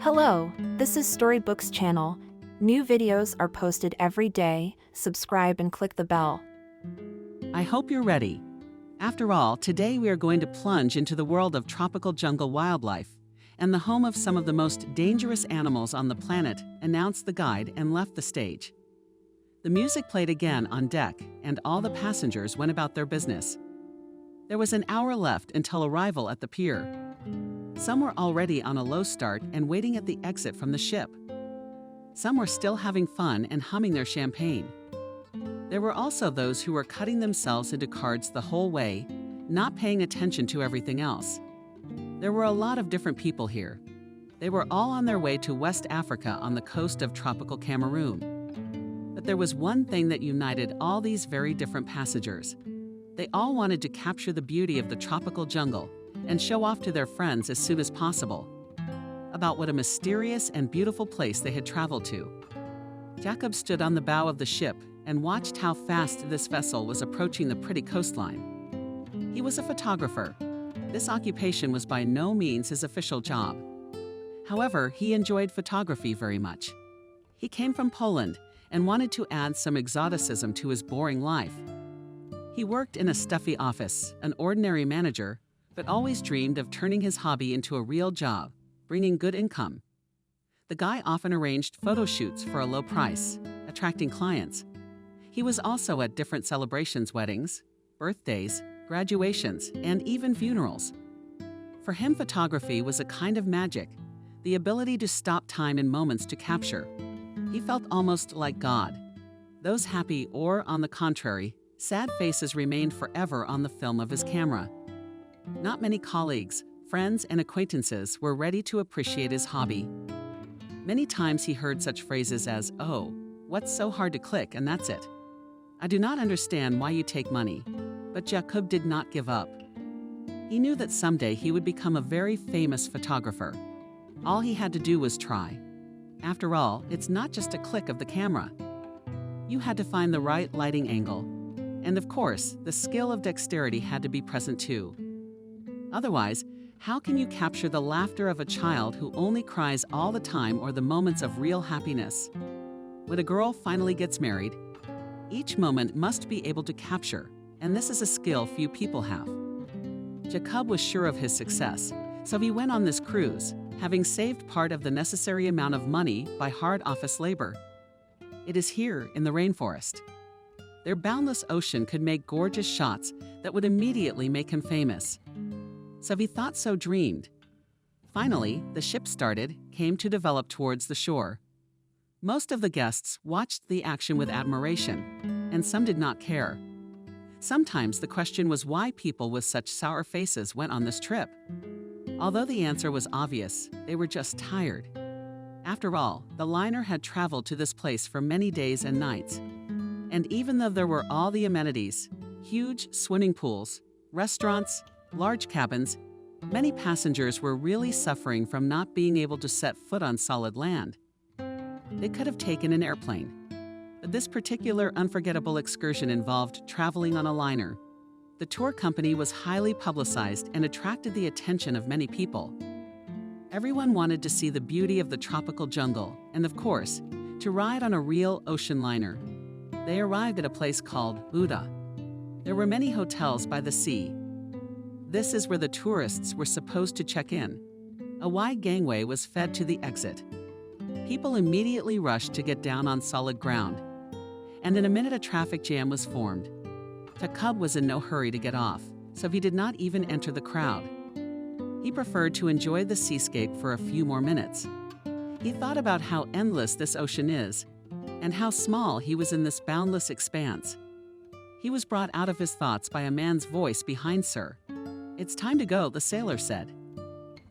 Hello, this is Storybooks channel. New videos are posted every day. Subscribe and click the bell. I hope you're ready. After all, today we are going to plunge into the world of tropical jungle wildlife and the home of some of the most dangerous animals on the planet, announced the guide and left the stage. The music played again on deck, and all the passengers went about their business. There was an hour left until arrival at the pier. Some were already on a low start and waiting at the exit from the ship. Some were still having fun and humming their champagne. There were also those who were cutting themselves into cards the whole way, not paying attention to everything else. There were a lot of different people here. They were all on their way to West Africa on the coast of tropical Cameroon. But there was one thing that united all these very different passengers. They all wanted to capture the beauty of the tropical jungle and show off to their friends as soon as possible about what a mysterious and beautiful place they had traveled to. Jacob stood on the bow of the ship and watched how fast this vessel was approaching the pretty coastline. He was a photographer. This occupation was by no means his official job. However, he enjoyed photography very much. He came from Poland and wanted to add some exoticism to his boring life. He worked in a stuffy office, an ordinary manager, but always dreamed of turning his hobby into a real job, bringing good income. The guy often arranged photo shoots for a low price, attracting clients. He was also at different celebrations, weddings, birthdays, graduations, and even funerals. For him, photography was a kind of magic, the ability to stop time in moments to capture. He felt almost like God. Those happy or, on the contrary, sad faces remained forever on the film of his camera. Not many colleagues, friends, and acquaintances were ready to appreciate his hobby. Many times he heard such phrases as, "Oh, what's so hard to click, and that's it. I do not understand why you take money." But Jacob did not give up. He knew that someday he would become a very famous photographer. All he had to do was try. After all, it's not just a click of the camera. You had to find the right lighting angle. And of course, the skill of dexterity had to be present too. Otherwise, how can you capture the laughter of a child who only cries all the time or the moments of real happiness? When a girl finally gets married, each moment must be able to capture, and this is a skill few people have. Jacob was sure of his success, so he went on this cruise, having saved part of the necessary amount of money by hard office labor. It is here in the rainforest. Their boundless ocean could make gorgeous shots that would immediately make him famous. So he thought so dreamed. Finally, the ship started, came to develop towards the shore. Most of the guests watched the action with admiration, and some did not care. Sometimes the question was why people with such sour faces went on this trip. Although the answer was obvious, they were just tired. After all, the liner had traveled to this place for many days and nights. And even though there were all the amenities, huge swimming pools, restaurants, large cabins, many passengers were really suffering from not being able to set foot on solid land. They could have taken an airplane, but this particular unforgettable excursion involved traveling on a liner. The tour company was highly publicized and attracted the attention of many people. Everyone wanted to see the beauty of the tropical jungle and, of course, to ride on a real ocean liner. They arrived at a place called Buda. There were many hotels by the sea. This is where the tourists were supposed to check in. A wide gangway was fed to the exit. People immediately rushed to get down on solid ground. And in a minute a traffic jam was formed. Jacob was in no hurry to get off, so he did not even enter the crowd. He preferred to enjoy the seascape for a few more minutes. He thought about how endless this ocean is, and how small he was in this boundless expanse. He was brought out of his thoughts by a man's voice behind Sir. "It's time to go," the sailor said.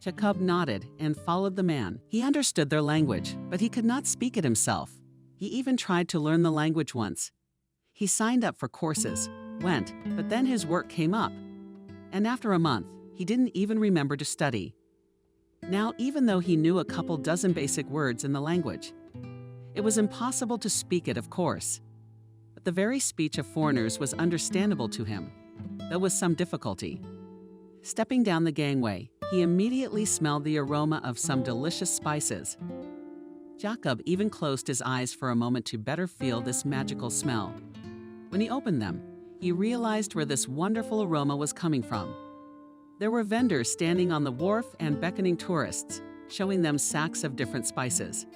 Jacob nodded and followed the man. He understood their language, but he could not speak it himself. He even tried to learn the language once. He signed up for courses, went, but then his work came up. And after a month, he didn't even remember to study. Now, even though he knew a couple dozen basic words in the language, it was impossible to speak it, of course. But the very speech of foreigners was understandable to him, though with some difficulty. Stepping down the gangway, he immediately smelled the aroma of some delicious spices. Jacob even closed his eyes for a moment to better feel this magical smell. When he opened them, he realized where this wonderful aroma was coming from. There were vendors standing on the wharf and beckoning tourists, showing them sacks of different spices.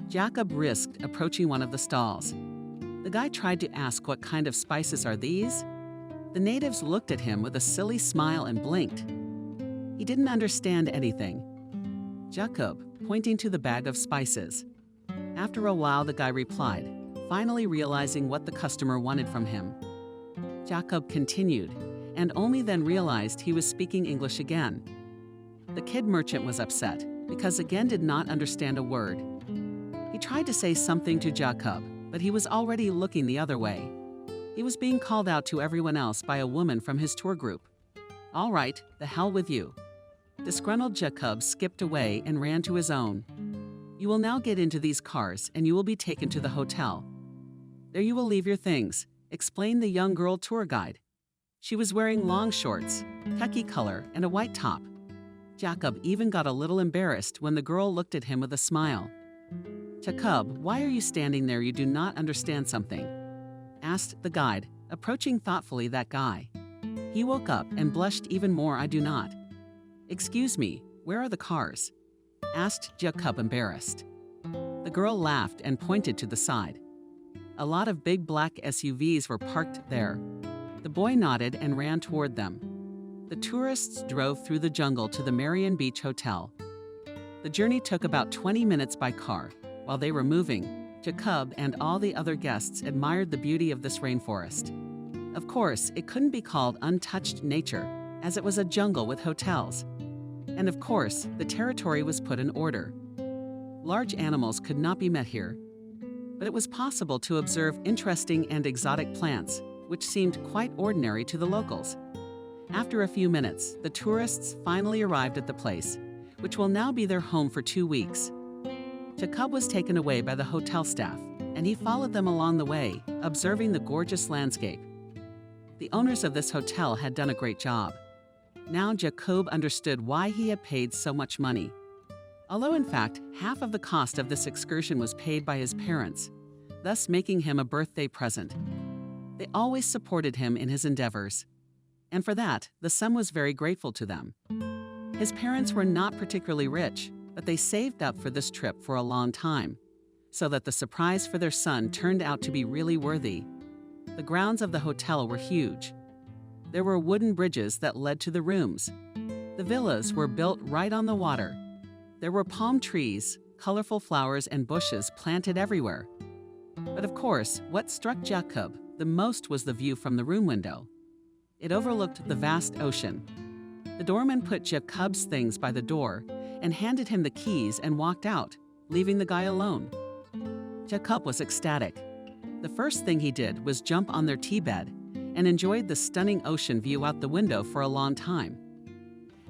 Jacob risked approaching one of the stalls. The guy tried to ask what kind of spices are these? The natives looked at him with a silly smile and blinked. He didn't understand anything. Jacob, pointing to the bag of spices. After a while, the guy replied, finally realizing what the customer wanted from him. Jacob continued, and only then realized he was speaking English again. The kid merchant was upset, because again did not understand a word. He tried to say something to Jacob, but he was already looking the other way. He was being called out to everyone else by a woman from his tour group. All right, the hell with you. Disgruntled Jacob skipped away and ran to his own. You will now get into these cars and you will be taken to the hotel. There you will leave your things, explained the young girl tour guide. She was wearing long shorts, khaki color, and a white top. Jacob even got a little embarrassed when the girl looked at him with a smile. Jacob, why are you standing there? You do not understand something? Asked the guide, approaching thoughtfully that guy. He woke up and blushed even more. I do not. Excuse me, where are the cars? Asked Jacob, embarrassed. The girl laughed and pointed to the side. A lot of big black SUVs were parked there. The boy nodded and ran toward them. The tourists drove through the jungle to the Marion Beach Hotel. The journey took about 20 minutes by car. While they were moving, Jacob and all the other guests admired the beauty of this rainforest. Of course, it couldn't be called untouched nature, as it was a jungle with hotels. And of course, the territory was put in order. Large animals could not be met here, but it was possible to observe interesting and exotic plants, which seemed quite ordinary to the locals. After a few minutes, the tourists finally arrived at the place, which will now be their home for 2 weeks. Jacob was taken away by the hotel staff, and he followed them along the way, observing the gorgeous landscape. The owners of this hotel had done a great job. Now Jacob understood why he had paid so much money. Although in fact, half of the cost of this excursion was paid by his parents, thus making him a birthday present. They always supported him in his endeavors. And for that, the son was very grateful to them. His parents were not particularly rich, but they saved up for this trip for a long time, so that the surprise for their son turned out to be really worthy. The grounds of the hotel were huge. There were wooden bridges that led to the rooms. The villas were built right on the water. There were palm trees, colorful flowers, and bushes planted everywhere. But of course, what struck Jacob the most was the view from the room window. It overlooked the vast ocean. The doorman put Jacob's things by the door and handed him the keys and walked out, leaving the guy alone. Jacob was ecstatic. The first thing he did was jump on their tea bed and enjoyed the stunning ocean view out the window for a long time.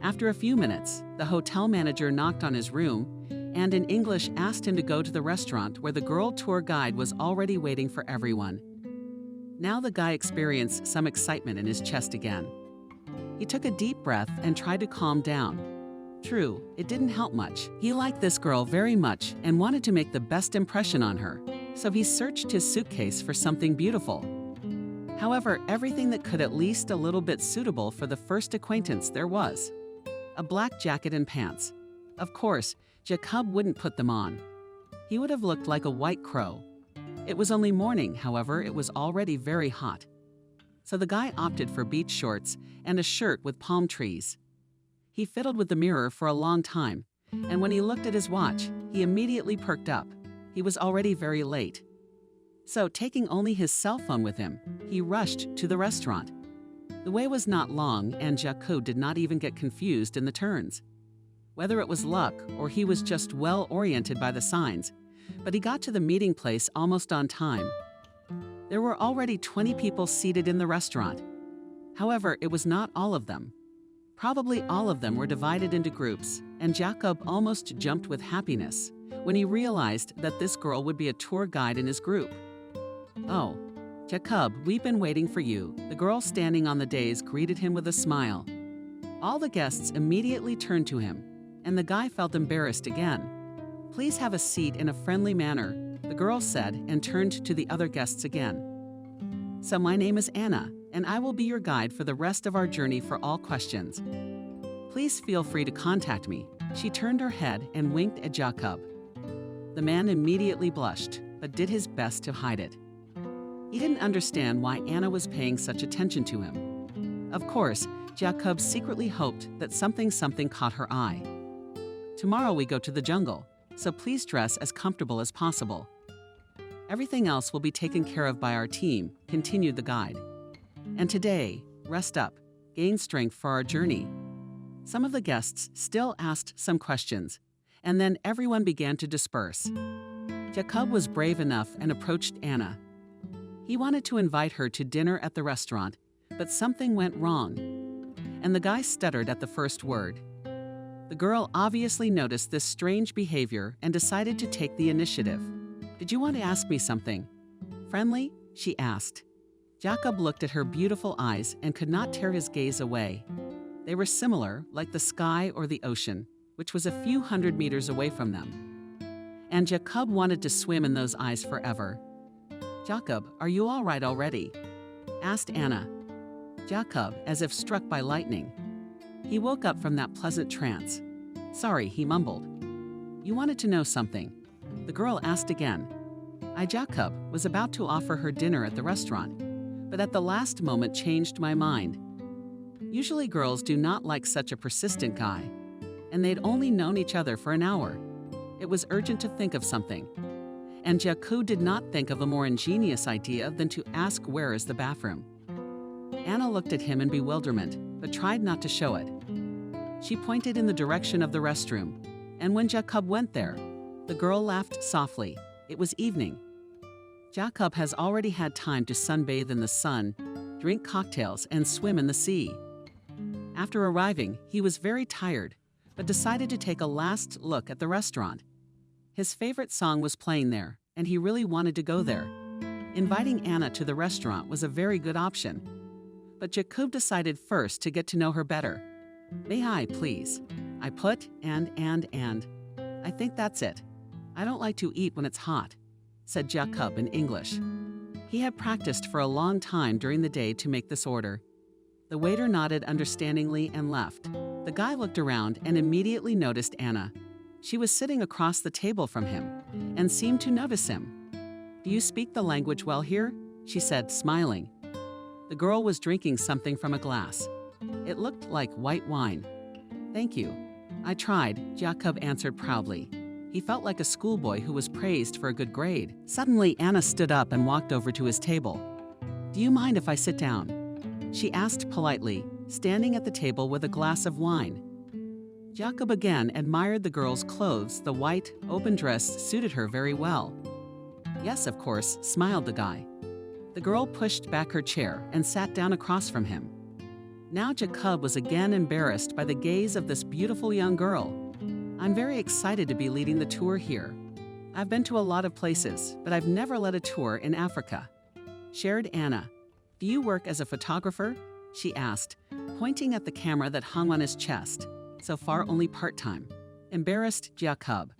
After a few minutes, the hotel manager knocked on his room and in English asked him to go to the restaurant where the girl tour guide was already waiting for everyone. Now the guy experienced some excitement in his chest again. He took a deep breath and tried to calm down. True, it didn't help much. He liked this girl very much and wanted to make the best impression on her, so he searched his suitcase for something beautiful. However, everything that could at least a little bit suitable for the first acquaintance there was. A black jacket and pants. Of course, Jacob wouldn't put them on. He would have looked like a white crow. It was only morning, however, it was already very hot. So the guy opted for beach shorts and a shirt with palm trees. He fiddled with the mirror for a long time, and when he looked at his watch, he immediately perked up. He was already very late. So, taking only his cell phone with him, he rushed to the restaurant. The way was not long, and Jacob did not even get confused in the turns. Whether it was luck or he was just well oriented by the signs, but he got to the meeting place almost on time. There were already 20 people seated in the restaurant. However, it was not all of them. Probably all of them were divided into groups, and Jacob almost jumped with happiness when he realized that this girl would be a tour guide in his group. Oh, Jacob, we've been waiting for you. The girl standing on the dais greeted him with a smile. All the guests immediately turned to him, and the guy felt embarrassed again. "Please have a seat in a friendly manner," the girl said and turned to the other guests again. "So my name is Anna, and I will be your guide for the rest of our journey for all questions. Please feel free to contact me." She turned her head and winked at Jacob. The man immediately blushed, but did his best to hide it. He didn't understand why Anna was paying such attention to him. Of course, Jacob secretly hoped that something caught her eye. "Tomorrow we go to the jungle, so please dress as comfortable as possible. Everything else will be taken care of by our team," continued the guide. "And today, rest up, gain strength for our journey." Some of the guests still asked some questions, and then everyone began to disperse. Jacob was brave enough and approached Anna. He wanted to invite her to dinner at the restaurant, but something went wrong, and the guy stuttered at the first word. The girl obviously noticed this strange behavior and decided to take the initiative. "Did you want to ask me something? Friendly?" she asked. Jacob looked at her beautiful eyes and could not tear his gaze away. They were similar, like the sky or the ocean, which was a few hundred meters away from them. And Jacob wanted to swim in those eyes forever. "Jacob, are you all right already?" asked Anna. Jacob, as if struck by lightning. He woke up from that pleasant trance. "Sorry," he mumbled. "You wanted to know something?" The girl asked again. Jacob was about to offer her dinner at the restaurant, but at the last moment changed my mind. Usually girls do not like such a persistent guy, and they'd only known each other for an hour. It was urgent to think of something. And Jacob did not think of a more ingenious idea than to ask where is the bathroom. Anna looked at him in bewilderment, but tried not to show it. She pointed in the direction of the restroom, and when Jacob went there, the girl laughed softly. It was evening. Jacob has already had time to sunbathe in the sun, drink cocktails, and swim in the sea. After arriving, he was very tired, but decided to take a last look at the restaurant. His favorite song was playing there, and he really wanted to go there. Inviting Anna to the restaurant was a very good option. But Jacob decided first to get to know her better. "May I, please?" I put, and. "I think that's it. I don't like to eat when it's hot," said Jacob in English. He had practiced for a long time during the day to make this order. The waiter nodded understandingly and left. The guy looked around and immediately noticed Anna. She was sitting across the table from him and seemed to notice him. "Do you speak the language well here?" she said, smiling. The girl was drinking something from a glass. It looked like white wine. "Thank you. I tried," Jacob answered proudly. He felt like a schoolboy who was praised for a good grade. Suddenly, Anna stood up and walked over to his table. "Do you mind if I sit down?" she asked politely, standing at the table with a glass of wine. Jacob again admired the girl's clothes. The white, open dress suited her very well. "Yes, of course," smiled the guy. The girl pushed back her chair and sat down across from him. Now Jacob was again embarrassed by the gaze of this beautiful young girl. "I'm very excited to be leading the tour here. I've been to a lot of places, but I've never led a tour in Africa," shared Anna. "Do you work as a photographer?" she asked, pointing at the camera that hung on his chest. "So far only part-time," embarrassed Jacob.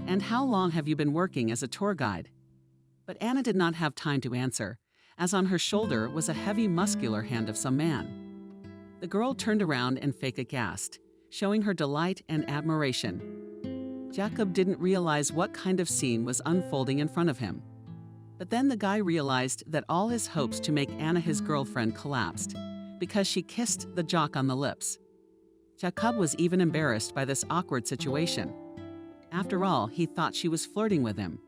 "And how long have you been working as a tour guide?" But Anna did not have time to answer, as on her shoulder was a heavy muscular hand of some man. The girl turned around and fake aghast, showing her delight and admiration. Jacob didn't realize what kind of scene was unfolding in front of him. But then the guy realized that all his hopes to make Anna his girlfriend collapsed, because she kissed the jock on the lips. Jacob was even embarrassed by this awkward situation. After all, he thought she was flirting with him.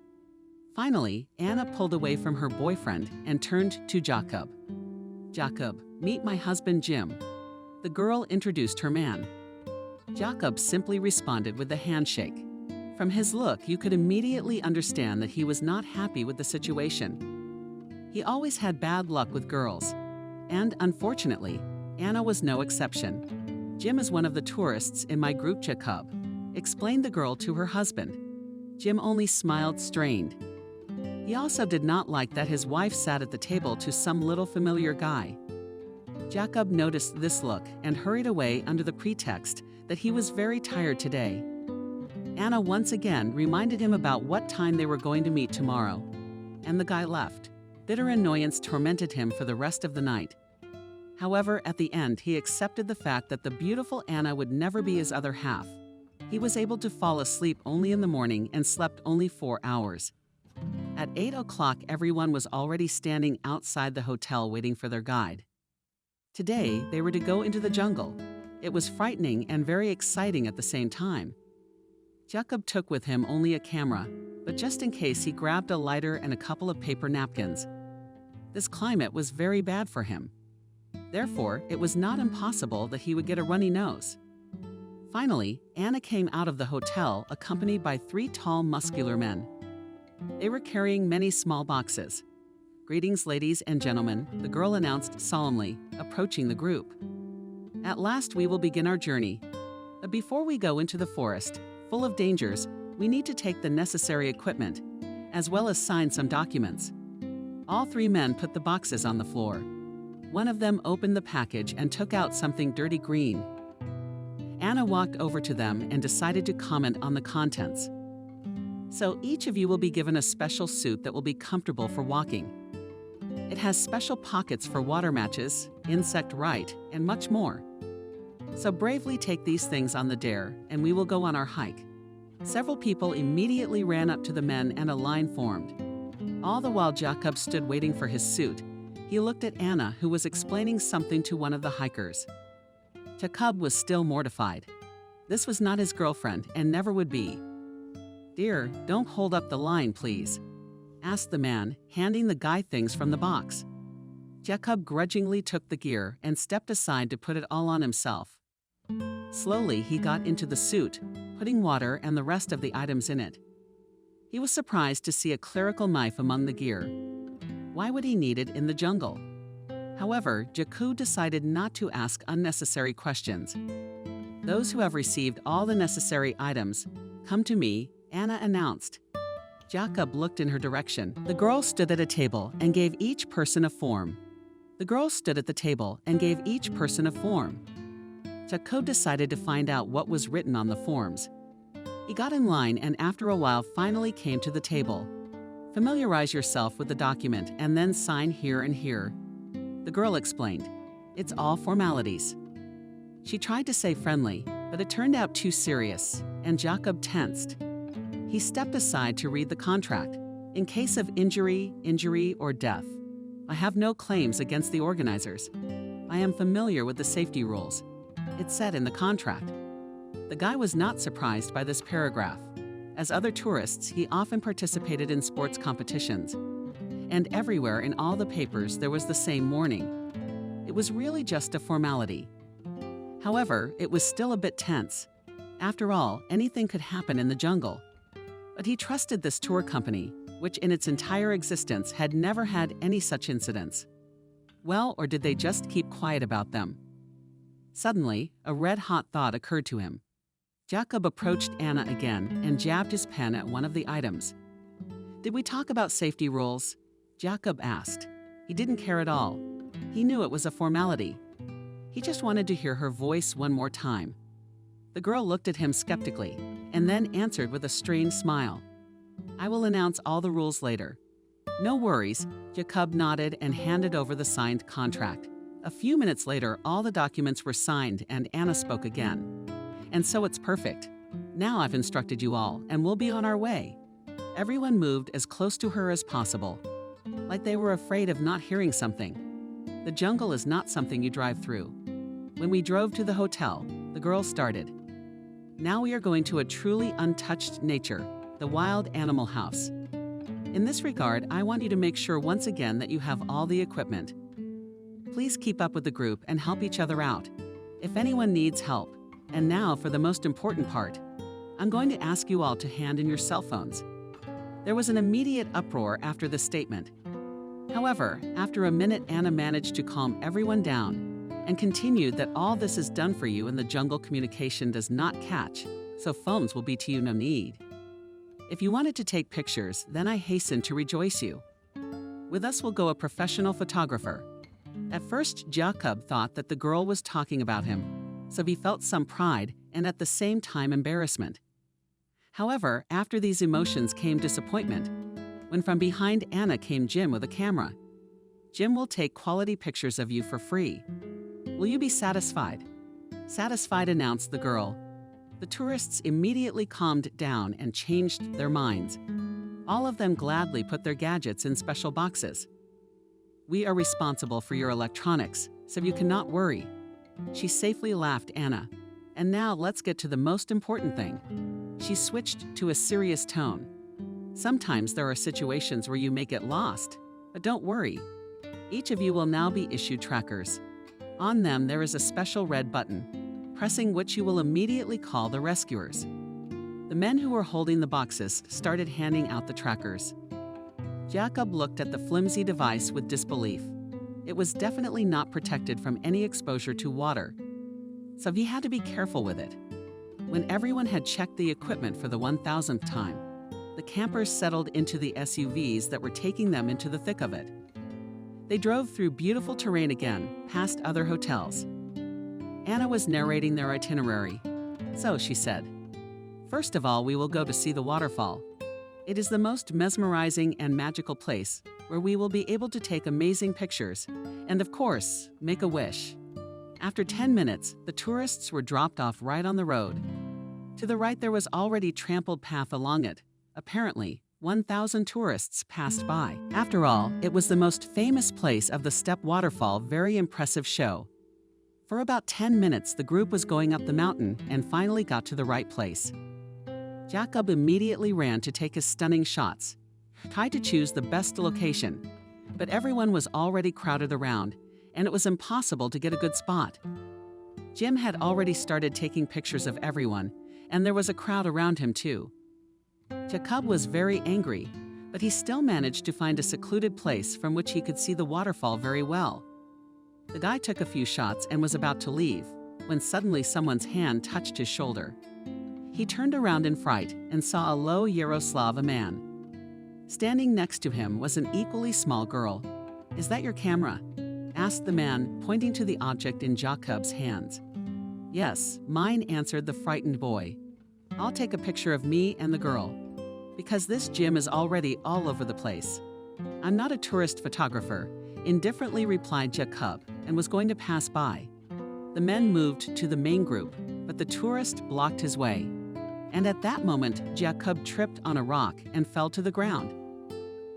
Finally, Anna pulled away from her boyfriend and turned to Jacob. "Jacob, meet my husband Jim." The girl introduced her man. Jacob simply responded with a handshake. From his look, you could immediately understand that he was not happy with the situation. He always had bad luck with girls, and unfortunately, Anna was no exception. "Jim is one of the tourists in my group," Jacob explained the girl to her husband. Jim only smiled strained. He also did not like that his wife sat at the table to some little familiar guy. Jacob noticed this look and hurried away under the pretext that he was very tired today. Anna once again reminded him about what time they were going to meet tomorrow, and the guy left. Bitter annoyance tormented him for the rest of the night. However, at the end, he accepted the fact that the beautiful Anna would never be his other half. He was able to fall asleep only in the morning and slept only 4 hours. At 8 o'clock, everyone was already standing outside the hotel waiting for their guide. Today, they were to go into the jungle. It was frightening and very exciting at the same time. Jacob took with him only a camera, but just in case he grabbed a lighter and a couple of paper napkins. This climate was very bad for him. Therefore, it was not impossible that he would get a runny nose. Finally, Anna came out of the hotel accompanied by 3 tall, muscular men. They were carrying many small boxes. "Greetings, ladies and gentlemen," the girl announced solemnly, approaching the group. "At last we will begin our journey. But before we go into the forest, full of dangers, we need to take the necessary equipment, as well as sign some documents." All 3 men put the boxes on the floor. One of them opened the package and took out something dirty green. Anna walked over to them and decided to comment on the contents. "So each of you will be given a special suit that will be comfortable for walking. It has special pockets for water matches, insect right, and much more. So bravely take these things on the dare, and we will go on our hike." Several people immediately ran up to the men and a line formed. All the while Jacob stood waiting for his suit, he looked at Anna, who was explaining something to one of the hikers. Jacob was still mortified. This was not his girlfriend and never would be. "Dear, don't hold up the line, please," asked the man, handing the guy things from the box. Jacob grudgingly took the gear and stepped aside to put it all on himself. Slowly, he got into the suit, putting water and the rest of the items in it. He was surprised to see a clerical knife among the gear. Why would he need it in the jungle? However, Jacob decided not to ask unnecessary questions. "Those who have received all the necessary items, come to me," Anna announced. Jacob looked in her direction. The girl stood at a table and gave each person a form. Jacob decided to find out what was written on the forms. He got in line and after a while finally came to the table. "Familiarize yourself with the document and then sign here and here," the girl explained. "It's all formalities." She tried to say friendly, but it turned out too serious, and Jacob tensed. He stepped aside to read the contract. "In case of injury, or death, I have no claims against the organizers. I am familiar with the safety rules," it said in the contract. The guy was not surprised by this paragraph. As other tourists, he often participated in sports competitions. And everywhere in all the papers there was the same warning. It was really just a formality. However, it was still a bit tense. After all, anything could happen in the jungle. But he trusted this tour company, which in its entire existence had never had any such incidents. Well, or did they just keep quiet about them? Suddenly, a red-hot thought occurred to him. Jacob approached Anna again and jabbed his pen at one of the items. "Did we talk about safety rules?" Jacob asked. He didn't care at all. He knew it was a formality. He just wanted to hear her voice one more time. The girl looked at him skeptically and then answered with a strained smile. "I will announce all the rules later." "No worries," Jacob nodded and handed over the signed contract. A few minutes later, all the documents were signed and Anna spoke again. "And so it's perfect. Now I've instructed you all and we'll be on our way." Everyone moved as close to her as possible, like they were afraid of not hearing something. The jungle is not something you drive through. When we drove to the hotel, the girl started. "Now we are going to a truly untouched nature, the wild animal house. In this regard, I want you to make sure once again that you have all the equipment. Please keep up with the group and help each other out, if anyone needs help. And now for the most important part. I'm going to ask you all to hand in your cell phones." There was an immediate uproar after this statement. However, after a minute, Anna managed to calm everyone down and continued that all this is done for you in the jungle communication does not catch, so phones will be to you no need. If you wanted to take pictures, then I hasten to rejoice you. With us will go a professional photographer. At first, Jacob thought that the girl was talking about him, so he felt some pride and at the same time embarrassment. However, after these emotions came disappointment, when from behind Anna came Jim with a camera. Jim will take quality pictures of you for free. Will you be satisfied? Satisfied, announced the girl. The tourists immediately calmed down and changed their minds. All of them gladly put their gadgets in special boxes. We are responsible for your electronics, so you cannot worry. She safely laughed Anna. And now let's get to the most important thing. She switched to a serious tone. Sometimes there are situations where you may get lost, but don't worry. Each of you will now be issued trackers. On them there is a special red button, pressing which you will immediately call the rescuers. The men who were holding the boxes started handing out the trackers. Jacob looked at the flimsy device with disbelief. It was definitely not protected from any exposure to water, so he had to be careful with it. When everyone had checked the equipment for the 1000th time, the campers settled into the SUVs that were taking them into the thick of it. They drove through beautiful terrain again, past other hotels. Anna was narrating their itinerary. So, she said, "First of all, we will go to see the waterfall. It is the most mesmerizing and magical place where we will be able to take amazing pictures and, of course, make a wish." After 10 minutes, the tourists were dropped off right on the road. To the right, there was already trampled path along it. Apparently, 1,000 tourists passed by. After all, it was the most famous place of the Step Waterfall, very impressive show. For about 10 minutes, the group was going up the mountain and finally got to the right place. Jacob immediately ran to take his stunning shots, tried to choose the best location, but everyone was already crowded around, and it was impossible to get a good spot. Jim had already started taking pictures of everyone, and there was a crowd around him too. Jacob was very angry, but he still managed to find a secluded place from which he could see the waterfall very well. The guy took a few shots and was about to leave, when suddenly someone's hand touched his shoulder. He turned around in fright and saw a low Yaroslav man. Standing next to him was an equally small girl. "Is that your camera?" asked the man, pointing to the object in Jacob's hands. "Yes, mine," answered the frightened boy. "I'll take a picture of me and the girl, because this Jim is already all over the place." "I'm not a tourist photographer," indifferently replied Jacob, and was going to pass by. The men moved to the main group, but the tourist blocked his way. And at that moment, Jacob tripped on a rock and fell to the ground.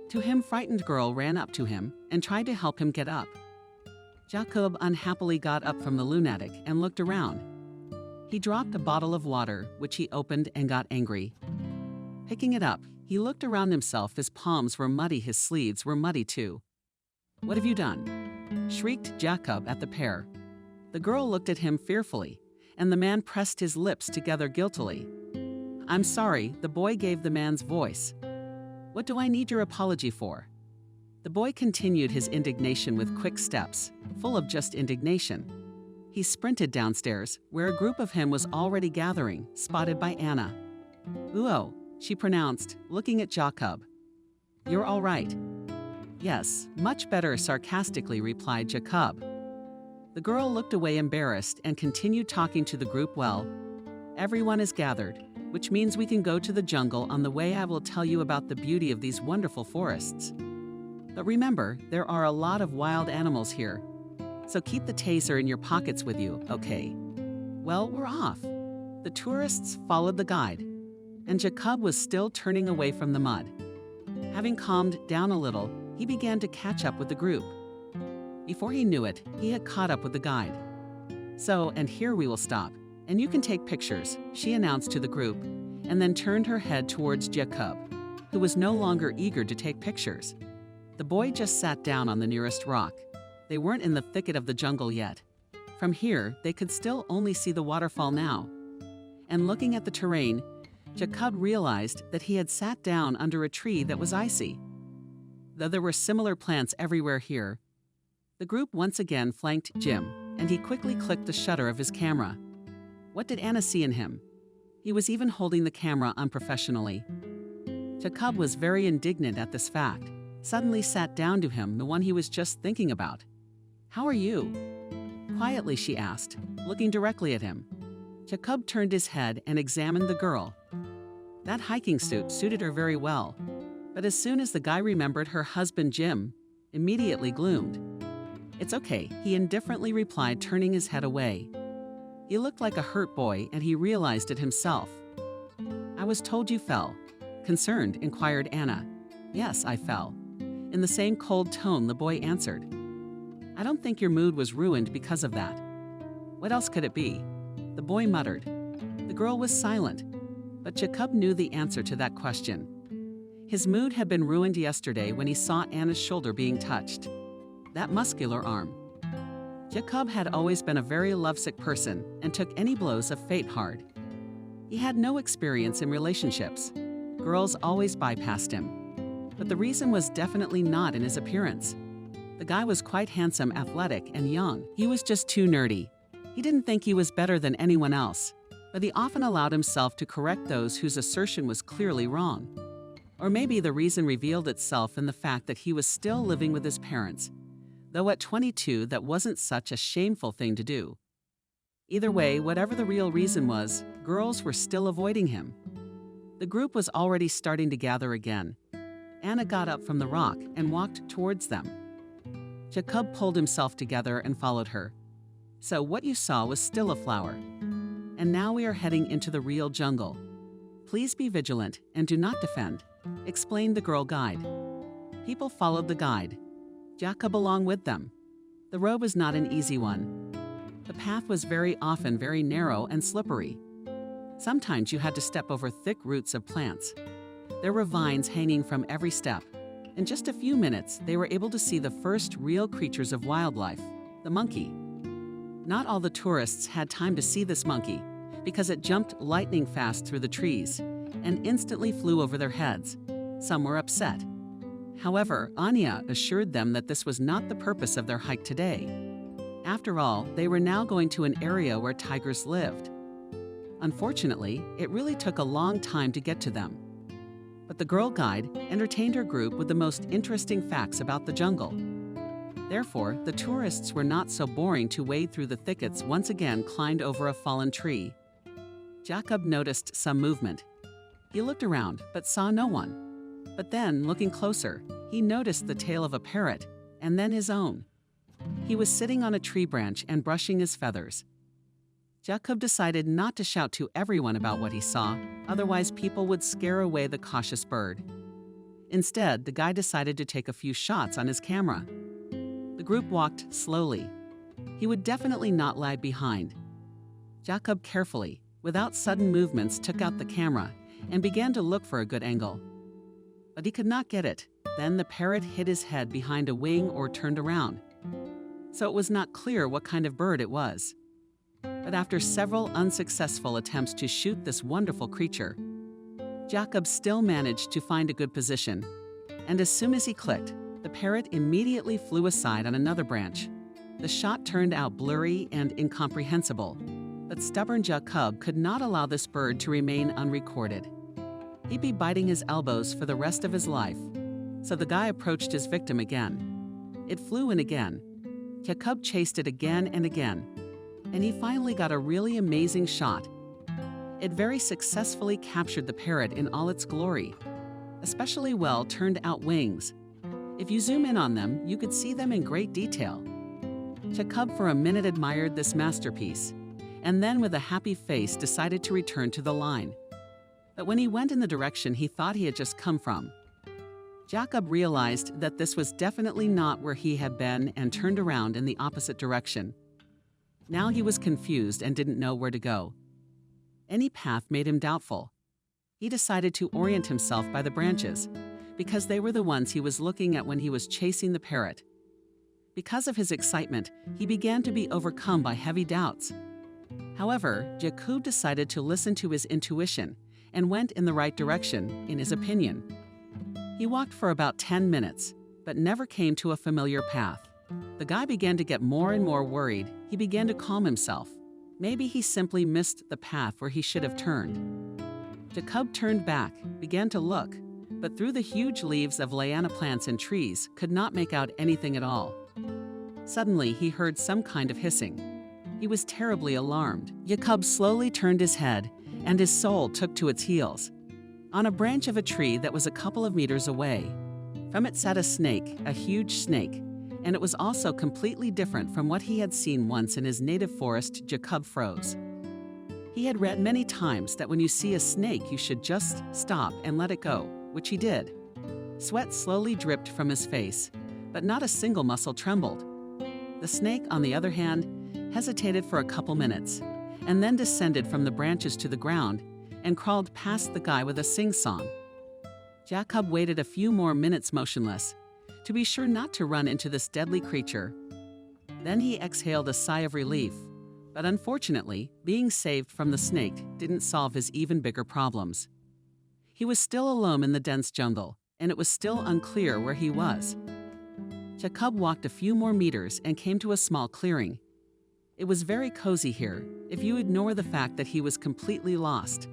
To him, frightened girl ran up to him and tried to help him get up. Jacob unhappily got up from the lunatic and looked around. He dropped a bottle of water, which he opened and got angry. Picking it up, he looked around himself. His palms were muddy, his sleeves were muddy too. "What have you done?" shrieked Jacob at the pair. The girl looked at him fearfully, and the man pressed his lips together guiltily. "I'm sorry," the boy gave the man's voice. "What do I need your apology for?" The boy continued his indignation with quick steps, full of just indignation. He sprinted downstairs, where a group of him was already gathering, spotted by Anna. "Uo," she pronounced, looking at Jacob. "You're all right." "Yes, much better," sarcastically replied Jacob. The girl looked away embarrassed and continued talking to the group. "Well, everyone is gathered, which means we can go to the jungle. On the way I will tell you about the beauty of these wonderful forests. But remember, there are a lot of wild animals here, so keep the taser in your pockets with you, okay?" Well, we're off. The tourists followed the guide, and Jacob was still turning away from the mud. Having calmed down a little, he began to catch up with the group. Before he knew it, he had caught up with the guide. "So, and here we will stop, and you can take pictures," she announced to the group, and then turned her head towards Jacob, who was no longer eager to take pictures. The boy just sat down on the nearest rock. They weren't in the thicket of the jungle yet. From here, they could still only see the waterfall now. And looking at the terrain, Jacob realized that he had sat down under a tree that was icy. Though there were similar plants everywhere here, the group once again flanked Jim, and he quickly clicked the shutter of his camera. What did Anna see in him? He was even holding the camera unprofessionally. Jacob was very indignant at this fact. Suddenly sat down to him, the one he was just thinking about. "How are you?" Quietly, she asked, looking directly at him. Jacob turned his head and examined the girl. That hiking suit suited her very well, but as soon as the guy remembered her husband Jim, immediately gloomed. "It's okay," he indifferently replied, turning his head away. He looked like a hurt boy, and he realized it himself. "I was told you fell." Concerned, inquired Anna. "Yes, I fell." In the same cold tone, the boy answered. "I don't think your mood was ruined because of that." "What else could it be?" The boy muttered. The girl was silent, but Jacob knew the answer to that question. His mood had been ruined yesterday when he saw Anna's shoulder being touched. That muscular arm. Jacob had always been a very lovesick person and took any blows of fate hard. He had no experience in relationships. Girls always bypassed him. But the reason was definitely not in his appearance. The guy was quite handsome, athletic, and young. He was just too nerdy. He didn't think he was better than anyone else, but he often allowed himself to correct those whose assertion was clearly wrong. Or maybe the reason revealed itself in the fact that he was still living with his parents, though at 22 that wasn't such a shameful thing to do. Either way, whatever the real reason was, girls were still avoiding him. The group was already starting to gather again. Anna got up from the rock and walked towards them. Jacob pulled himself together and followed her. "So what you saw was still a flower. And now we are heading into the real jungle. Please be vigilant and do not defend," explained the girl guide. People followed the guide, Jacob along with them. The road was not an easy one. The path was very often very narrow and slippery. Sometimes you had to step over thick roots of plants. There were vines hanging from every step. In just a few minutes, they were able to see the first real creatures of wildlife, the monkey. Not all the tourists had time to see this monkey, because it jumped lightning fast through the trees and instantly flew over their heads. Some were upset. However, Anya assured them that this was not the purpose of their hike today. After all, they were now going to an area where tigers lived. Unfortunately, it really took a long time to get to them. But the girl guide entertained her group with the most interesting facts about the jungle. Therefore, the tourists were not so boring to wade through the thickets. Once again climbed over a fallen tree. Jacob noticed some movement. He looked around, but saw no one. But then, looking closer, he noticed the tail of a parrot, and then his own. He was sitting on a tree branch and brushing his feathers. Jacob decided not to shout to everyone about what he saw, otherwise people would scare away the cautious bird. Instead, the guy decided to take a few shots on his camera. The group walked slowly. He would definitely not lag behind. Jacob carefully, without sudden movements, took out the camera and began to look for a good angle. But he could not get it. Then the parrot hid his head behind a wing or turned around. So it was not clear what kind of bird it was. But after several unsuccessful attempts to shoot this wonderful creature, Jacob still managed to find a good position. And as soon as he clicked, the parrot immediately flew aside on another branch. The shot turned out blurry and incomprehensible, but stubborn Jacob could not allow this bird to remain unrecorded. He'd be biting his elbows for the rest of his life. So the guy approached his victim again. It flew in again. Jacob chased it again and again, and he finally got a really amazing shot. It very successfully captured the parrot in all its glory. Especially well turned out wings. If you zoom in on them, you could see them in great detail. Jacob for a minute admired this masterpiece, and then with a happy face decided to return to the line. But when he went in the direction he thought he had just come from, Jacob realized that this was definitely not where he had been and turned around in the opposite direction. Now he was confused and didn't know where to go. Any path made him doubtful. He decided to orient himself by the branches, because they were the ones he was looking at when he was chasing the parrot. Because of his excitement, he began to be overcome by heavy doubts. However, Jacob decided to listen to his intuition and went in the right direction, in his opinion. He walked for about 10 minutes, but never came to a familiar path. The guy began to get more and more worried. He began to calm himself. Maybe he simply missed the path where he should have turned. Jacob turned back, began to look, but through the huge leaves of liana plants and trees, could not make out anything at all. Suddenly, he heard some kind of hissing. He was terribly alarmed. Jacob slowly turned his head, and his soul took to its heels. On a branch of a tree that was a couple of meters away, from it sat a snake, a huge snake, and it was also completely different from what he had seen once in his native forest. Jacob froze. He had read many times that when you see a snake, you should just stop and let it go, which he did. Sweat slowly dripped from his face, but not a single muscle trembled. The snake, on the other hand, hesitated for a couple minutes, and then descended from the branches to the ground and crawled past the guy with a sing-song. Jacob waited a few more minutes motionless, to be sure not to run into this deadly creature. Then he exhaled a sigh of relief, but unfortunately, being saved from the snake didn't solve his even bigger problems. He was still alone in the dense jungle, and it was still unclear where he was. Jacob walked a few more meters and came to a small clearing. It was very cozy here, if you ignore the fact that he was completely lost.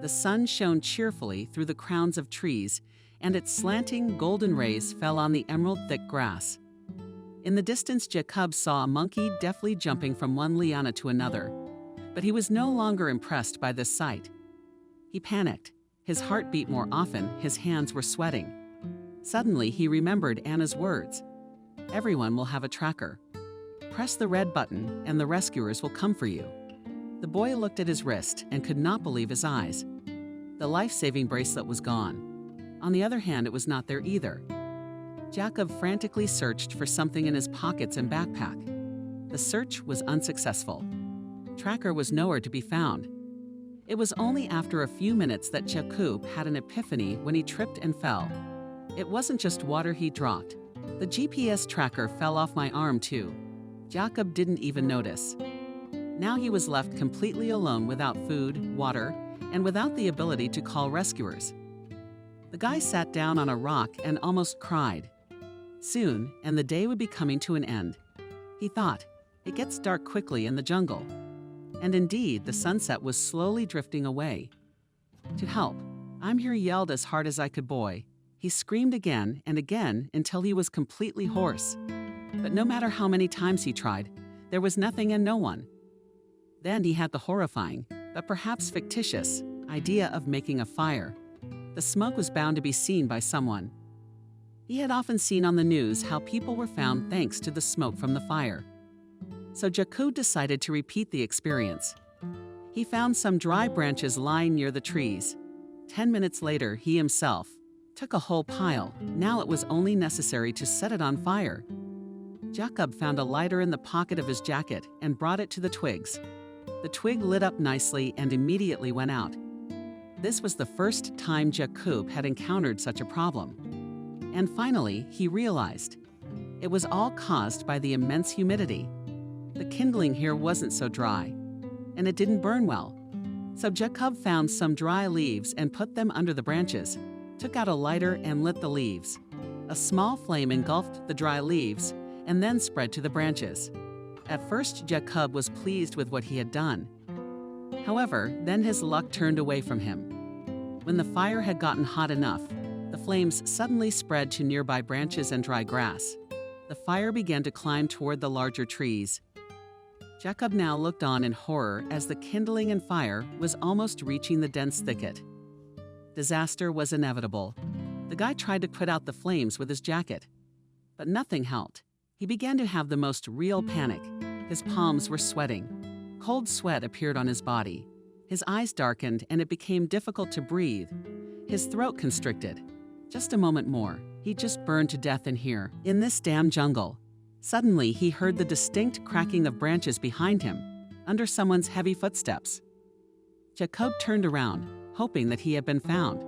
The sun shone cheerfully through the crowns of trees, and its slanting golden rays fell on the emerald-thick grass. In the distance, Jacob saw a monkey deftly jumping from one liana to another, but he was no longer impressed by this sight. He panicked. His heart beat more often, his hands were sweating. Suddenly, he remembered Anna's words. Everyone will have a tracker. Press the red button, and the rescuers will come for you. The boy looked at his wrist and could not believe his eyes. The life-saving bracelet was gone. On the other hand, it was not there either. Jacob frantically searched for something in his pockets and backpack. The search was unsuccessful. Tracker was nowhere to be found. It was only after a few minutes that Jacob had an epiphany when he tripped and fell. It wasn't just water he dropped. The GPS tracker fell off my arm too. Jacob didn't even notice. Now he was left completely alone without food, water, and without the ability to call rescuers. The guy sat down on a rock and almost cried. Soon, and the day would be coming to an end. He thought, it gets dark quickly in the jungle. And indeed, the sunset was slowly drifting away. To help, I'm here, yelled as hard as I could. Boy. He screamed again and again until he was completely hoarse. But no matter how many times he tried, there was nothing and no one. Then he had the horrifying, but perhaps fictitious, idea of making a fire. The smoke was bound to be seen by someone. He had often seen on the news how people were found thanks to the smoke from the fire. So Jacob decided to repeat the experience. He found some dry branches lying near the trees. 10 minutes later, he himself took a whole pile. Now it was only necessary to set it on fire. Jacob found a lighter in the pocket of his jacket and brought it to the twigs. The twig lit up nicely and immediately went out. This was the first time Jacob had encountered such a problem. And finally, he realized it was all caused by the immense humidity. The kindling here wasn't so dry, and it didn't burn well. So Jacob found some dry leaves and put them under the branches, took out a lighter and lit the leaves. A small flame engulfed the dry leaves and then spread to the branches. At first, Jacob was pleased with what he had done. However, then his luck turned away from him. When the fire had gotten hot enough, the flames suddenly spread to nearby branches and dry grass. The fire began to climb toward the larger trees. Jacob now looked on in horror as the kindling and fire was almost reaching the dense thicket. Disaster was inevitable. The guy tried to put out the flames with his jacket, but nothing helped. He began to have the most real panic. His palms were sweating. Cold sweat appeared on his body. His eyes darkened and it became difficult to breathe. His throat constricted. Just a moment more, he'd just burned to death in here, in this damn jungle. Suddenly, he heard the distinct cracking of branches behind him, under someone's heavy footsteps. Jacob turned around, hoping that he had been found.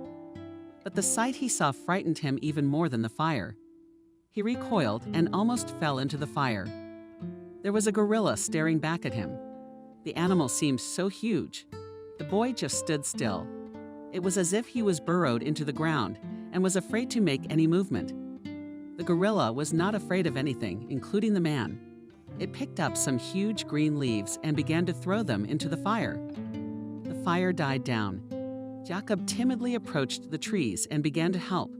But the sight he saw frightened him even more than the fire. He recoiled and almost fell into the fire. There was a gorilla staring back at him. The animal seemed so huge. The boy just stood still. It was as if he was burrowed into the ground and was afraid to make any movement. The gorilla was not afraid of anything, including the man. It picked up some huge green leaves and began to throw them into the fire. The fire died down. Jacob timidly approached the trees and began to help.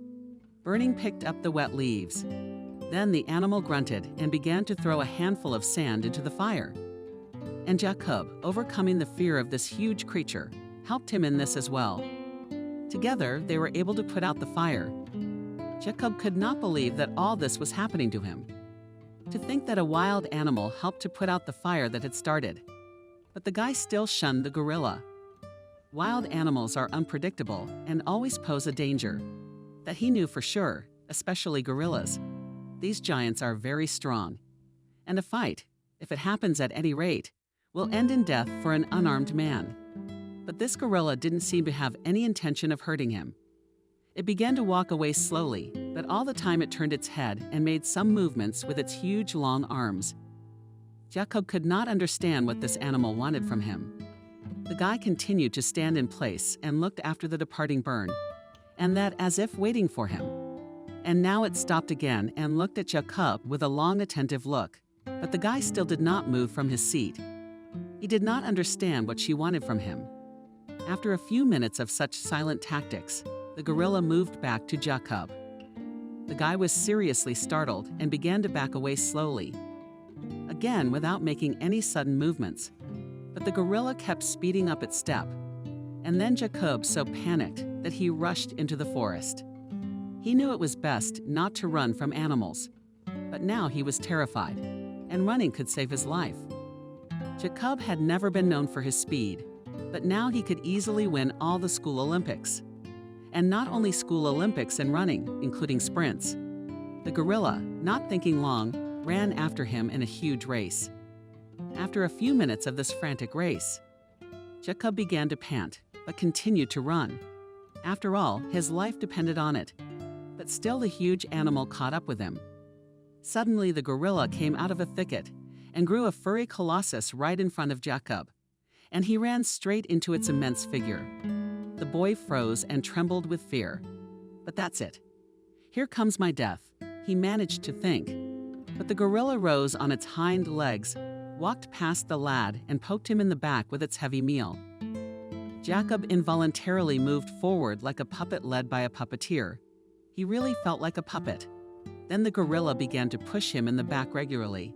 Burning picked up the wet leaves. Then the animal grunted and began to throw a handful of sand into the fire. And Jacob, overcoming the fear of this huge creature, helped him in this as well. Together, they were able to put out the fire. Jacob could not believe that all this was happening to him. To think that a wild animal helped to put out the fire that had started. But the guy still shunned the gorilla. Wild animals are unpredictable and always pose a danger. That he knew for sure, especially gorillas. These giants are very strong. And a fight, if it happens at any rate, will end in death for an unarmed man. But this gorilla didn't seem to have any intention of hurting him. It began to walk away slowly, but all the time it turned its head and made some movements with its huge long arms. Jacob could not understand what this animal wanted from him. The guy continued to stand in place and looked after the departing bird, and that as if waiting for him. And now it stopped again and looked at Jacob with a long attentive look, but the guy still did not move from his seat. He did not understand what she wanted from him. After a few minutes of such silent tactics, the gorilla moved back to Jacob. The guy was seriously startled and began to back away slowly, again without making any sudden movements. But the gorilla kept speeding up its step, and then Jacob so panicked that he rushed into the forest. He knew it was best not to run from animals, but now he was terrified, and running could save his life. Jacob had never been known for his speed, but now he could easily win all the school Olympics. And not only school Olympics in running, including sprints. The gorilla, not thinking long, ran after him in a huge race. After a few minutes of this frantic race, Jacob began to pant, but continued to run. After all, his life depended on it. But still the huge animal caught up with him. Suddenly the gorilla came out of a thicket and grew a furry colossus right in front of Jacob, and he ran straight into its immense figure. The boy froze and trembled with fear. But that's it. Here comes my death, he managed to think. But the gorilla rose on its hind legs, walked past the lad and poked him in the back with its heavy meal. Jacob involuntarily moved forward like a puppet led by a puppeteer. He really felt like a puppet. Then the gorilla began to push him in the back regularly,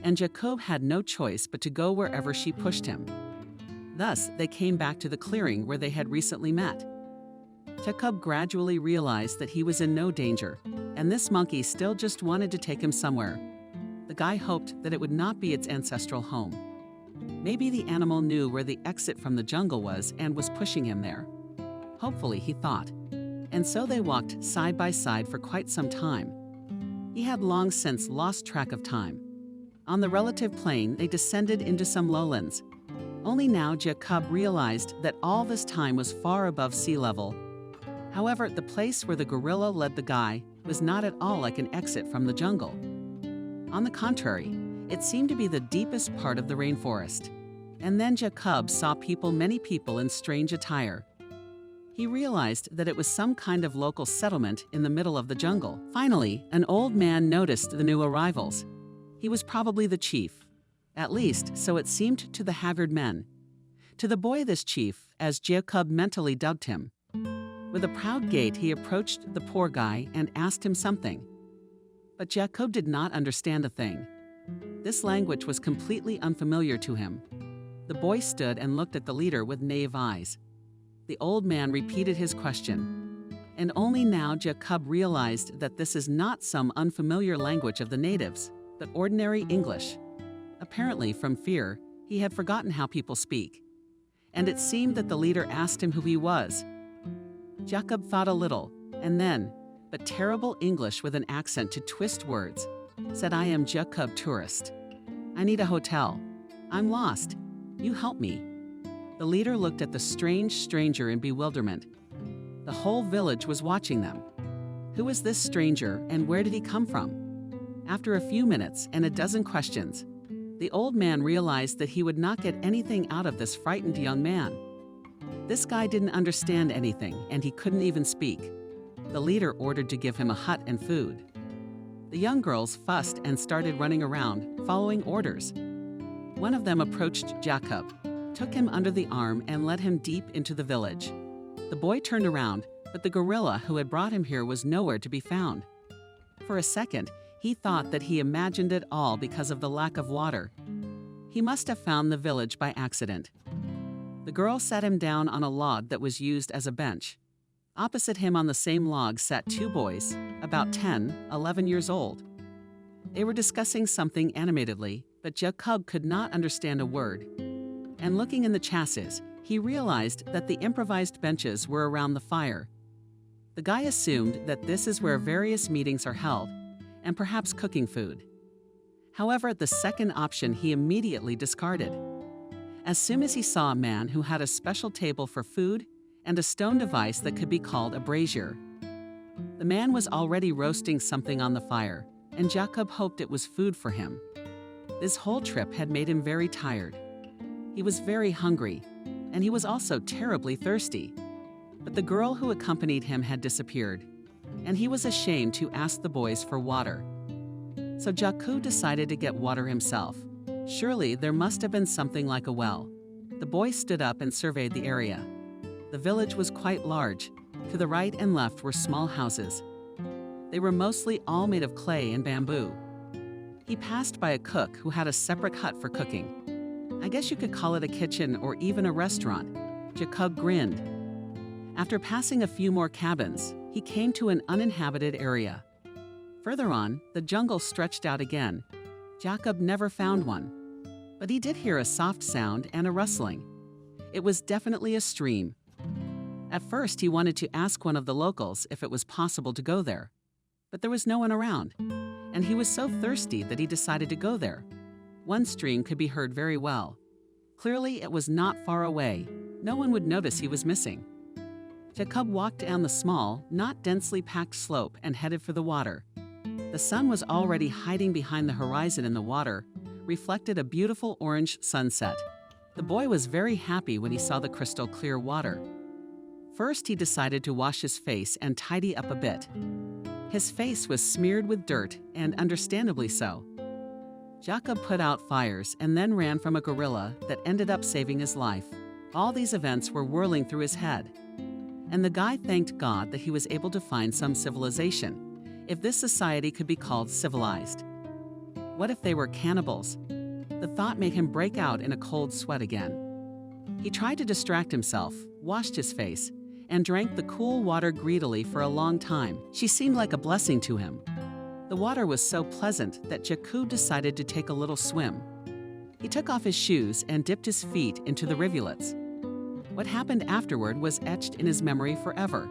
and Jacob had no choice but to go wherever she pushed him. Thus, they came back to the clearing where they had recently met. Jacob gradually realized that he was in no danger, and this monkey still just wanted to take him somewhere. The guy hoped that it would not be its ancestral home. Maybe the animal knew where the exit from the jungle was and was pushing him there. Hopefully, he thought. And so they walked side by side for quite some time. He had long since lost track of time. On the relative plain, they descended into some lowlands. Only now Jacob realized that all this time was far above sea level. However, the place where the gorilla led the guy was not at all like an exit from the jungle. On the contrary, it seemed to be the deepest part of the rainforest. And then Jacob saw many people in strange attire. He realized that it was some kind of local settlement in the middle of the jungle. Finally, an old man noticed the new arrivals. He was probably the chief. At least, so it seemed to the haggard men. To the boy this chief, as Jacob mentally dubbed him. With a proud gait, he approached the poor guy and asked him something. But Jacob did not understand a thing. This language was completely unfamiliar to him. The boy stood and looked at the leader with naive eyes. The old man repeated his question. And only now Jacob realized that this is not some unfamiliar language of the natives, but ordinary English. Apparently, from fear, he had forgotten how people speak. And it seemed that the leader asked him who he was. Jacob thought a little, and then, but terrible English with an accent to twist words, said, "I am Jacob tourist. I need a hotel. I'm lost. You help me." The leader looked at the strange stranger in bewilderment. The whole village was watching them. Who was this stranger and where did he come from? After a few minutes and a dozen questions, the old man realized that he would not get anything out of this frightened young man. This guy didn't understand anything, and he couldn't even speak. The leader ordered to give him a hut and food. The young girls fussed and started running around, following orders. One of them approached Jacob, took him under the arm, and led him deep into the village. The boy turned around, but the gorilla who had brought him here was nowhere to be found. For a second, He thought that he imagined it all because of the lack of water. He must have found the village by accident. The girl sat him down on a log that was used as a bench. Opposite him on the same log sat two boys, about 10, 11 years old. They were discussing something animatedly, but Jacob could not understand a word. And looking in the chassis, he realized that the improvised benches were around the fire. The guy assumed that this is where various meetings are held, and perhaps cooking food. However, the second option he immediately discarded. As soon as he saw a man who had a special table for food and a stone device that could be called a brazier. The man was already roasting something on the fire, and Jacob hoped it was food for him. This whole trip had made him very tired. He was very hungry, and he was also terribly thirsty. But the girl who accompanied him had disappeared, and he was ashamed to ask the boys for water. So Jacob decided to get water himself. Surely there must have been something like a well. The boy stood up and surveyed the area. The village was quite large. To the right and left were small houses. They were mostly all made of clay and bamboo. He passed by a cook who had a separate hut for cooking. I guess you could call it a kitchen or even a restaurant. Jacob grinned. After passing a few more cabins, he came to an uninhabited area. Further on, the jungle stretched out again. Jacob never found one. But he did hear a soft sound and a rustling. It was definitely a stream. At first, he wanted to ask one of the locals if it was possible to go there. But there was no one around, and he was so thirsty that he decided to go there. One stream could be heard very well. Clearly, it was not far away. No one would notice he was missing. Jacob walked down the small, not densely packed slope and headed for the water. The sun was already hiding behind the horizon, and the water reflected a beautiful orange sunset. The boy was very happy when he saw the crystal clear water. First, he decided to wash his face and tidy up a bit. His face was smeared with dirt, and understandably so. Jacob put out fires and then ran from a gorilla that ended up saving his life. All these events were whirling through his head. And the guy thanked God that he was able to find some civilization, if this society could be called civilized. What if they were cannibals? The thought made him break out in a cold sweat again. He tried to distract himself, washed his face, and drank the cool water greedily for a long time. She seemed like a blessing to him. The water was so pleasant that Jacob decided to take a little swim. He took off his shoes and dipped his feet into the rivulets. What happened afterward was etched in his memory forever.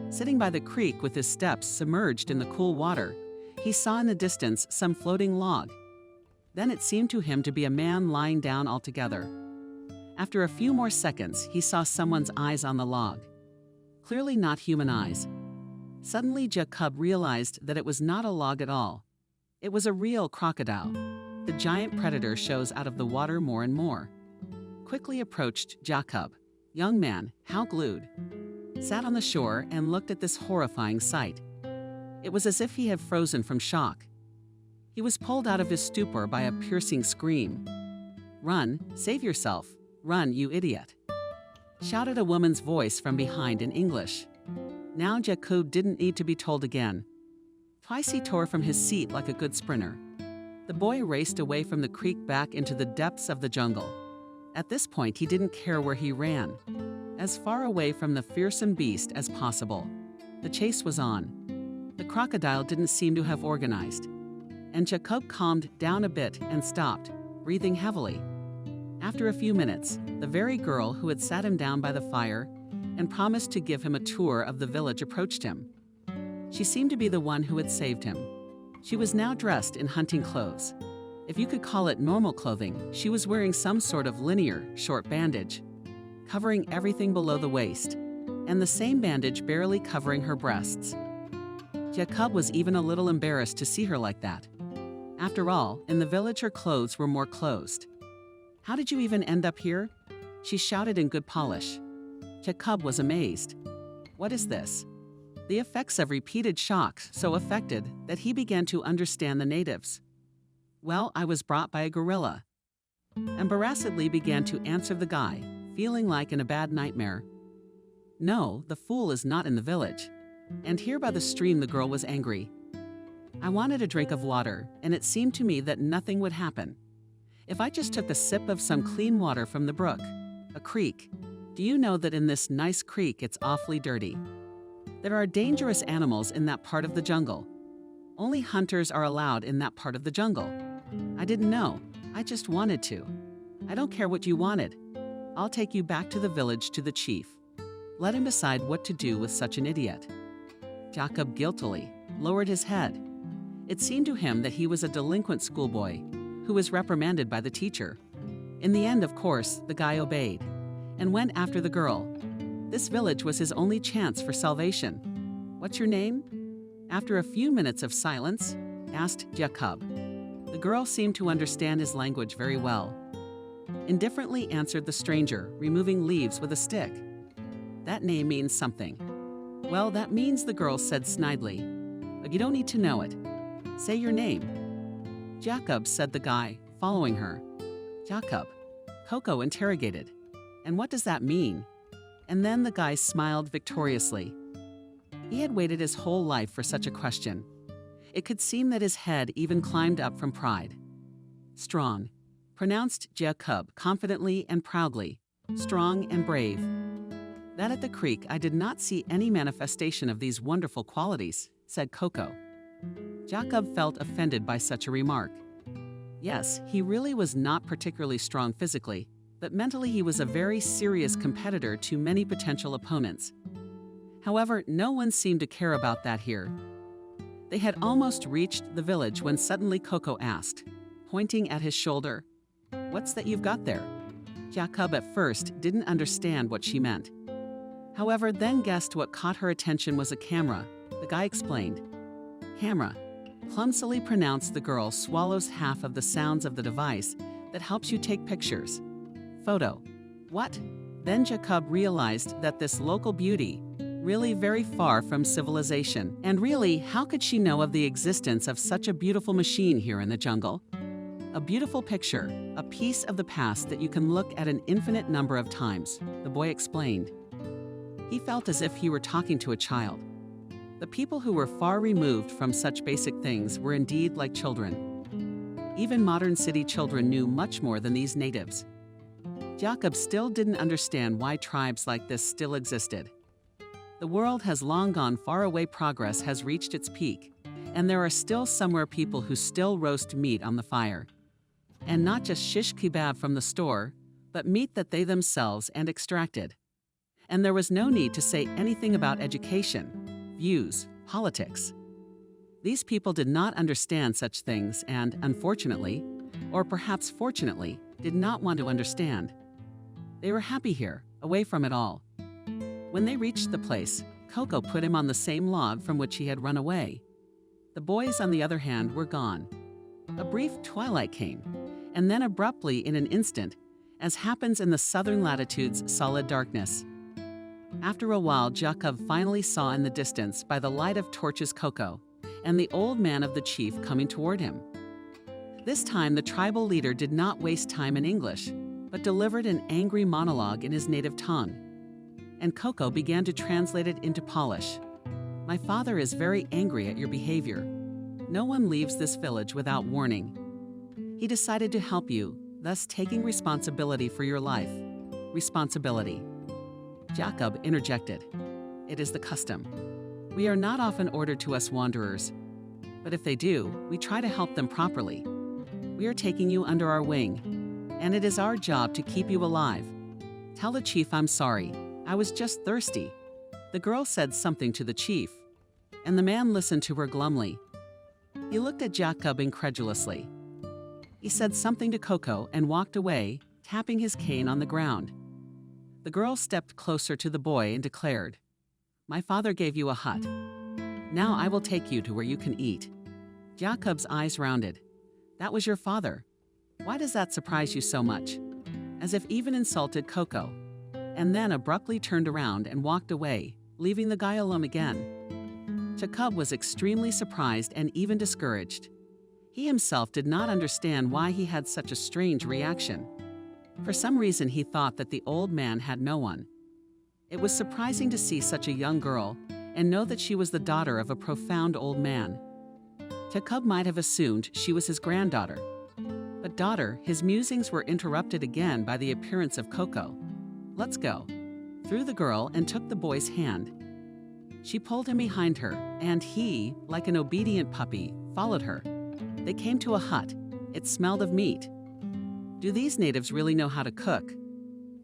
Sitting by the creek with his steps submerged in the cool water, he saw in the distance some floating log. Then it seemed to him to be a man lying down altogether. After a few more seconds, he saw someone's eyes on the log. Clearly not human eyes. Suddenly, Jacob realized that it was not a log at all. It was a real crocodile. The giant predator shows out of the water more and more. Quickly approached Jacob. Young man, how glued. Sat on the shore and looked at this horrifying sight. It was as if he had frozen from shock. He was pulled out of his stupor by a piercing scream. "Run, save yourself. Run, you idiot," shouted a woman's voice from behind in English. Now Jacob didn't need to be told again. Twice he tore from his seat like a good sprinter. The boy raced away from the creek back into the depths of the jungle. At this point, he didn't care where he ran. As far away from the fearsome beast as possible. The chase was on. The crocodile didn't seem to have organized. And Jacob calmed down a bit and stopped, breathing heavily. After a few minutes, the very girl who had sat him down by the fire and promised to give him a tour of the village approached him. She seemed to be the one who had saved him. She was now dressed in hunting clothes. If you could call it normal clothing, she was wearing some sort of linear, short bandage, covering everything below the waist, and the same bandage barely covering her breasts. Jacob was even a little embarrassed to see her like that. After all, in the village her clothes were more closed. "How did you even end up here?" she shouted in good Polish. Jacob was amazed. What is this? The effects of repeated shocks so affected that he began to understand the natives. "Well, I was brought by a gorilla," embarrassedly began to answer the guy, feeling like in a bad nightmare. No, the fool is not in the village. And here by the stream the girl was angry. I wanted a drink of water, and it seemed to me that nothing would happen. If I just took a sip of some clean water from the brook, a creek, do you know that in this nice creek it's awfully dirty? There are dangerous animals in that part of the jungle. Only hunters are allowed in that part of the jungle. I didn't know. I just wanted to. I don't care what you wanted. I'll take you back to the village to the chief. Let him decide what to do with such an idiot. Jacob guiltily lowered his head. It seemed to him that he was a delinquent schoolboy who was reprimanded by the teacher. In the end, of course, the guy obeyed and went after the girl. This village was his only chance for salvation. What's your name? After a few minutes of silence, asked Jacob. The girl seemed to understand his language very well. Indifferently answered the stranger, removing leaves with a stick. That name means something. Well, that means, the girl said snidely. But you don't need to know it. Say your name. Jacob, said the guy, following her. Jacob. Coco interrogated. And what does that mean? And then the guy smiled victoriously. He had waited his whole life for such a question. It could seem that his head even climbed up from pride. Strong, pronounced Jacob confidently and proudly. Strong and brave. That at the creek I did not see any manifestation of these wonderful qualities, said Coco. Jacob felt offended by such a remark. Yes, he really was not particularly strong physically, but mentally he was a very serious competitor to many potential opponents. However, no one seemed to care about that here. They had almost reached the village when suddenly Coco asked, pointing at his shoulder, "What's that you've got there?" Jacob at first didn't understand what she meant. However, then guessed what caught her attention was a camera. The guy explained. Camera. Clumsily pronounced, the girl swallows half of the sounds of the device that helps you take pictures. Photo. What? Then Jacob realized that this local beauty, really very far from civilization, and really, how could she know of the existence of such a beautiful machine here in the jungle? A beautiful picture, a piece of the past that you can look at an infinite number of times, the boy explained. He felt as if he were talking to a child. The people who were far removed from such basic things were indeed like children. Even modern city children knew much more than these natives. Jacob still didn't understand why tribes like this still existed. The world has long gone far away. Progress has reached its peak, and there are still somewhere people who still roast meat on the fire. And not just shish kebab from the store, but meat that they themselves and extracted. And there was no need to say anything about education, views, politics. These people did not understand such things and, unfortunately, or perhaps fortunately, did not want to understand. They were happy here, away from it all. When they reached the place, Coco put him on the same log from which he had run away. The boys, on the other hand, were gone. A brief twilight came, and then abruptly, in an instant, as happens in the southern latitudes, solid darkness. After a while, Jacob finally saw in the distance, by the light of torches, Coco and the old man of the chief coming toward him. This time, the tribal leader did not waste time in English, but delivered an angry monologue in his native tongue. And Coco began to translate it into Polish. My father is very angry at your behavior. No one leaves this village without warning. He decided to help you, thus taking responsibility for your life. Responsibility. Jacob interjected. It is the custom. We are not often ordered to us wanderers, but if they do, we try to help them properly. We are taking you under our wing, and it is our job to keep you alive. Tell the chief I'm sorry. I was just thirsty. The girl said something to the chief, and the man listened to her glumly. He looked at Jacob incredulously. He said something to Coco and walked away, tapping his cane on the ground. The girl stepped closer to the boy and declared, My father gave you a hut. Now I will take you to where you can eat. Jacob's eyes rounded. That was your father. Why does that surprise you so much? As if even insulted Coco. And then abruptly turned around and walked away, leaving the guy alone again. Jacob was extremely surprised and even discouraged. He himself did not understand why he had such a strange reaction. For some reason, he thought that the old man had no one. It was surprising to see such a young girl and know that she was the daughter of a profound old man. Jacob might have assumed she was his granddaughter. But daughter, his musings were interrupted again by the appearance of Coco. "Let's go," threw the girl and took the boy's hand. She pulled him behind her, and he, like an obedient puppy, followed her. They came to a hut. It smelled of meat. Do these natives really know how to cook?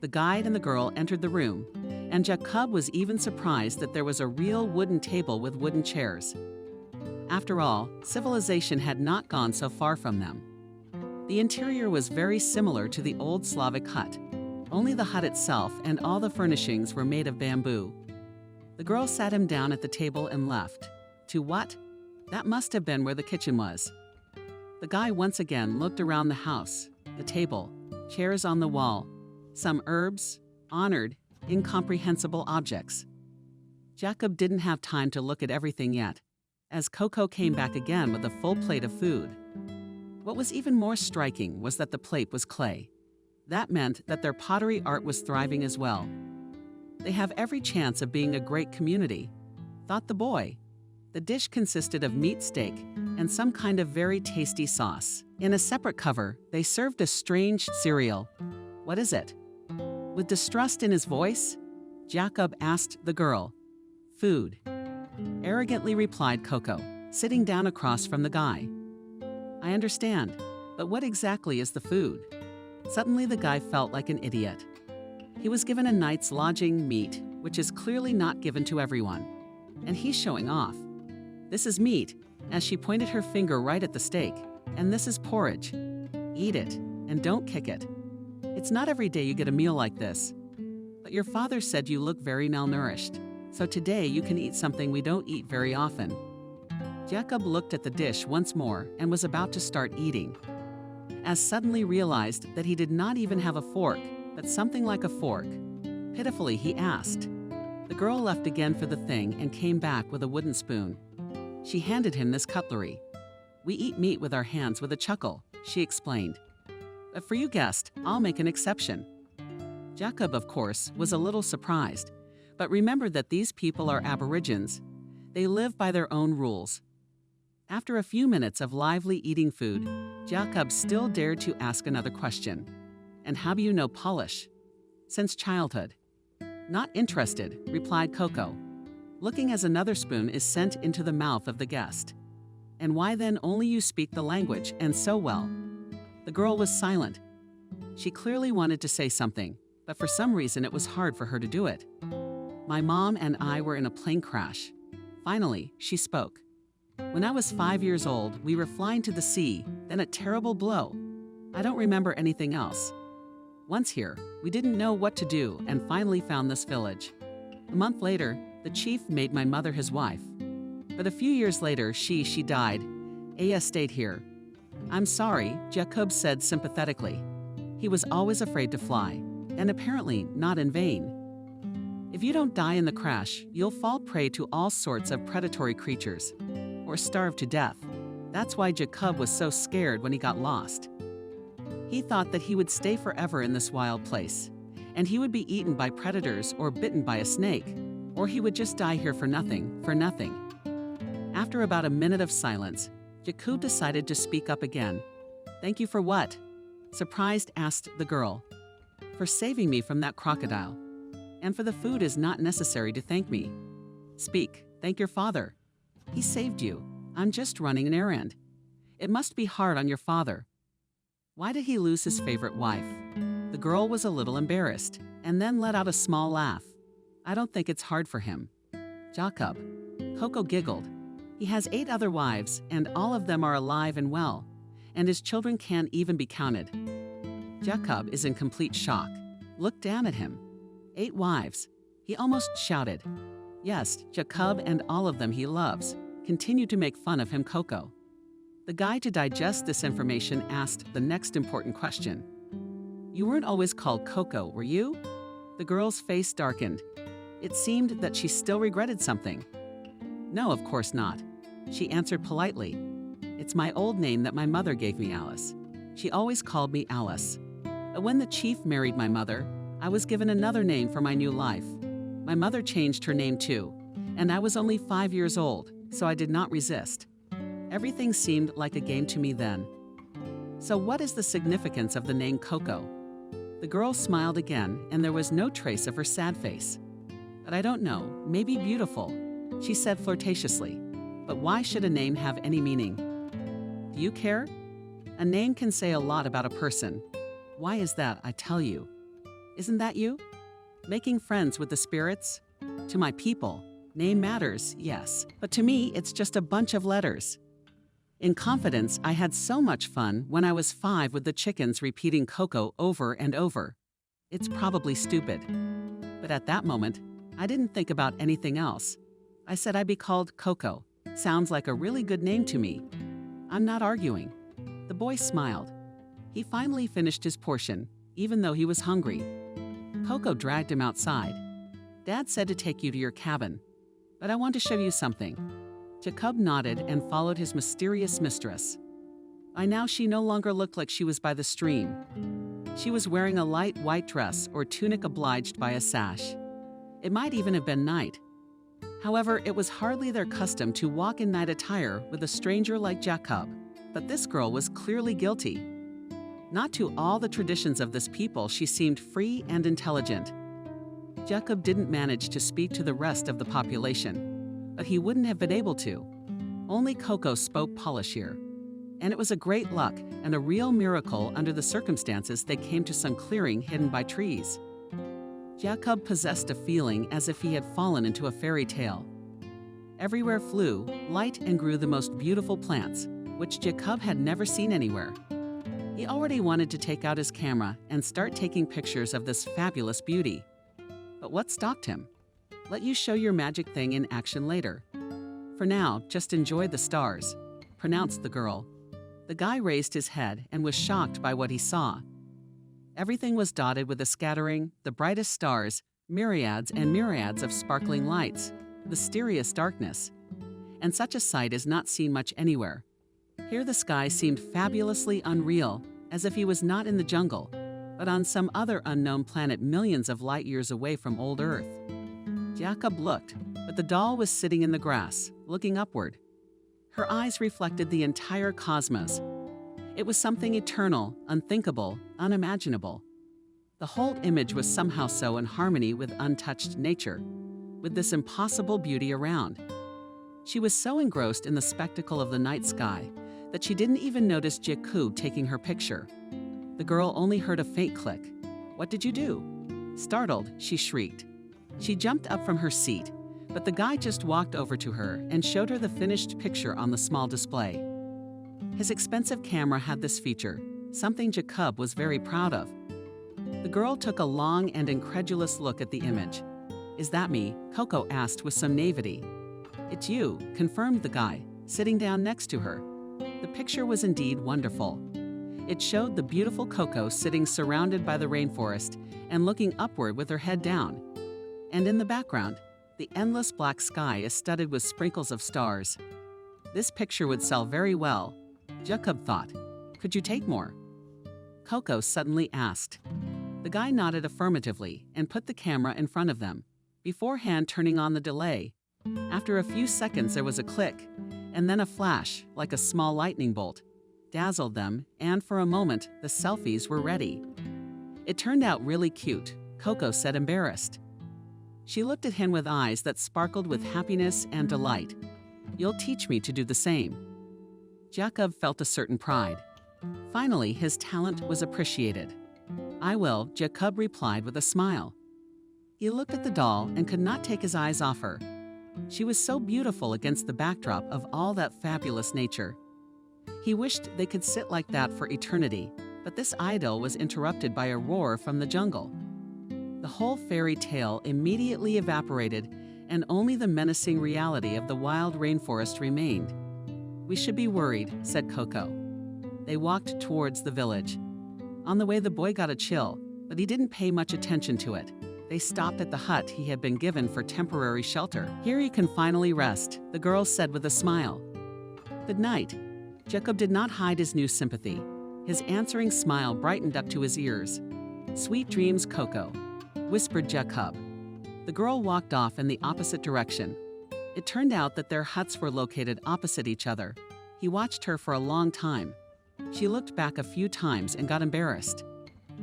The guide and the girl entered the room, and Jacob was even surprised that there was a real wooden table with wooden chairs. After all, civilization had not gone so far from them. The interior was very similar to the old Slavic hut. Only the hut itself and all the furnishings were made of bamboo. The girl sat him down at the table and left. To what? That must have been where the kitchen was. The guy once again looked around the house, the table, chairs on the wall, some herbs, honored, incomprehensible objects. Jacob didn't have time to look at everything yet, as Coco came back again with a full plate of food. What was even more striking was that the plate was clay. That meant that their pottery art was thriving as well. They have every chance of being a great community, thought the boy. The dish consisted of meat steak and some kind of very tasty sauce. In a separate cover, they served a strange cereal. "What is it?" With distrust in his voice, Jacob asked the girl. "Food," arrogantly replied Coco, sitting down across from the guy. "I understand, but what exactly is the food?" Suddenly the guy felt like an idiot. He was given a night's lodging, meat, which is clearly not given to everyone. And he's showing off. "This is meat," as she pointed her finger right at the steak, "and this is porridge. Eat it, and don't kick it. It's not every day you get a meal like this. But your father said you look very malnourished, so today you can eat something we don't eat very often." Jacob looked at the dish once more and was about to start eating, as suddenly realized that he did not even have a fork, but something like a fork. Pitifully, he asked. The girl left again for the thing and came back with a wooden spoon. She handed him this cutlery. "We eat meat with our hands," with a chuckle, she explained. "But for you guest, I'll make an exception." Jacob, of course, was a little surprised, but remembered that these people are Aborigines. They live by their own rules. After a few minutes of lively eating food, Jacob still dared to ask another question. "And how do you know Polish?" "Since childhood." "Not interested," replied Coco, looking as another spoon is sent into the mouth of the guest. "And why then only you speak the language, and so well?" The girl was silent. She clearly wanted to say something, but for some reason it was hard for her to do it. "My mom and I were in a plane crash." Finally, she spoke. "When I was 5 years old, we were flying to the sea, then a terrible blow. I don't remember anything else. Once here, we didn't know what to do and finally found this village. A month later, the chief made my mother his wife. But a few years later, she died. Aya stayed here." "I'm sorry," Jacob said sympathetically. He was always afraid to fly, and apparently not in vain. "If you don't die in the crash, you'll fall prey to all sorts of predatory creatures, or starve to death. That's why Jacob was so scared when he got lost. He thought that he would stay forever in this wild place, and he would be eaten by predators or bitten by a snake, or he would just die here for nothing. After about a minute of silence, Jacob decided to speak up again. "Thank you for what?" surprised asked the girl. "For saving me from that crocodile. And for the food is not necessary to thank me." "Speak, thank your father. He saved you. I'm just running an errand. It must be hard on your father. Why did he lose his favorite wife?" The girl was a little embarrassed, and then let out a small laugh. "I don't think it's hard for him." "Jacob." Coco giggled. "He has 8 other wives, and all of them are alive and well, and his children can't even be counted." Jacob is in complete shock. Look down at him. 8 wives. He almost shouted. Yes, Jacob and all of them he loves continue to make fun of him, Coco. The guy, to digest this information, asked the next important question. "You weren't always called Coco, were you?" The girl's face darkened. It seemed that she still regretted something. "No, of course not," she answered politely. "It's my old name that my mother gave me, Alice. She always called me Alice. But when the chief married my mother, I was given another name for my new life. My mother changed her name too, and I was only 5 years old, so I did not resist. Everything seemed like a game to me then. So what is the significance of the name Coco? The girl smiled again, and there was no trace of her sad face. But I don't know, maybe beautiful, she said flirtatiously. But why should a name have any meaning? Do you care? A name can say a lot about a person. Why is that, I tell you? Isn't that you? Making friends with the spirits? To my people, name matters, yes, but to me, it's just a bunch of letters. In confidence, I had so much fun when I was 5 with the chickens repeating Coco over and over. It's probably stupid. But at that moment, I didn't think about anything else. I said I'd be called Coco. Sounds like a really good name to me. I'm not arguing. The boy smiled. He finally finished his portion, even though he was hungry. Coco dragged him outside. Dad said to take you to your cabin, but I want to show you something. Jacob nodded and followed his mysterious mistress. By now she no longer looked like she was by the stream. She was wearing a light white dress or tunic obliged by a sash. It might even have been night. However, it was hardly their custom to walk in night attire with a stranger like Jacob, but this girl was clearly guilty. Not to all the traditions of this people, she seemed free and intelligent. Jacob didn't manage to speak to the rest of the population, but he wouldn't have been able to. Only Coco spoke Polish here. And it was a great luck and a real miracle under the circumstances they came to some clearing hidden by trees. Jacob possessed a feeling as if he had fallen into a fairy tale. Everywhere flew, light and grew the most beautiful plants, which Jacob had never seen anywhere. He already wanted to take out his camera and start taking pictures of this fabulous beauty. But what stopped him? Let you show your magic thing in action later. For now, just enjoy the stars, pronounced the girl. The guy raised his head and was shocked by what he saw. Everything was dotted with a scattering, the brightest stars, myriads and myriads of sparkling lights, mysterious darkness. And such a sight is not seen much anywhere. Here the sky seemed fabulously unreal, as if he was not in the jungle, but on some other unknown planet millions of light years away from old Earth. Jacob looked, but the doll was sitting in the grass, looking upward. Her eyes reflected the entire cosmos. It was something eternal, unthinkable, unimaginable. The whole image was somehow so in harmony with untouched nature, with this impossible beauty around. She was so engrossed in the spectacle of the night sky that she didn't even notice Jacob taking her picture. The girl only heard a faint click. "What did you do?" Startled, she shrieked. She jumped up from her seat, but the guy just walked over to her and showed her the finished picture on the small display. His expensive camera had this feature, something Jacob was very proud of. The girl took a long and incredulous look at the image. "Is that me?" Coco asked with some naivety. "It's you," confirmed the guy, sitting down next to her. The picture was indeed wonderful. It showed the beautiful Coco sitting surrounded by the rainforest and looking upward with her head down. And in the background, the endless black sky is studded with sprinkles of stars. This picture would sell very well, Jacob thought. Could you take more? Coco suddenly asked. The guy nodded affirmatively and put the camera in front of them, beforehand turning on the delay. After a few seconds there was a click, and then a flash, like a small lightning bolt, dazzled them, and for a moment the selfies were ready. It turned out really cute, Coco said, embarrassed. She looked at him with eyes that sparkled with happiness and delight. "You'll teach me to do the same." Jacob felt a certain pride. Finally, his talent was appreciated. "I will," Jacob replied with a smile. He looked at the doll and could not take his eyes off her. She was so beautiful against the backdrop of all that fabulous nature. He wished they could sit like that for eternity, but this idyll was interrupted by a roar from the jungle. The whole fairy tale immediately evaporated, and only the menacing reality of the wild rainforest remained. "We should be worried," said Coco. They walked towards the village. On the way, the boy got a chill, but he didn't pay much attention to it. They stopped at the hut he had been given for temporary shelter. "Here you can finally rest," the girl said with a smile. "Good night." Jacob did not hide his new sympathy. His answering smile brightened up to his ears. "Sweet dreams, Coco," whispered Jacob. The girl walked off in the opposite direction. It turned out that their huts were located opposite each other. He watched her for a long time. She looked back a few times and got embarrassed.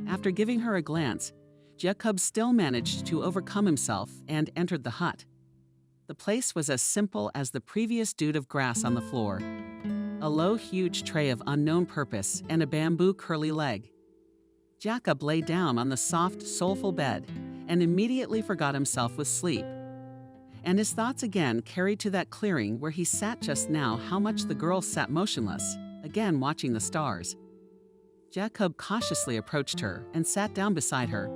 After giving her a glance, Jacob still managed to overcome himself and entered the hut. The place was as simple as the previous dude of grass on the floor. A low, huge tray of unknown purpose and a bamboo curly leg. Jacob lay down on the soft, soulful bed and immediately forgot himself with sleep. And his thoughts again carried to that clearing where he sat just now how much the girl sat motionless, again watching the stars. Jacob cautiously approached her and sat down beside her.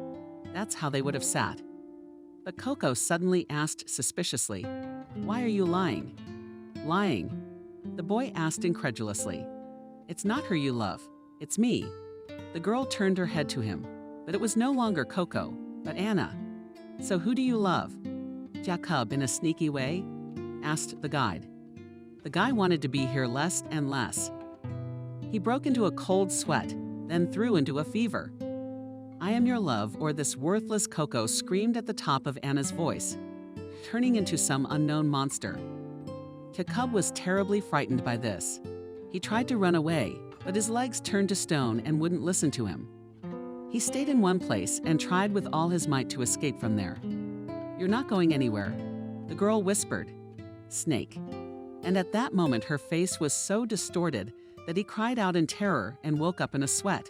That's how they would have sat. But Coco suddenly asked suspiciously, "Why are you lying?" "Lying?" The boy asked incredulously. "It's not her you love, it's me." The girl turned her head to him, but it was no longer Coco, but Anna. "So who do you love?" Jacob, in a sneaky way, asked the guide. The guy wanted to be here less and less. He broke into a cold sweat, then threw into a fever. "I am your love," or this worthless Coco screamed at the top of Anna's voice, turning into some unknown monster. Jacob was terribly frightened by this. He tried to run away, but his legs turned to stone and wouldn't listen to him. He stayed in one place and tried with all his might to escape from there. "You're not going anywhere," the girl whispered. "Snake." And at that moment her face was so distorted that he cried out in terror and woke up in a sweat,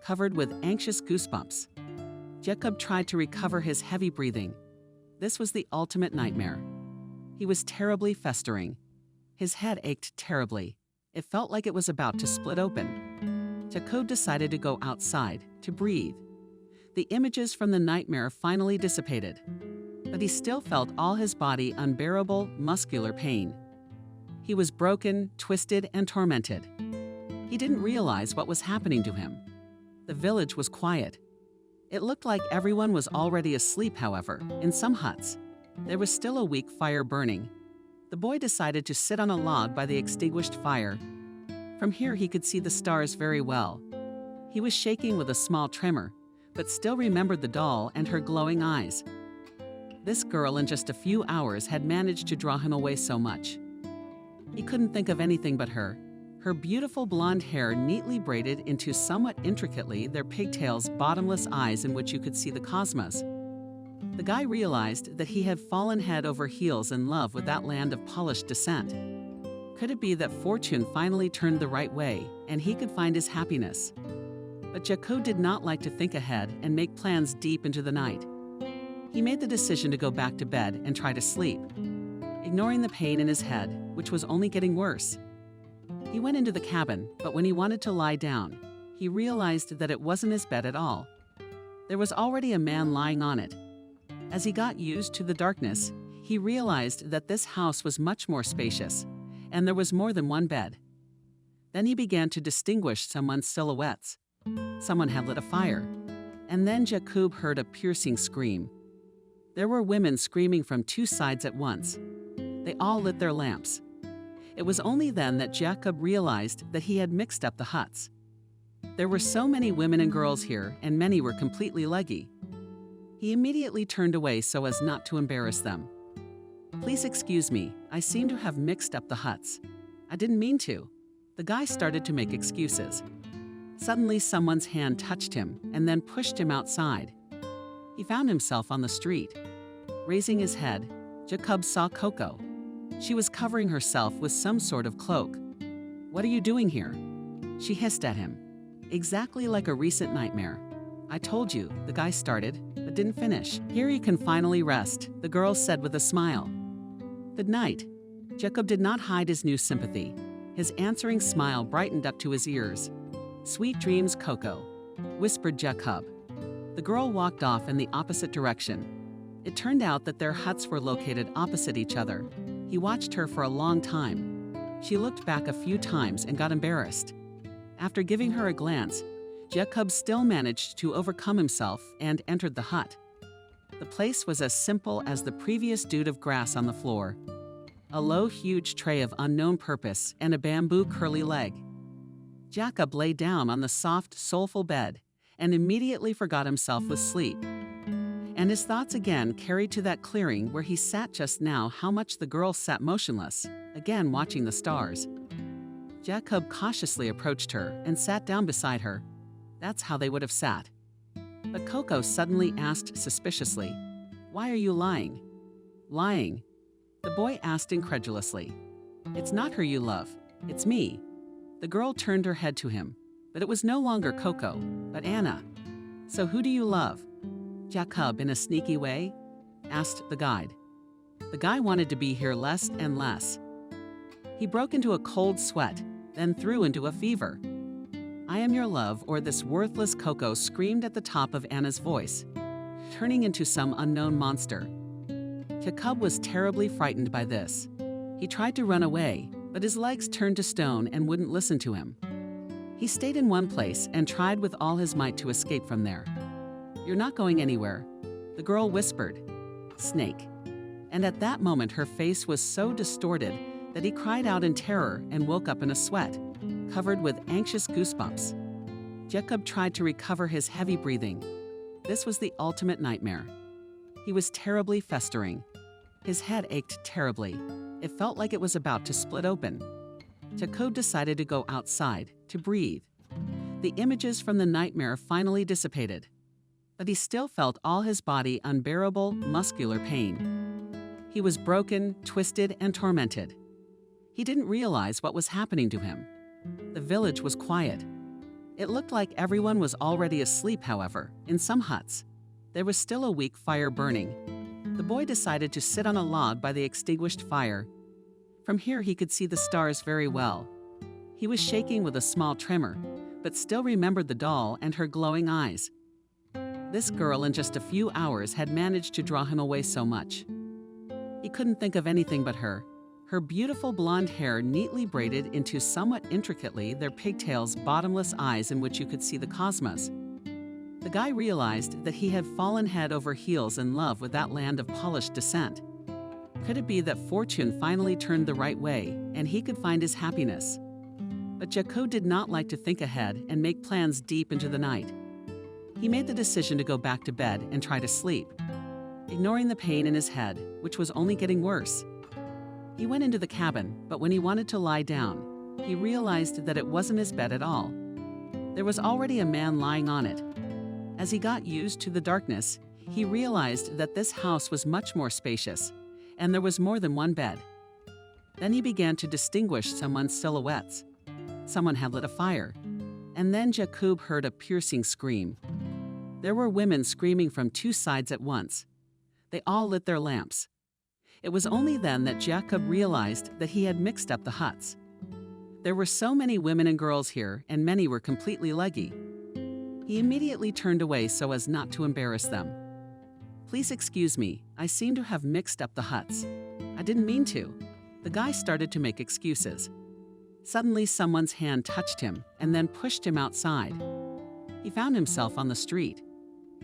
covered with anxious goosebumps. Jacob tried to recover his heavy breathing. This was the ultimate nightmare. He was terribly festering. His head ached terribly. It felt like it was about to split open. Jacob decided to go outside, to breathe. The images from the nightmare finally dissipated, but he still felt all his body unbearable, muscular pain. He was broken, twisted, and tormented. He didn't realize what was happening to him. The village was quiet. It looked like everyone was already asleep, however, in some huts. There was still a weak fire burning. The boy decided to sit on a log by the extinguished fire. From here he could see the stars very well. He was shaking with a small tremor, but still remembered the doll and her glowing eyes. This girl in just a few hours had managed to draw him away so much. He couldn't think of anything but her. Her beautiful blonde hair neatly braided into somewhat intricately their pigtails, bottomless eyes in which you could see the cosmos. The guy realized that he had fallen head over heels in love with that land of polished descent. Could it be that fortune finally turned the right way and he could find his happiness? But Jacob did not like to think ahead and make plans deep into the night. He made the decision to go back to bed and try to sleep, ignoring the pain in his head, which was only getting worse. He went into the cabin, but when he wanted to lie down, he realized that it wasn't his bed at all. There was already a man lying on it. As he got used to the darkness, he realized that this house was much more spacious, and there was more than one bed. Then he began to distinguish someone's silhouettes. Someone had lit a fire, and then Jacob heard a piercing scream. There were women screaming from two sides at once. They all lit their lamps. It was only then that Jacob realized that he had mixed up the huts. There were so many women and girls here, and many were completely leggy. He immediately turned away so as not to embarrass them. "Please excuse me, I seem to have mixed up the huts. I didn't mean to." The guy started to make excuses. Suddenly someone's hand touched him and then pushed him outside. He found himself on the street. Raising his head, Jacob saw Coco. She was covering herself with some sort of cloak. "What are you doing here?" She hissed at him. Exactly like a recent nightmare. "I told you," the guy started, but didn't finish. "Here you can finally rest," the girl said with a smile. "Good night." Jacob did not hide his new sympathy. His answering smile brightened up to his ears. "Sweet dreams, Coco," whispered Jacob. The girl walked off in the opposite direction. It turned out that their huts were located opposite each other. He watched her for a long time. She looked back a few times and got embarrassed. After giving her a glance, Jacob still managed to overcome himself and entered the hut. The place was as simple as the previous dude of grass on the floor. A low, huge tray of unknown purpose and a bamboo curly leg. Jacob lay down on the soft, soulful bed and immediately forgot himself with sleep. And his thoughts again carried to that clearing where he sat just now how much the girl sat motionless, again watching the stars. Jacob cautiously approached her and sat down beside her. That's how they would have sat. But Coco suddenly asked suspiciously, "Why are you lying?" "Lying?" the boy asked incredulously. "It's not her you love, it's me." The girl turned her head to him, but it was no longer Coco, but Anna. "So who do you love?" Jacob, in a sneaky way, asked the guide. The guy wanted to be here less and less. He broke into a cold sweat, then threw into a fever. "I am your love," or this worthless Coco screamed at the top of Anna's voice, turning into some unknown monster. Jacob was terribly frightened by this. He tried to run away, but his legs turned to stone and wouldn't listen to him. He stayed in one place and tried with all his might to escape from there. "You're not going anywhere," the girl whispered. "Snake." And at that moment her face was so distorted that he cried out in terror and woke up in a sweat, covered with anxious goosebumps. Jacob tried to recover his heavy breathing. This was the ultimate nightmare. He was terribly festering. His head ached terribly. It felt like it was about to split open. Jacob decided to go outside, to breathe. The images from the nightmare finally dissipated, but he still felt all his body unbearable, muscular pain. He was broken, twisted, and tormented. He didn't realize what was happening to him. The village was quiet. It looked like everyone was already asleep, however, in some huts. There was still a weak fire burning. The boy decided to sit on a log by the extinguished fire. From here he could see the stars very well. He was shaking with a small tremor, but still remembered the doll and her glowing eyes. This girl in just a few hours had managed to draw him away so much. He couldn't think of anything but her. Her beautiful blonde hair neatly braided into somewhat intricately their pigtails, bottomless eyes in which you could see the cosmos. The guy realized that he had fallen head over heels in love with that land of polished descent. Could it be that fortune finally turned the right way and he could find his happiness? But Jacob did not like to think ahead and make plans deep into the night. He made the decision to go back to bed and try to sleep, ignoring the pain in his head, which was only getting worse. He went into the cabin, but when he wanted to lie down, he realized that it wasn't his bed at all. There was already a man lying on it. As he got used to the darkness, he realized that this house was much more spacious, and there was more than one bed. Then he began to distinguish someone's silhouettes. Someone had lit a fire. And then Jacob heard a piercing scream. There were women screaming from two sides at once. They all lit their lamps. It was only then that Jacob realized that he had mixed up the huts. There were so many women and girls here, and many were completely leggy. He immediately turned away so as not to embarrass them. "Please excuse me, I seem to have mixed up the huts. I didn't mean to." The guy started to make excuses. Suddenly someone's hand touched him and then pushed him outside. He found himself on the street.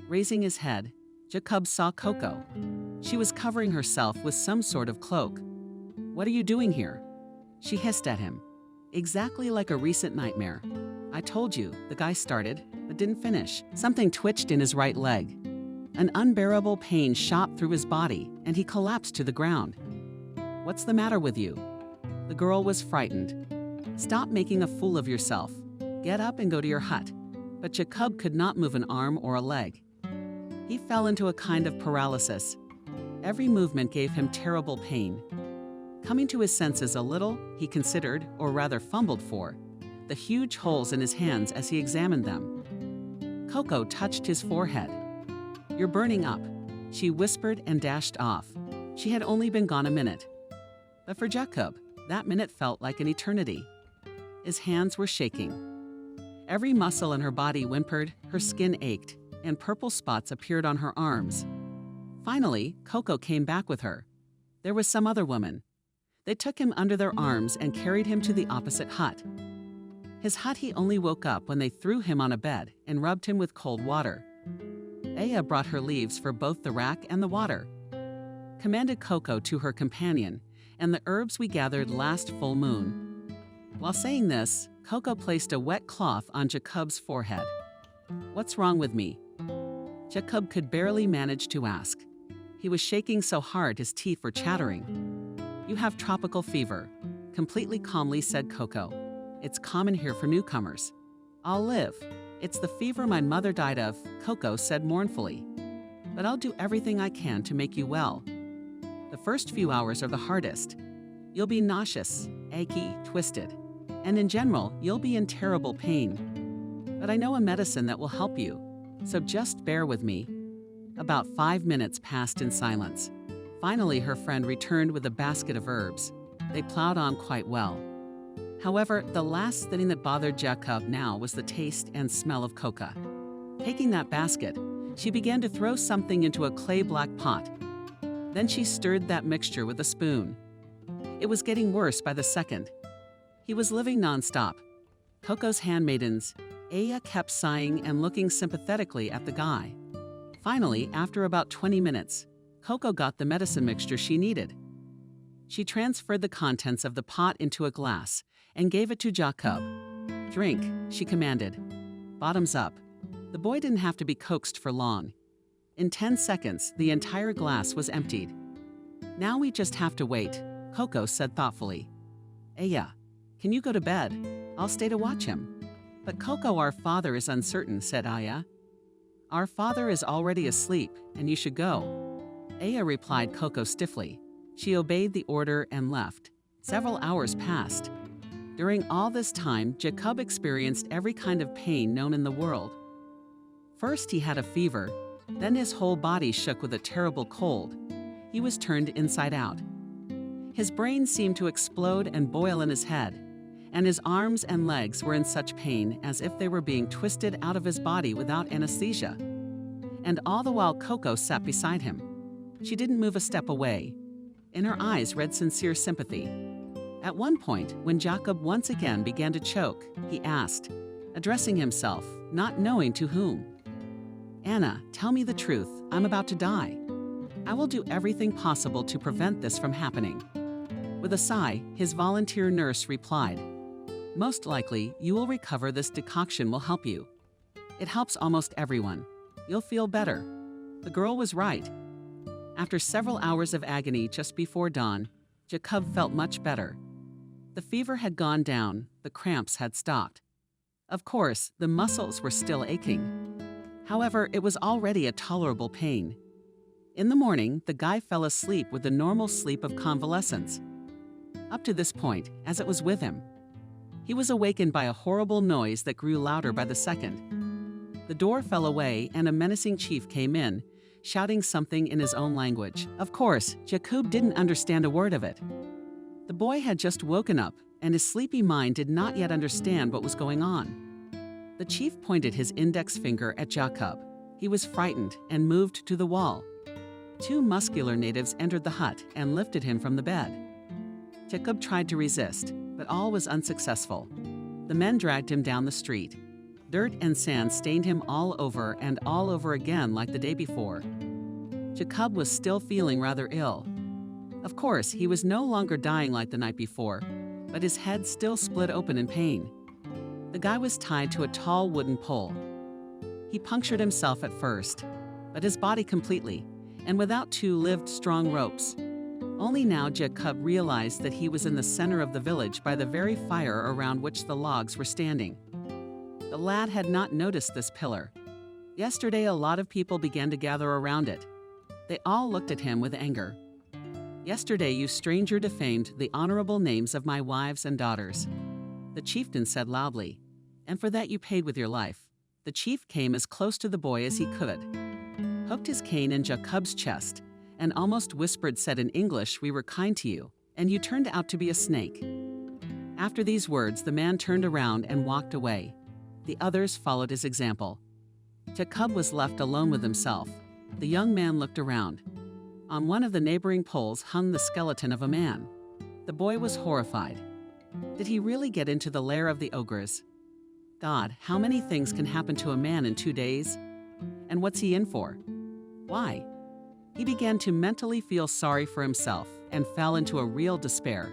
Raising his head, Jacob saw Coco. She was covering herself with some sort of cloak. "What are you doing here?" She hissed at him. Exactly like a recent nightmare. "I told you," the guy started, but didn't finish. Something twitched in his right leg. An unbearable pain shot through his body, and he collapsed to the ground. "What's the matter with you?" The girl was frightened. "Stop making a fool of yourself. Get up and go to your hut." But Jacob could not move an arm or a leg. He fell into a kind of paralysis. Every movement gave him terrible pain. Coming to his senses a little, he considered, or rather fumbled for, the huge holes in his hands as he examined them. Coco touched his forehead. "You're burning up," she whispered and dashed off. She had only been gone a minute. But for Jacob, that minute felt like an eternity. His hands were shaking. Every muscle in her body whimpered, her skin ached, and purple spots appeared on her arms. Finally, Coco came back with her. There was some other woman. They took him under their arms and carried him to the opposite hut. His hut he only woke up when they threw him on a bed and rubbed him with cold water. Aya brought her leaves for both the rack and the water. Commanded Coco to her companion, and the herbs we gathered last full moon. While saying this, Coco placed a wet cloth on Jacob's forehead. "What's wrong with me?" Jacob could barely manage to ask. He was shaking so hard his teeth were chattering. "You have tropical fever," completely calmly said Coco. It's common here for newcomers. I'll live. It's the fever my mother died of, Coco said mournfully. But I'll do everything I can to make you well. The first few hours are the hardest. You'll be nauseous, achy, twisted, and in general, you'll be in terrible pain. But I know a medicine that will help you, so just bear with me. About 5 minutes passed in silence. Finally, her friend returned with a basket of herbs. They plowed on quite well. However, the last thing that bothered Jacob now was the taste and smell of coca. Taking that basket, she began to throw something into a clay-black pot. Then she stirred that mixture with a spoon. It was getting worse by the second. He was living nonstop. Coco's handmaidens, Aya, kept sighing and looking sympathetically at the guy. Finally, after about 20 minutes, Coco got the medicine mixture she needed. She transferred the contents of the pot into a glass and gave it to Jacob. "Drink," she commanded. Bottoms up. The boy didn't have to be coaxed for long. In 10 seconds, the entire glass was emptied. "Now we just have to wait," Coco said thoughtfully. "Aya, can you go to bed? I'll stay to watch him." "But Coco, our father is uncertain," said Aya. "Our father is already asleep, and you should go." Aya replied Coco stiffly. She obeyed the order and left. Several hours passed. During all this time, Jacob experienced every kind of pain known in the world. First, he had a fever. Then his whole body shook with a terrible cold. He was turned inside out. His brain seemed to explode and boil in his head, and his arms and legs were in such pain as if they were being twisted out of his body without anesthesia. And all the while Coco sat beside him. She didn't move a step away. In her eyes read sincere sympathy. At one point, when Jacob once again began to choke, he asked, addressing himself, not knowing to whom, "Anna, tell me the truth. I'm about to die. I will do everything possible to prevent this from happening." With a sigh, his volunteer nurse replied, "Most likely, you will recover. This decoction will help you. It helps almost everyone. You'll feel better." The girl was right. After several hours of agony just before dawn, Jacob felt much better. The fever had gone down, the cramps had stopped. Of course, the muscles were still aching. However, it was already a tolerable pain. In the morning, the guy fell asleep with the normal sleep of convalescence. Up to this point, as it was with him, he was awakened by a horrible noise that grew louder by the second. The door fell away and a menacing chief came in, shouting something in his own language. Of course, Jacob didn't understand a word of it. The boy had just woken up, and his sleepy mind did not yet understand what was going on. The chief pointed his index finger at Jacob. He was frightened and moved to the wall. 2 muscular natives entered the hut and lifted him from the bed. Jacob tried to resist, but all was unsuccessful. The men dragged him down the street. Dirt and sand stained him all over and all over again like the day before. Jacob was still feeling rather ill. Of course, he was no longer dying like the night before, but his head still split open in pain. The guy was tied to a tall wooden pole. He punctured himself at first, but his body completely, and without 2 lived strong ropes. Only now Jacob realized that he was in the center of the village by the very fire around which the logs were standing. The lad had not noticed this pillar. Yesterday, a lot of people began to gather around it. They all looked at him with anger. "Yesterday, you stranger defamed the honorable names of my wives and daughters," the chieftain said loudly, "and for that you paid with your life." The chief came as close to the boy as he could, hooked his cane in Jacob's chest, and almost whispered said in English, "We were kind to you, and you turned out to be a snake." After these words, the man turned around and walked away. The others followed his example. Jacob was left alone with himself. The young man looked around. On one of the neighboring poles hung the skeleton of a man. The boy was horrified. Did he really get into the lair of the ogres? God, how many things can happen to a man in 2 days? And what's he in for? Why? He began to mentally feel sorry for himself and fell into a real despair.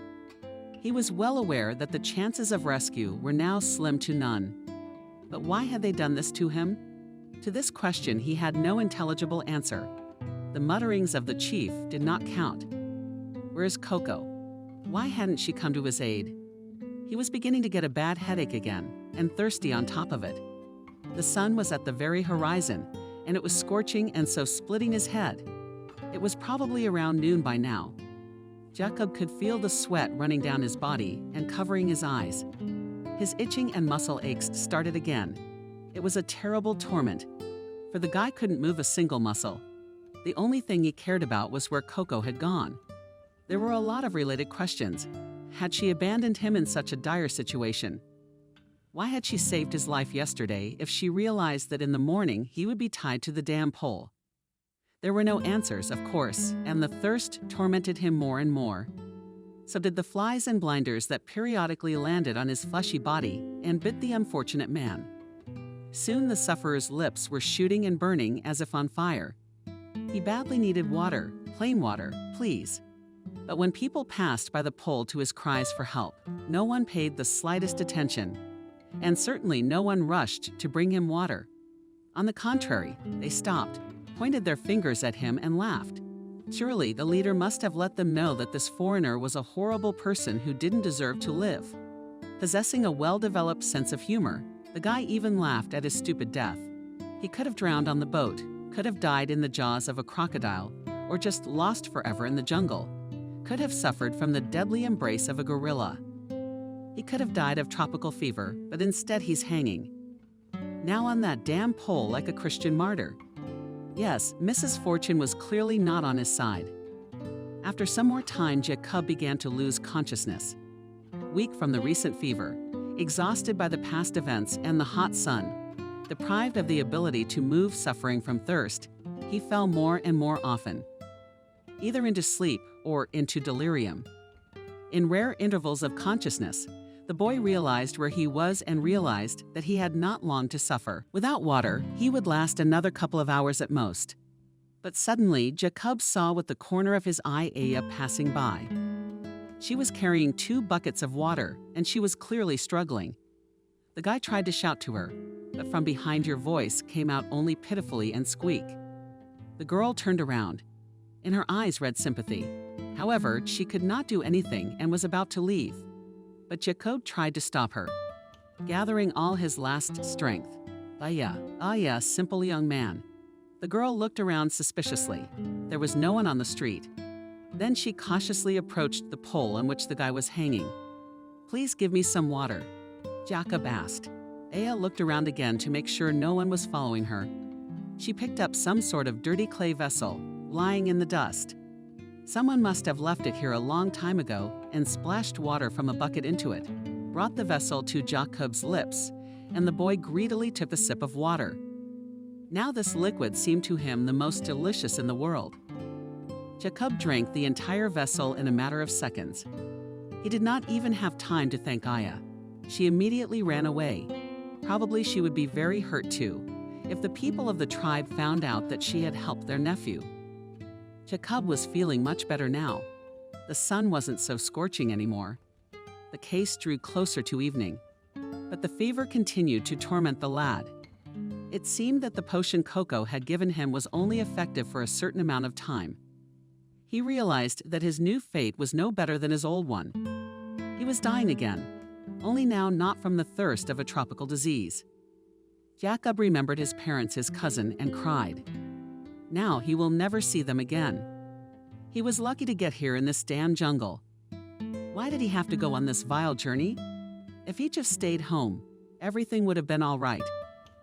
He was well aware that the chances of rescue were now slim to none. But why had they done this to him? To this question he had no intelligible answer. The mutterings of the chief did not count. Where's Coco? Why hadn't she come to his aid? He He was beginning to get a bad headache again, and thirsty on top of it. The sun was at the very horizon, and it was scorching and so splitting his head. It was probably around noon by now. Jacob could feel the sweat running down his body and covering his eyes. His itching and muscle aches started again. It was a terrible torment, for the guy couldn't move a single muscle. The only thing he cared about was where Coco had gone. There were a lot of related questions. Had she abandoned him in such a dire situation? Why had she saved his life yesterday if she realized that in the morning he would be tied to the damn pole? There were no answers, of course, and the thirst tormented him more and more. So did the flies and blinders that periodically landed on his fleshy body and bit the unfortunate man. Soon the sufferer's lips were shooting and burning as if on fire. He badly needed water, plain water, please. But when people passed by the pole to his cries for help, no one paid the slightest attention, and certainly no one rushed to bring him water. On the contrary, they stopped, pointed their fingers at him and laughed. Surely the leader must have let them know that this foreigner was a horrible person who didn't deserve to live. Possessing a well-developed sense of humor, the guy even laughed at his stupid death. He could have drowned on the boat, could have died in the jaws of a crocodile, or just lost forever in the jungle, could have suffered from the deadly embrace of a gorilla. He could have died of tropical fever, but instead he's hanging. Now on that damn pole like a Christian martyr. Yes, Mrs. Fortune was clearly not on his side. After some more time, Jacob began to lose consciousness. Weak from the recent fever, exhausted by the past events and the hot sun, deprived of the ability to move suffering from thirst, he fell more and more often, either into sleep or into delirium. In rare intervals of consciousness, the boy realized where he was and realized that he had not long to suffer. Without water, he would last another couple of hours at most. But suddenly, Jacob saw with the corner of his eye Aya passing by. She was carrying 2 buckets of water, and she was clearly struggling. The guy tried to shout to her, but from behind your voice came out only pitifully and squeak. The girl turned around. In her eyes read sympathy. However, she could not do anything and was about to leave. But Jacob tried to stop her. Gathering all his last strength. Aya, simple young man. The girl looked around suspiciously. There was no one on the street. Then she cautiously approached the pole on which the guy was hanging. Please give me some water, Jacob asked. Aya looked around again to make sure no one was following her. She picked up some sort of dirty clay vessel, lying in the dust. Someone must have left it here a long time ago and splashed water from a bucket into it, brought the vessel to Jacob's lips, and the boy greedily took a sip of water. Now this liquid seemed to him the most delicious in the world. Jacob drank the entire vessel in a matter of seconds. He did not even have time to thank Aya. She immediately ran away. Probably she would be very hurt too, if the people of the tribe found out that she had helped their nephew. Jacob was feeling much better now. The sun wasn't so scorching anymore. The case drew closer to evening, but the fever continued to torment the lad. It seemed that the potion Coco had given him was only effective for a certain amount of time. He realized that his new fate was no better than his old one. He was dying again, only now not from the thirst of a tropical disease. Jacob remembered his parents, his cousin, and cried. Now he will never see them again. He was lucky to get here in this damn jungle. Why did he have to go on this vile journey? If he just stayed home, everything would have been all right.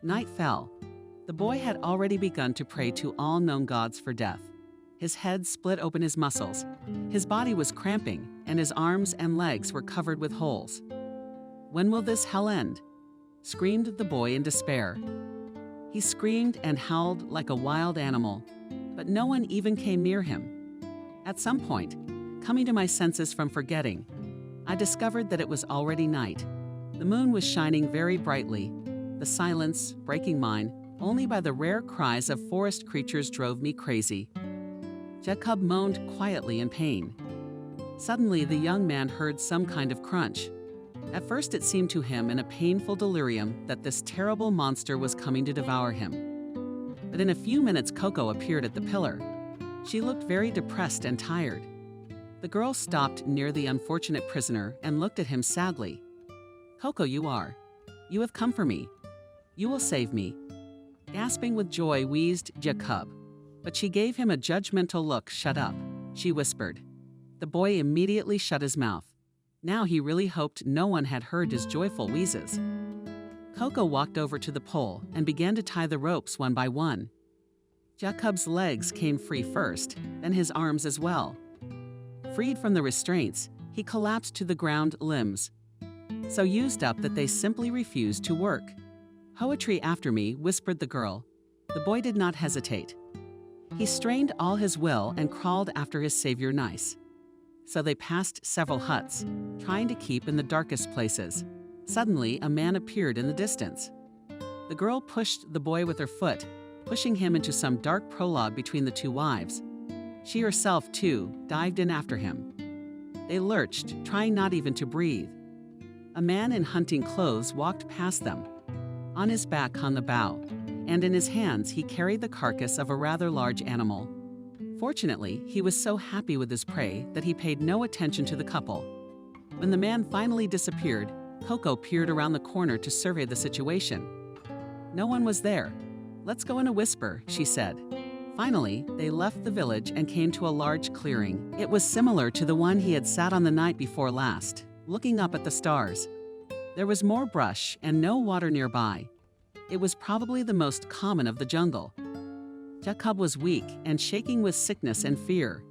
Night fell. The boy had already begun to pray to all known gods for death. His head split open his muscles. His body was cramping, and his arms and legs were covered with holes. When will this hell end? Screamed the boy in despair. He screamed and howled like a wild animal, but no one even came near him. At some point, coming to my senses from forgetting, I discovered that it was already night. The moon was shining very brightly. The silence, breaking mine, only by the rare cries of forest creatures drove me crazy. Jacob moaned quietly in pain. Suddenly, the young man heard some kind of crunch. At first, it seemed to him in a painful delirium that this terrible monster was coming to devour him. But in a few minutes, Coco appeared at the pillar. She looked very depressed and tired. The girl stopped near the unfortunate prisoner and looked at him sadly. Coco, you are. You have come for me. You will save me. Gasping with joy wheezed Jacob, but she gave him a judgmental look. Shut up, she whispered. The boy immediately shut his mouth. Now he really hoped no one had heard his joyful wheezes. Coco walked over to the pole and began to tie the ropes one by one. Jacob's legs came free first, then his arms as well. Freed from the restraints, he collapsed to the ground, limbs so used up that they simply refused to work. Poetry after me, whispered the girl. The boy did not hesitate. He strained all his will and crawled after his savior nice. So they passed several huts, trying to keep in the darkest places. Suddenly, a man appeared in the distance. The girl pushed the boy with her foot, pushing him into some dark prologue between the two wives. She herself, too, dived in after him. They lurched, trying not even to breathe. A man in hunting clothes walked past them. On his back hung a bow, and in his hands he carried the carcass of a rather large animal. Fortunately, he was so happy with his prey that he paid no attention to the couple. When the man finally disappeared, Coco peered around the corner to survey the situation. No one was there. Let's go in a whisper, she said. Finally, they left the village and came to a large clearing. It was similar to the one he had sat on the night before last, looking up at the stars. There was more brush and no water nearby. It was probably the most common of the jungle. Jacob was weak and shaking with sickness and fear.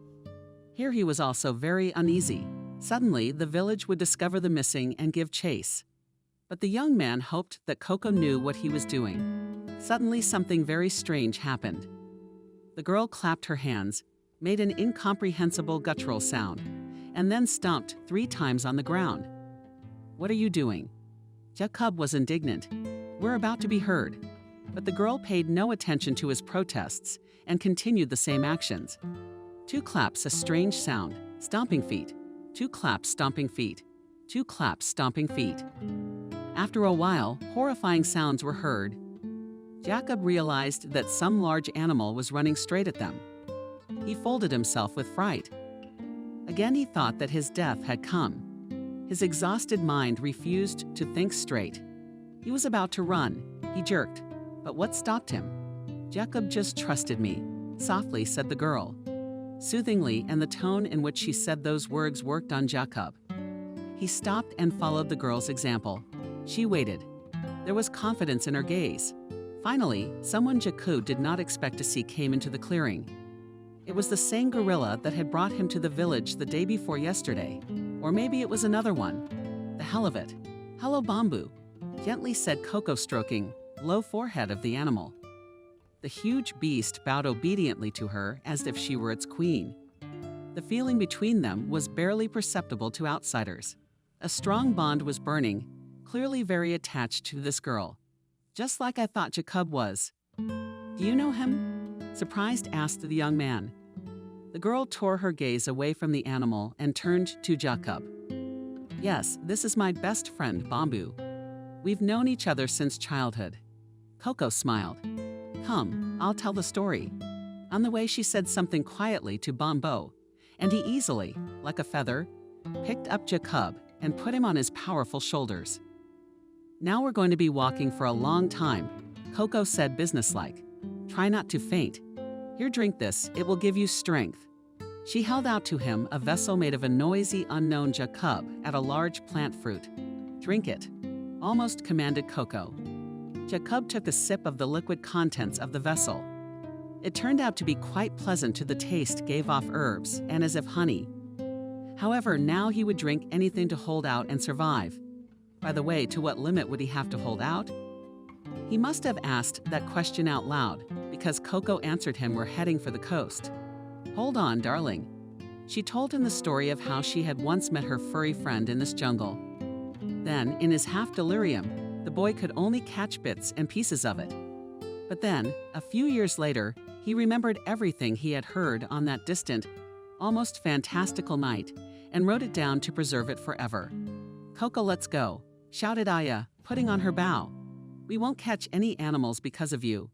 Here he was also very uneasy. Suddenly, the village would discover the missing and give chase. But the young man hoped that Coco knew what he was doing. Suddenly, something very strange happened. The girl clapped her hands, made an incomprehensible guttural sound, and then stomped 3 times on the ground. What are you doing? Jacob was indignant. We're about to be heard. But the girl paid no attention to his protests and continued the same actions. 2 claps, a strange sound, stomping feet. 2 claps, stomping feet. 2 claps, stomping feet. After a while, horrifying sounds were heard. Jacob realized that some large animal was running straight at them. He folded himself with fright. Again he thought that his death had come. His exhausted mind refused to think straight. He was about to run. He jerked. But what stopped him? Jacob just trusted me, softly said the girl. Soothingly, and the tone in which she said those words worked on Jacob. He stopped and followed the girl's example. She waited. There was confidence in her gaze. Finally, someone Jacob did not expect to see came into the clearing. It was the same gorilla that had brought him to the village the day before yesterday. Or maybe it was another one. The hell of it. Hello, Bamboo, gently said Coco, stroking low forehead of the animal. The huge beast bowed obediently to her as if she were its queen. The feeling between them was barely perceptible to outsiders. A strong bond was burning, clearly very attached to this girl. Just like I thought Jacob was. Do you know him? Surprised asked the young man. The girl tore her gaze away from the animal and turned to Jacob. Yes, this is my best friend, Bamboo. We've known each other since childhood. Coco smiled. Come, I'll tell the story. On the way, she said something quietly to Bamboo, and he easily, like a feather, picked up Jacob and put him on his powerful shoulders. Now we're going to be walking for a long time, Coco said businesslike. Try not to faint. Here, drink this, it will give you strength. She held out to him a vessel made of a noisy, unknown Jacob at a large plant fruit. Drink it, almost commanded Coco. Jacob took a sip of the liquid contents of the vessel. It turned out to be quite pleasant to the taste, gave off herbs and as if honey. However, now he would drink anything to hold out and survive. By the way, to what limit would he have to hold out? He must have asked that question out loud, because Coco answered him, we're heading for the coast. Hold on, darling. She told him the story of how she had once met her furry friend in this jungle. Then, in his half-delirium, the boy could only catch bits and pieces of it. But then, a few years later, he remembered everything he had heard on that distant, almost fantastical night, and wrote it down to preserve it forever. Coco, let's go, shouted Aya, putting on her bow. We won't catch any animals because of you.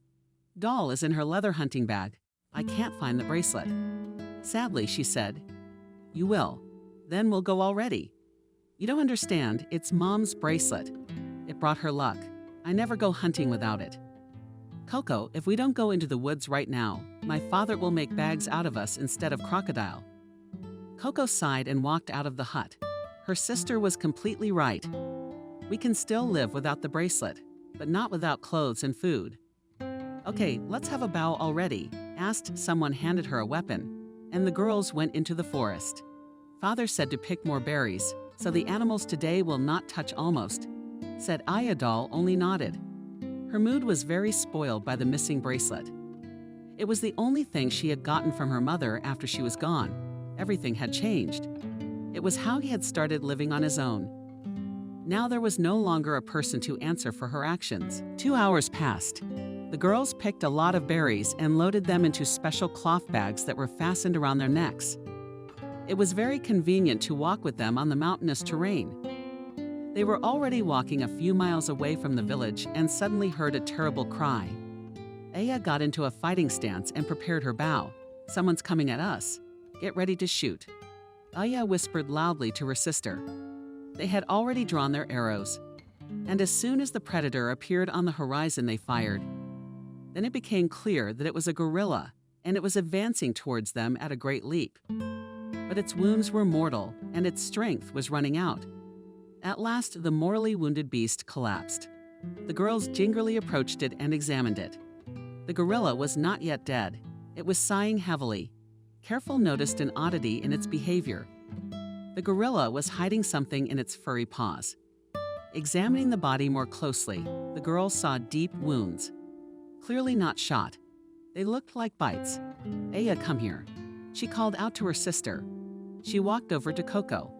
Doll is in her leather hunting bag. I can't find the bracelet. Sadly, she said. You will. Then we'll go already. You don't understand, it's Mom's bracelet. It brought her luck. I never go hunting without it. Coco, if we don't go into the woods right now, my father will make bags out of us instead of crocodile. Coco sighed and walked out of the hut. Her sister was completely right. We can still live without the bracelet, but not without clothes and food. Okay, let's have a bow already, asked someone handed her a weapon, and the girls went into the forest. Father said to pick more berries, so the animals today will not touch almost, said Aya doll only nodded. Her mood was very spoiled by the missing bracelet. It was the only thing she had gotten from her mother after she was gone. Everything had changed. It was how he had started living on his own. Now there was no longer a person to answer for her actions. 2 hours passed. The girls picked a lot of berries and loaded them into special cloth bags that were fastened around their necks. It was very convenient to walk with them on the mountainous terrain. They were already walking a few miles away from the village and suddenly heard a terrible cry. Aya got into a fighting stance and prepared her bow. Someone's coming at us. Get ready to shoot. Aya whispered loudly to her sister. They had already drawn their arrows, and as soon as the predator appeared on the horizon, they fired. Then it became clear that it was a gorilla, and it was advancing towards them at a great leap. But its wounds were mortal, and its strength was running out. At last, the mortally wounded beast collapsed. The girls gingerly approached it and examined it. The gorilla was not yet dead. It was sighing heavily. Careful noticed an oddity in its behavior. The gorilla was hiding something in its furry paws. Examining the body more closely, the girls saw deep wounds. Clearly not shot. They looked like bites. Aya, come here. She called out to her sister. She walked over to Coco.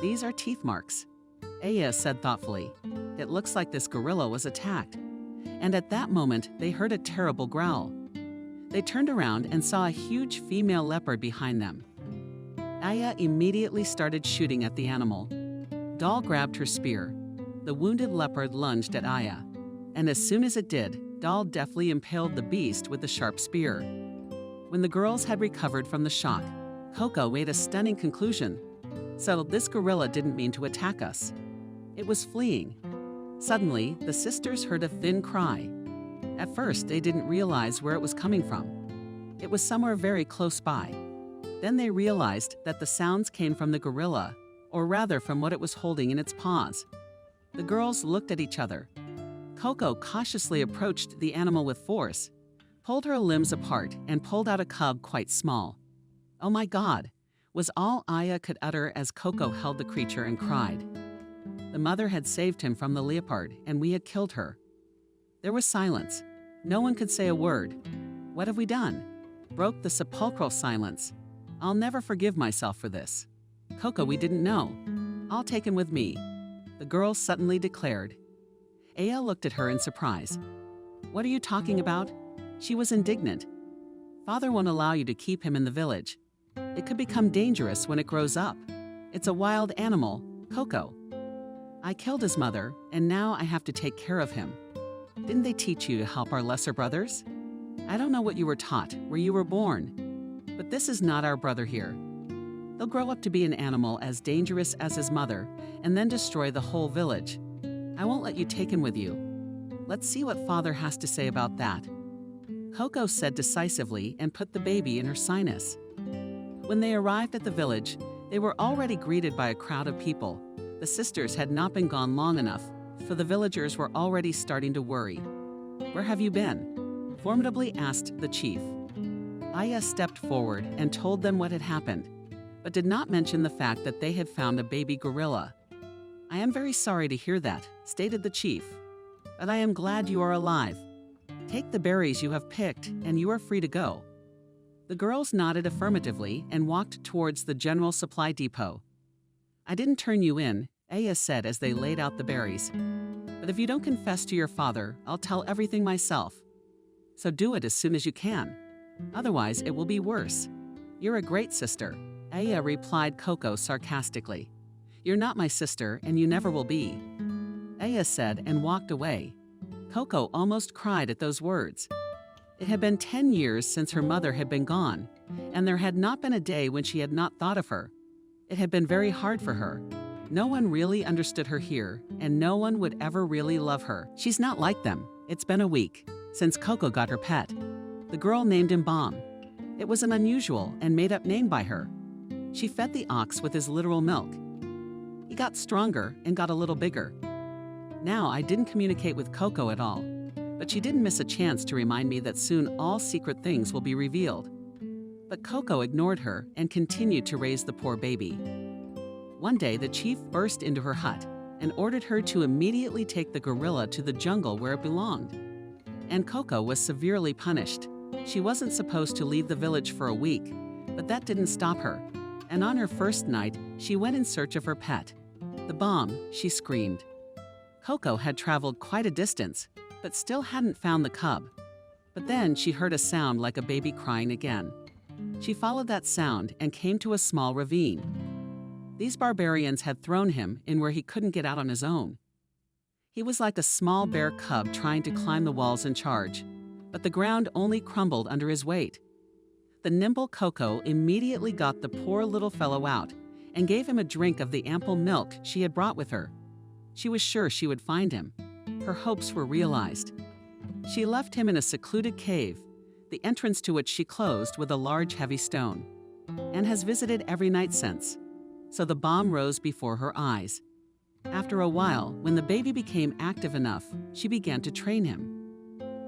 These are teeth marks. Aya said thoughtfully. It looks like this gorilla was attacked. And at that moment, they heard a terrible growl. They turned around and saw a huge female leopard behind them. Aya immediately started shooting at the animal. Doll grabbed her spear. The wounded leopard lunged at Aya. And as soon as it did, Doll deftly impaled the beast with the sharp spear. When the girls had recovered from the shock, Coco made a stunning conclusion. So this gorilla didn't mean to attack us. It was fleeing. Suddenly, the sisters heard a thin cry. At first, they didn't realize where it was coming from. It was somewhere very close by. Then they realized that the sounds came from the gorilla, or rather from what it was holding in its paws. The girls looked at each other. Coco cautiously approached the animal with force, pulled her limbs apart, and pulled out a cub quite small. "Oh my God," was all Aya could utter as Coco held the creature and cried. The mother had saved him from the leopard, and we had killed her. There was silence. No one could say a word. What have we done? Broke the sepulchral silence. I'll never forgive myself for this. Coco, we didn't know. I'll take him with me, the girl suddenly declared. Aya looked at her in surprise. What are you talking about? She was indignant. Father won't allow you to keep him in the village. It could become dangerous when it grows up. It's a wild animal, Coco. I killed his mother, and now I have to take care of him. Didn't they teach you to help our lesser brothers? I don't know what you were taught, where you were born. But this is not our brother here. He'll grow up to be an animal as dangerous as his mother, and then destroy the whole village. I won't let you take him with you. Let's see what Father has to say about that. Coco said decisively and put the baby in her sinus. When they arrived at the village, they were already greeted by a crowd of people. The sisters had not been gone long enough, for the villagers were already starting to worry. Where have you been? Formidably asked the chief. Aya stepped forward and told them what had happened, but did not mention the fact that they had found a baby gorilla. I am very sorry to hear that, stated the chief, but I am glad you are alive. Take the berries you have picked, and you are free to go. The girls nodded affirmatively and walked towards the general supply depot. I didn't turn you in, Aya said as they laid out the berries. But if you don't confess to your father, I'll tell everything myself. So do it as soon as you can. Otherwise, it will be worse. You're a great sister, Aya replied Coco sarcastically. You're not my sister, and you never will be. Aya said and walked away. Coco almost cried at those words. It had been 10 years since her mother had been gone, and there had not been a day when she had not thought of her. It had been very hard for her. No one really understood her here, and no one would ever really love her. She's not like them. It's been a week since Coco got her pet. The girl named him Bomb. It was an unusual and made-up name by her. She fed the ox with his literal milk. He got stronger and got a little bigger. Now, I didn't communicate with Coco at all, but she didn't miss a chance to remind me that soon all secret things will be revealed. But Coco ignored her and continued to raise the poor baby. One day, the chief burst into her hut and ordered her to immediately take the gorilla to the jungle where it belonged. And Coco was severely punished. She wasn't supposed to leave the village for a week, but that didn't stop her. And on her first night, she went in search of her pet. The Bomb, she screamed. Coco had traveled quite a distance, but still hadn't found the cub. But then she heard a sound like a baby crying again. She followed that sound and came to a small ravine. These barbarians had thrown him in where he couldn't get out on his own. He was like a small bear cub trying to climb the walls and charge, but the ground only crumbled under his weight. The nimble Coco immediately got the poor little fellow out and gave him a drink of the ample milk she had brought with her. She was sure she would find him. Her hopes were realized. She left him in a secluded cave, the entrance to which she closed with a large heavy stone, and has visited every night since. So the Bomb rose before her eyes. After a while, when the baby became active enough, she began to train him.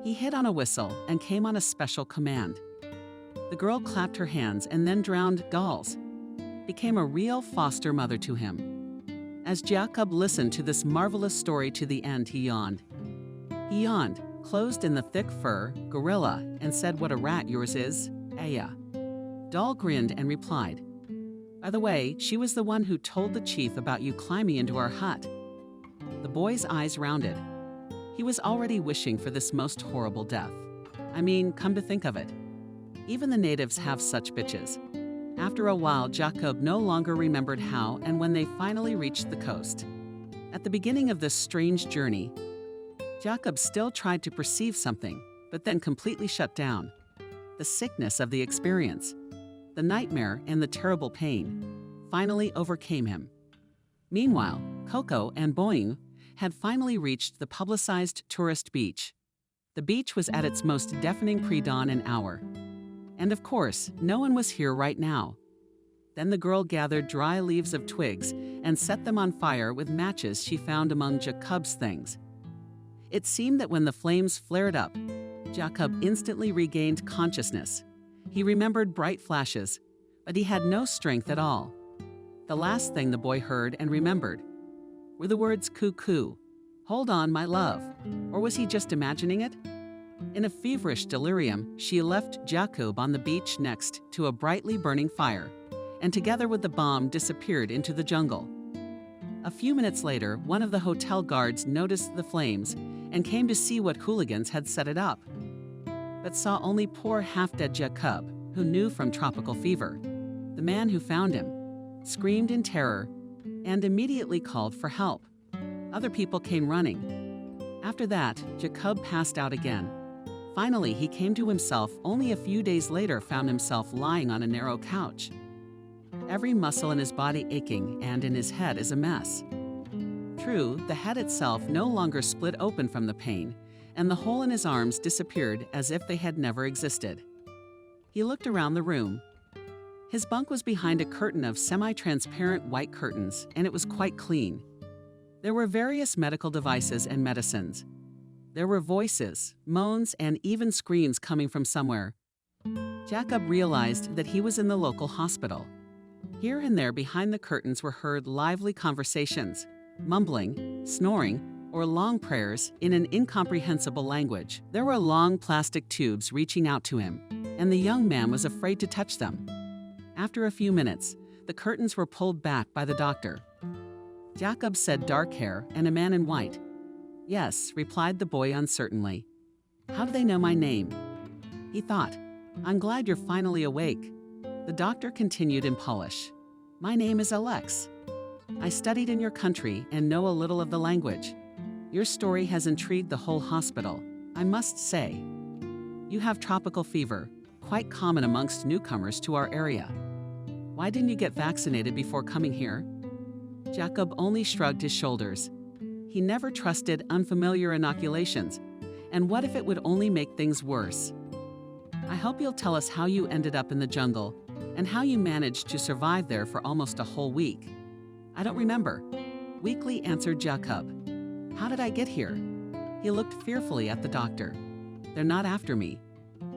He hit on a whistle and came on a special command. The girl clapped her hands and then drowned gulls, became a real foster mother to him. As Jacob listened to this marvelous story to the end, he yawned. He yawned, closed in the thick fur, gorilla, and said, "What a rat yours is, Aya." Doll grinned and replied, "By the way, she was the one who told the chief about you climbing into our hut." The boy's eyes rounded. He was already wishing for this most horrible death. I mean, come to think of it, even the natives have such bitches. After a while, Jacob no longer remembered how and when they finally reached the coast. At the beginning of this strange journey, Jacob still tried to perceive something, but then completely shut down. The sickness of the experience, the nightmare and the terrible pain finally overcame him. Meanwhile, Coco and Boing had finally reached the publicized tourist beach. The beach was at its most deafening pre-dawn an hour. And of course, no one was here right now. Then the girl gathered dry leaves of twigs and set them on fire with matches she found among Jacob's things. It seemed that when the flames flared up, Jacob instantly regained consciousness. He remembered bright flashes, but he had no strength at all. The last thing the boy heard and remembered were the words "cuckoo," "hold on, my love," or was he just imagining it? In a feverish delirium, she left Jacob on the beach next to a brightly burning fire, and together with the Bomb disappeared into the jungle. A few minutes later, one of the hotel guards noticed the flames and came to see what hooligans had set it up, but saw only poor half-dead Jacob, who knew from tropical fever. The man who found him screamed in terror and immediately called for help. Other people came running. After that, Jacob passed out again. Finally, he came to himself. Only a few days later found himself lying on a narrow couch. Every muscle in his body aching, and in his head is a mess. True, the head itself no longer split open from the pain, and the hole in his arms disappeared as if they had never existed. He looked around the room. His bunk was behind a curtain of semi-transparent white curtains, and it was quite clean. There were various medical devices and medicines. There were voices, moans, and even screams coming from somewhere. Jacob realized that he was in the local hospital. Here and there behind the curtains were heard lively conversations, mumbling, snoring, or long prayers in an incomprehensible language. There were long plastic tubes reaching out to him, and the young man was afraid to touch them. After a few minutes, the curtains were pulled back by the doctor. Jacob said dark hair and a man in white. "Yes," replied the boy uncertainly. "How do they know my name?" He thought, "I'm glad you're finally awake." The doctor continued in Polish. "My name is Alex. I studied in your country and know a little of the language. Your story has intrigued the whole hospital, I must say. You have tropical fever, quite common amongst newcomers to our area. Why didn't you get vaccinated before coming here?" Jacob only shrugged his shoulders. He never trusted unfamiliar inoculations, and what if it would only make things worse? I hope you'll tell us how you ended up in the jungle and how you managed to survive there for almost a whole week. I don't remember, weakly answered Jacob. How did I get here? He looked fearfully at the doctor. They're not after me.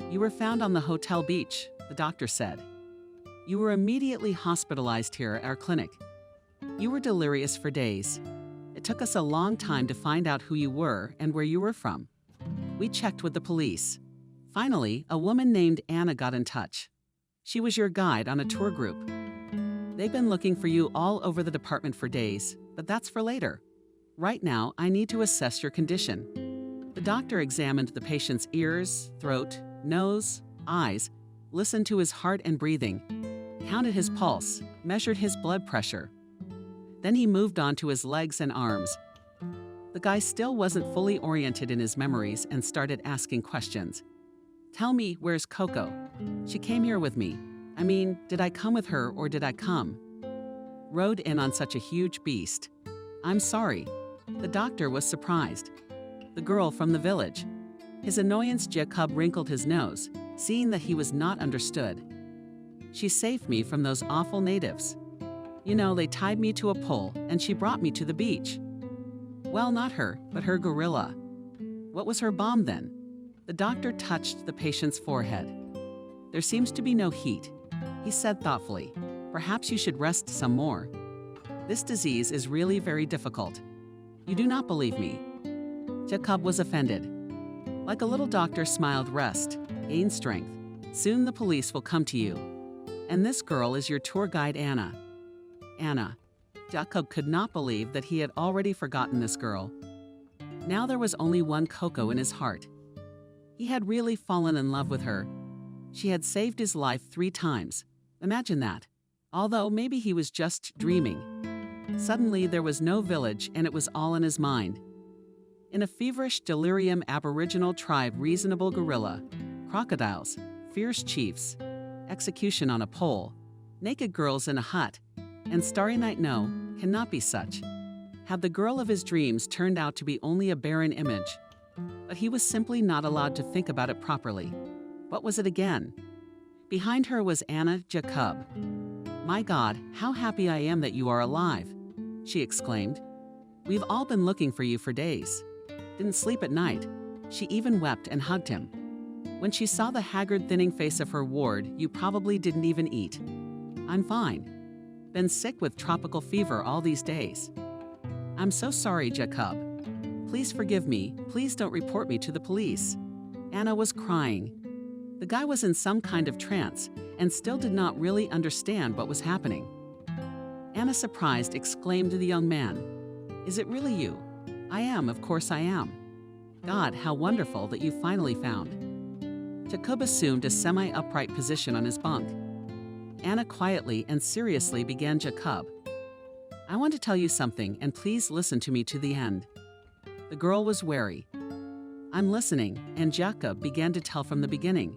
You were found on the hotel beach, the doctor said. You were immediately hospitalized here at our clinic. You were delirious for days. It took us a long time to find out who you were and where you were from. We checked with the police. Finally, a woman named Anna got in touch. She was your guide on a tour group. They've been looking for you all over the department for days, but that's for later. Right now, I need to assess your condition. The doctor examined the patient's ears, throat, nose, eyes, listened to his heart and breathing, counted his pulse, measured his blood pressure. Then he moved on to his legs and arms. The guy still wasn't fully oriented in his memories and started asking questions. Tell me, where's Coco? She came here with me. I mean, did I come with her or did I come? Rode in on such a huge beast. I'm sorry. The doctor was surprised. The girl from the village. His annoyance, Jacob wrinkled his nose, seeing that he was not understood. She saved me from those awful natives. You know, they tied me to a pole and she brought me to the beach. Well, not her, but her gorilla. What was her bomb then? The doctor touched the patient's forehead. There seems to be no heat. He said thoughtfully, perhaps you should rest some more. This disease is really very difficult. You do not believe me. Jacob was offended. Like a little doctor smiled, rest, gain strength. Soon the police will come to you. And this girl is your tour guide, Anna. Anna. Jacob could not believe that he had already forgotten this girl. Now there was only one Coco in his heart. He had really fallen in love with her. She had saved his life 3 times. Imagine that. Although maybe he was just dreaming. Suddenly there was no village and it was all in his mind. In a feverish delirium, Aboriginal tribe, reasonable gorilla, crocodiles, fierce chiefs, execution on a pole, naked girls in a hut, and Starry Night no, cannot be such. Had the girl of his dreams turned out to be only a barren image? But he was simply not allowed to think about it properly. What was it again? Behind her was Anna, Jacob. My God, how happy I am that you are alive, she exclaimed. We've all been looking for you for days. Didn't sleep at night. She even wept and hugged him. When she saw the haggard, thinning face of her ward, you probably didn't even eat. I'm fine. Been sick with tropical fever all these days. I'm so sorry, Jacob. Please forgive me. Please don't report me to the police. Anna was crying. The guy was in some kind of trance and still did not really understand what was happening. Anna, surprised, exclaimed to the young man, Is it really you? I am, of course I am. God, how wonderful that you finally found. Jacob assumed a semi-upright position on his bunk. Anna quietly and seriously began, Jacob, I want to tell you something, and please listen to me to the end. The girl was wary. I'm listening, and Jacob began to tell from the beginning.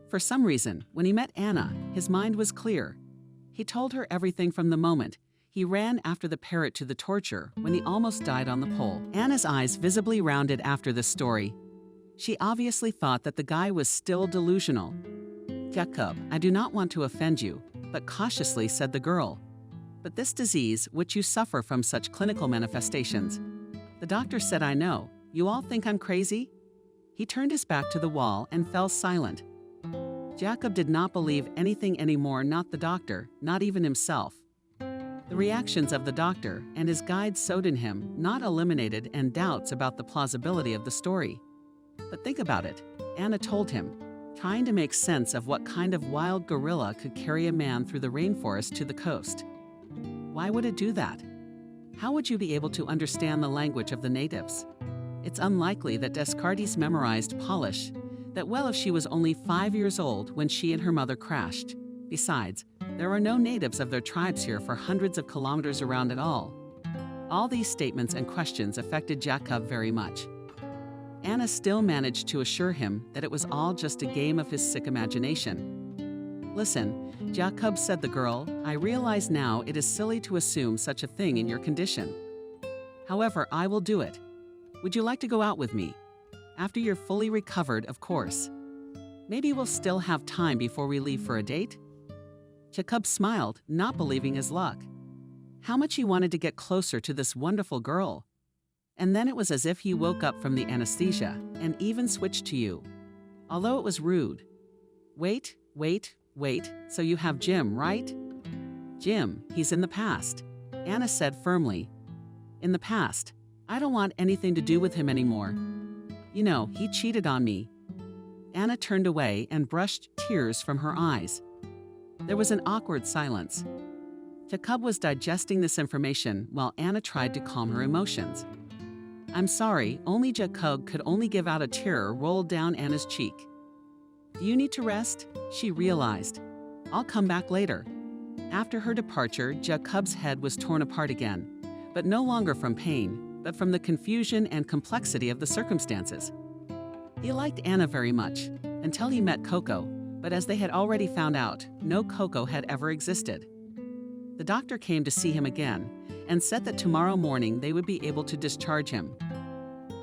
For some reason, when he met Anna, his mind was clear. He told her everything from the moment he ran after the parrot to the torture when he almost died on the pole. Anna's eyes visibly rounded after this story. She obviously thought that the guy was still delusional. Jacob, I do not want to offend you, but cautiously said the girl. But this disease, which you suffer from such clinical manifestations. The doctor said, I know. You all think I'm crazy? He turned his back to the wall and fell silent. Jacob did not believe anything anymore, not the doctor, not even himself. The reactions of the doctor and his guide sowed in him not eliminated and doubts about the plausibility of the story. But think about it, Anna told him, trying to make sense of what kind of wild gorilla could carry a man through the rainforest to the coast. Why would it do that? How would you be able to understand the language of the natives? It's unlikely that Descartes memorized Polish, that well if she was only 5 years old when she and her mother crashed. Besides, there are no natives of their tribes here for hundreds of kilometers around at all. All these statements and questions affected Jacob very much. Anna still managed to assure him that it was all just a game of his sick imagination. Listen, Jacob, said the girl, I realize now it is silly to assume such a thing in your condition. However, I will do it. Would you like to go out with me? After you're fully recovered, of course. Maybe we'll still have time before we leave for a date? Jacob smiled, not believing his luck. How much he wanted to get closer to this wonderful girl. And then it was as if he woke up from the anesthesia and even switched to you. Although it was rude. Wait, so you have Jim, right? Jim, he's in the past, Anna said firmly. In the past. I don't want anything to do with him anymore. You know, he cheated on me. Anna turned away and brushed tears from her eyes. There was an awkward silence. Jacob was digesting this information while Anna tried to calm her emotions. I'm sorry, only Jacob could only give out a tear rolled down Anna's cheek. Do you need to rest? She realized. I'll come back later. After her departure, Jacob's head was torn apart again, but no longer from pain, but from the confusion and complexity of the circumstances. He liked Anna very much, until he met Coco, but as they had already found out, no Coco had ever existed. The doctor came to see him again, and said that tomorrow morning they would be able to discharge him.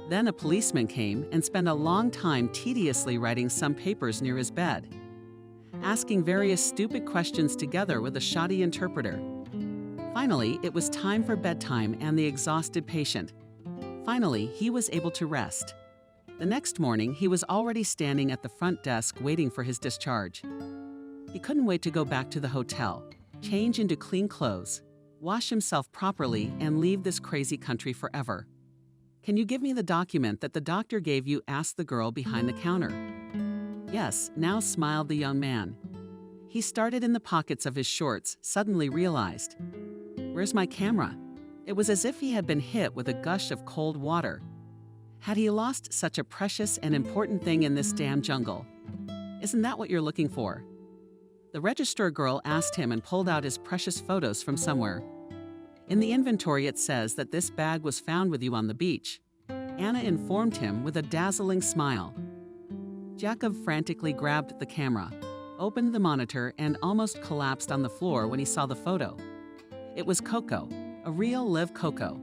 Then a policeman came and spent a long time tediously writing some papers near his bed, asking various stupid questions together with a shoddy interpreter. Finally, it was time for bedtime and the exhausted patient. Finally, he was able to rest. The next morning, he was already standing at the front desk waiting for his discharge. He couldn't wait to go back to the hotel, change into clean clothes, wash himself properly, and leave this crazy country forever. Can you give me the document that the doctor gave you? Asked the girl behind the counter. Yes, now smiled the young man. He started in the pockets of his shorts, suddenly realized. Where's my camera? It was as if he had been hit with a gush of cold water. Had he lost such a precious and important thing in this damn jungle? Isn't that what you're looking for? The registrar girl asked him and pulled out his precious photos from somewhere. In the inventory it says that this bag was found with you on the beach. Anna informed him with a dazzling smile. Jacob frantically grabbed the camera, opened the monitor, and almost collapsed on the floor when he saw the photo. It was Coco, a real live Coco.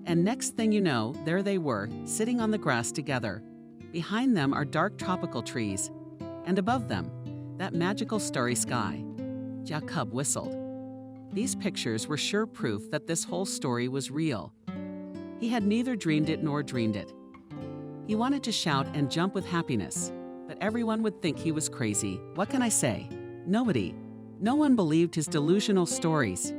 And next thing you know, there they were, sitting on the grass together. Behind them are dark tropical trees, and above them, that magical starry sky. Jacob whistled. These pictures were sure proof that this whole story was real. He had neither dreamed it nor dreamed it. He wanted to shout and jump with happiness, but everyone would think he was crazy. What can I say? Nobody. No one believed his delusional stories.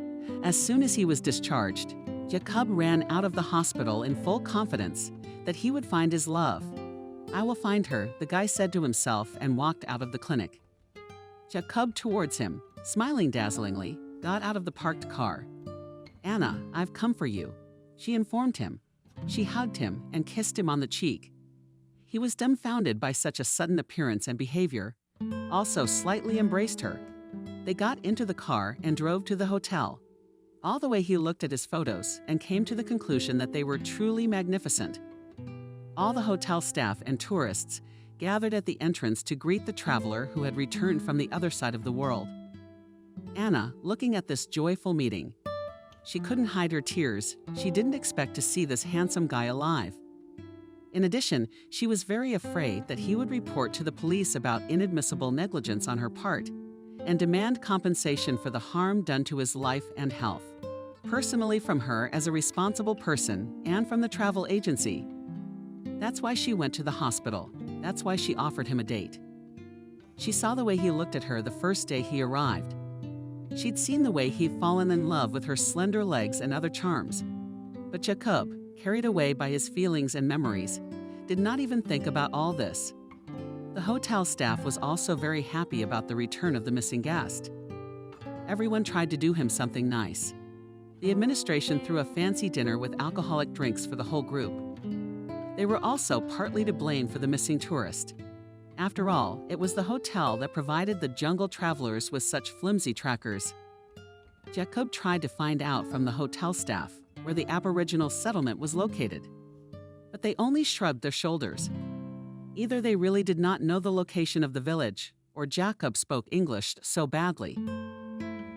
As soon as he was discharged, Jacob ran out of the hospital in full confidence that he would find his love. I will find her, the guy said to himself, and walked out of the clinic. Jacob towards him, smiling dazzlingly, got out of the parked car. Anna, I've come for you, she informed him. She hugged him and kissed him on the cheek. He was dumbfounded by such a sudden appearance and behavior, also slightly embraced her. They got into the car and drove to the hotel. All the way he looked at his photos and came to the conclusion that they were truly magnificent. All the hotel staff and tourists gathered at the entrance to greet the traveler who had returned from the other side of the world. Anna, looking at this joyful meeting, she couldn't hide her tears. She didn't expect to see this handsome guy alive. In addition, she was very afraid that he would report to the police about inadmissible negligence on her part and demand compensation for the harm done to his life and health, personally from her as a responsible person and from the travel agency. That's why she went to the hospital. That's why she offered him a date. She saw the way he looked at her the first day he arrived. She'd seen the way he'd fallen in love with her slender legs and other charms. But Jacob, carried away by his feelings and memories, did not even think about all this. The hotel staff was also very happy about the return of the missing guest. Everyone tried to do him something nice. The administration threw a fancy dinner with alcoholic drinks for the whole group. They were also partly to blame for the missing tourist. After all, it was the hotel that provided the jungle travelers with such flimsy trackers. Jacob tried to find out from the hotel staff where the Aboriginal settlement was located, but they only shrugged their shoulders. Either they really did not know the location of the village, or Jacob spoke English so badly.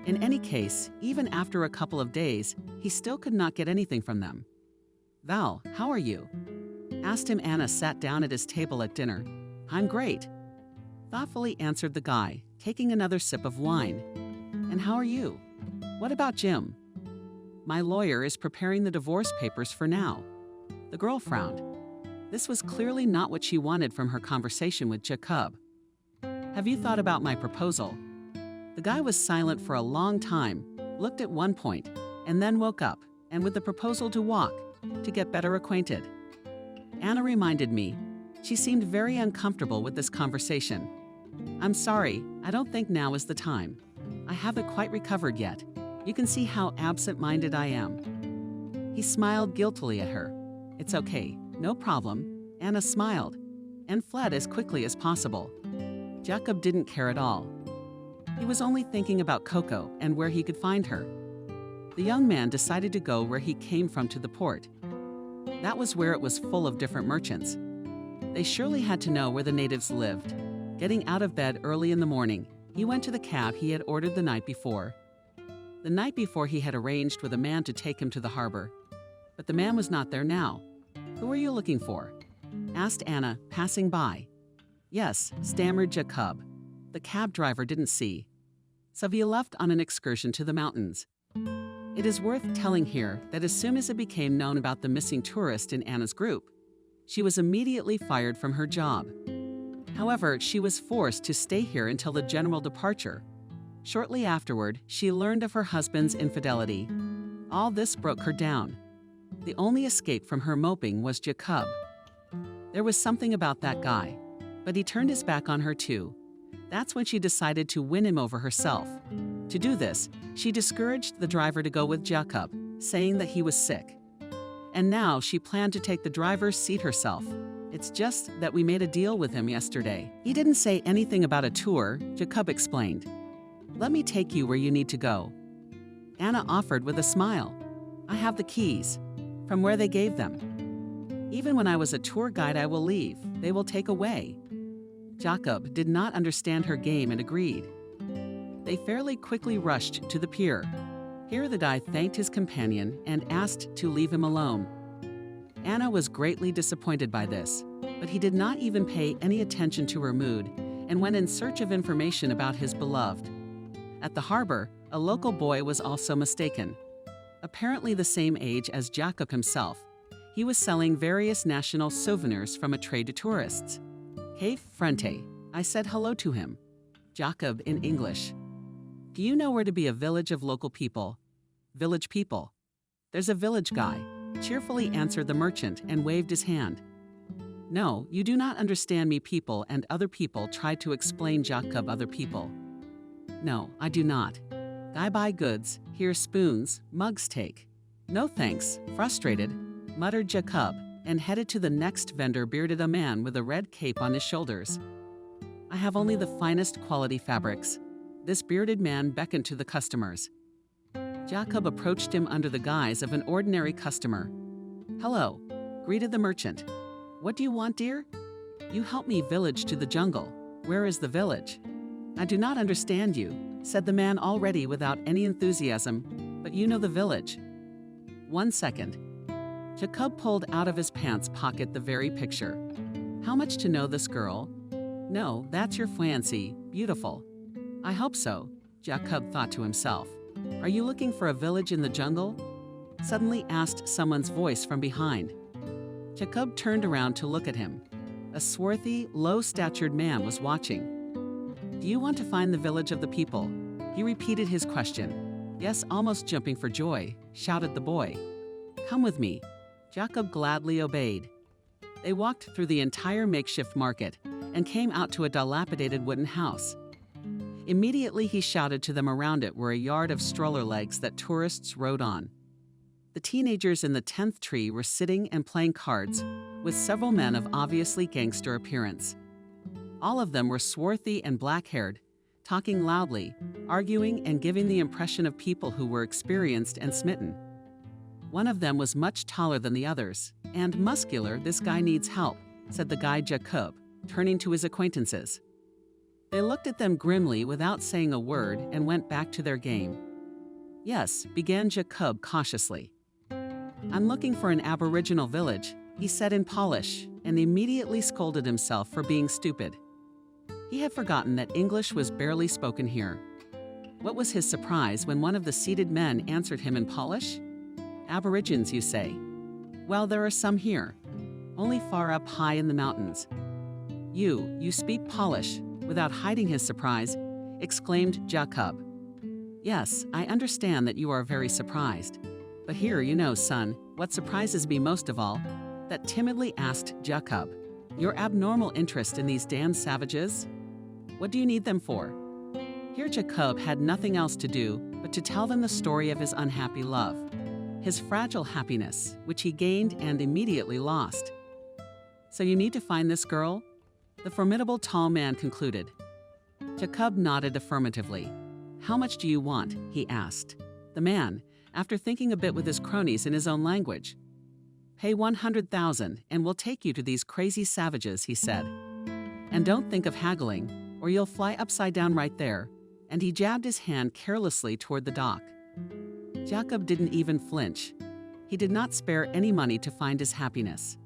In any case, even after a couple of days, he still could not get anything from them. "Val, how are you?" asked him. Anna sat down at his table at dinner. "I'm great," thoughtfully answered the guy, taking another sip of wine. "And how are you? What about Jim?" "My lawyer is preparing the divorce papers for now." The girl frowned. This was clearly not what she wanted from her conversation with Jacob. "Have you thought about my proposal?" The guy was silent for a long time, looked at one point, and then woke up, and with the proposal to walk, to get better acquainted. Anna reminded me. She seemed very uncomfortable with this conversation. "I'm sorry, I don't think now is the time. I haven't quite recovered yet. You can see how absent-minded I am." He smiled guiltily at her. "It's okay, no problem." Anna smiled, and fled as quickly as possible. Jacob didn't care at all. He was only thinking about Coco and where he could find her. The young man decided to go where he came from, to the port. That was where it was full of different merchants. They surely had to know where the natives lived. Getting out of bed early in the morning, he went to the cab he had ordered the night before. The night before, he had arranged with a man to take him to the harbor. But the man was not there now. "Who are you looking for?" asked Anna, passing by. "Yes," stammered Jacob. The cab driver didn't see. So he left on an excursion to the mountains. It is worth telling here that as soon as it became known about the missing tourist in Anna's group, she was immediately fired from her job. However, she was forced to stay here until the general departure. Shortly afterward, she learned of her husband's infidelity. All this broke her down. The only escape from her moping was Jacob. There was something about that guy, but he turned his back on her too. That's when she decided to win him over herself. To do this, she discouraged the driver to go with Jacob, saying that he was sick. And now she planned to take the driver's seat herself. "It's just that we made a deal with him yesterday. He didn't say anything about a tour," Jacob explained. "Let me take you where you need to go." Anna offered with a smile. "I have the keys, from where they gave them. Even when I was a tour guide, I will leave. They will take away." Jacob did not understand her game and agreed. They fairly quickly rushed to the pier. Here the guy thanked his companion and asked to leave him alone. Anna was greatly disappointed by this, but he did not even pay any attention to her mood and went in search of information about his beloved. At the harbor, a local boy was also mistaken. Apparently the same age as Jacob himself, he was selling various national souvenirs from a trade to tourists. "Hey, Frente," I said hello to him. Jacob in English. "Do you know where to be a village of local people?" "Village people." "There's a village guy," cheerfully answered the merchant and waved his hand. "No, you do not understand me, people and other people," tried to explain Jacob. "Other people." "No, I do not. Guy buy goods, here spoons, mugs take." "No thanks," frustrated, muttered Jacob, and headed to the next vendor, bearded a man with a red cape on his shoulders. "I have only the finest quality fabrics." This bearded man beckoned to the customers. Jacob approached him under the guise of an ordinary customer. "Hello," greeted the merchant. "What do you want, dear?" "You help me village to the jungle. Where is the village?" "I do not understand you," said the man already without any enthusiasm, "but you know the village." "1 second. Jacob pulled out of his pants pocket the very picture. "How much to know this girl?" "No, that's your fiancée. Beautiful." "I hope so," Jacob thought to himself. "Are you looking for a village in the jungle?" suddenly asked someone's voice from behind. Jacob turned around to look at him. A swarthy, low-statured man was watching. "Do you want to find the village of the people?" He repeated his question. "Yes," almost jumping for joy, shouted the boy. "Come with me." Jacob gladly obeyed. They walked through the entire makeshift market and came out to a dilapidated wooden house. Immediately he shouted to them. Around it were a yard of stroller legs that tourists rode on. The teenagers in the 10th tree were sitting and playing cards with several men of obviously gangster appearance. All of them were swarthy and black-haired, talking loudly, arguing and giving the impression of people who were experienced and smitten. One of them was much taller than the others, and muscular. "This guy needs help," said the guide Jacob, turning to his acquaintances. They looked at them grimly without saying a word and went back to their game. Yes, began Jacob cautiously. I'm looking for an Aboriginal village, he said in Polish, and immediately scolded himself for being stupid. He had forgotten that English was barely spoken here. What was his surprise when one of the seated men answered him in Polish? Aborigines, you say? Well, there are some here, only far up high in the mountains. You speak Polish, without hiding his surprise, exclaimed Jacob. Yes, I understand that you are very surprised. But here, you know, son, what surprises me most of all, that timidly asked Jacob, your abnormal interest in these damned savages? What do you need them for? Here Jacob had nothing else to do but to tell them the story of his unhappy love, his fragile happiness, which he gained and immediately lost. So you need to find this girl? The formidable tall man concluded. Jacob nodded affirmatively. How much do you want? He asked. The man, after thinking a bit with his cronies in his own language. Pay 100,000 and we'll take you to these crazy savages, he said. And don't think of haggling, or you'll fly upside down right there. And he jabbed his hand carelessly toward the dock. Jacob didn't even flinch. He did not spare any money to find his happiness.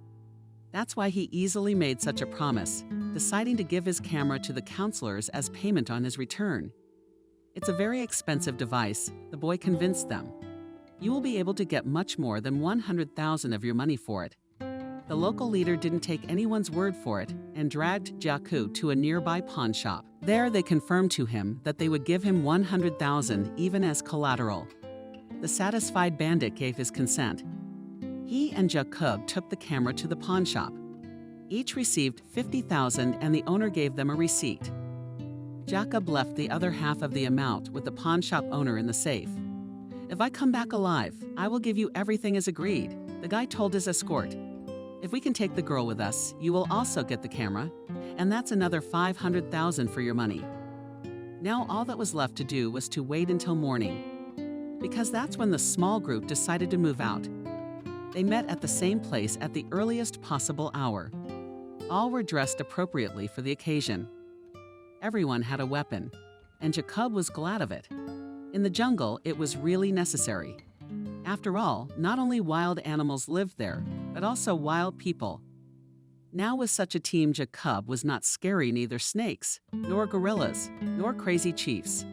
That's why he easily made such a promise, deciding to give his camera to the counselors as payment on his return. It's a very expensive device, the boy convinced them. You will be able to get much more than 100,000 of your money for it. The local leader didn't take anyone's word for it and dragged Jaku to a nearby pawn shop. There they confirmed to him that they would give him 100,000 even as collateral. The satisfied bandit gave his consent. He and Jacob took the camera to the pawn shop. Each received 50,000 and the owner gave them a receipt. Jacob left the other half of the amount with the pawn shop owner in the safe. If I come back alive, I will give you everything as agreed, the guy told his escort. If we can take the girl with us, you will also get the camera, and that's another 500,000 for your money. Now all that was left to do was to wait until morning, because that's when the small group decided to move out. They met at the same place at the earliest possible hour. All were dressed appropriately for the occasion. Everyone had a weapon, and Jacob was glad of it. In the jungle, it was really necessary. After all, not only wild animals lived there, but also wild people. Now with such a team, Jacob was not scary neither snakes, nor gorillas, nor crazy chiefs.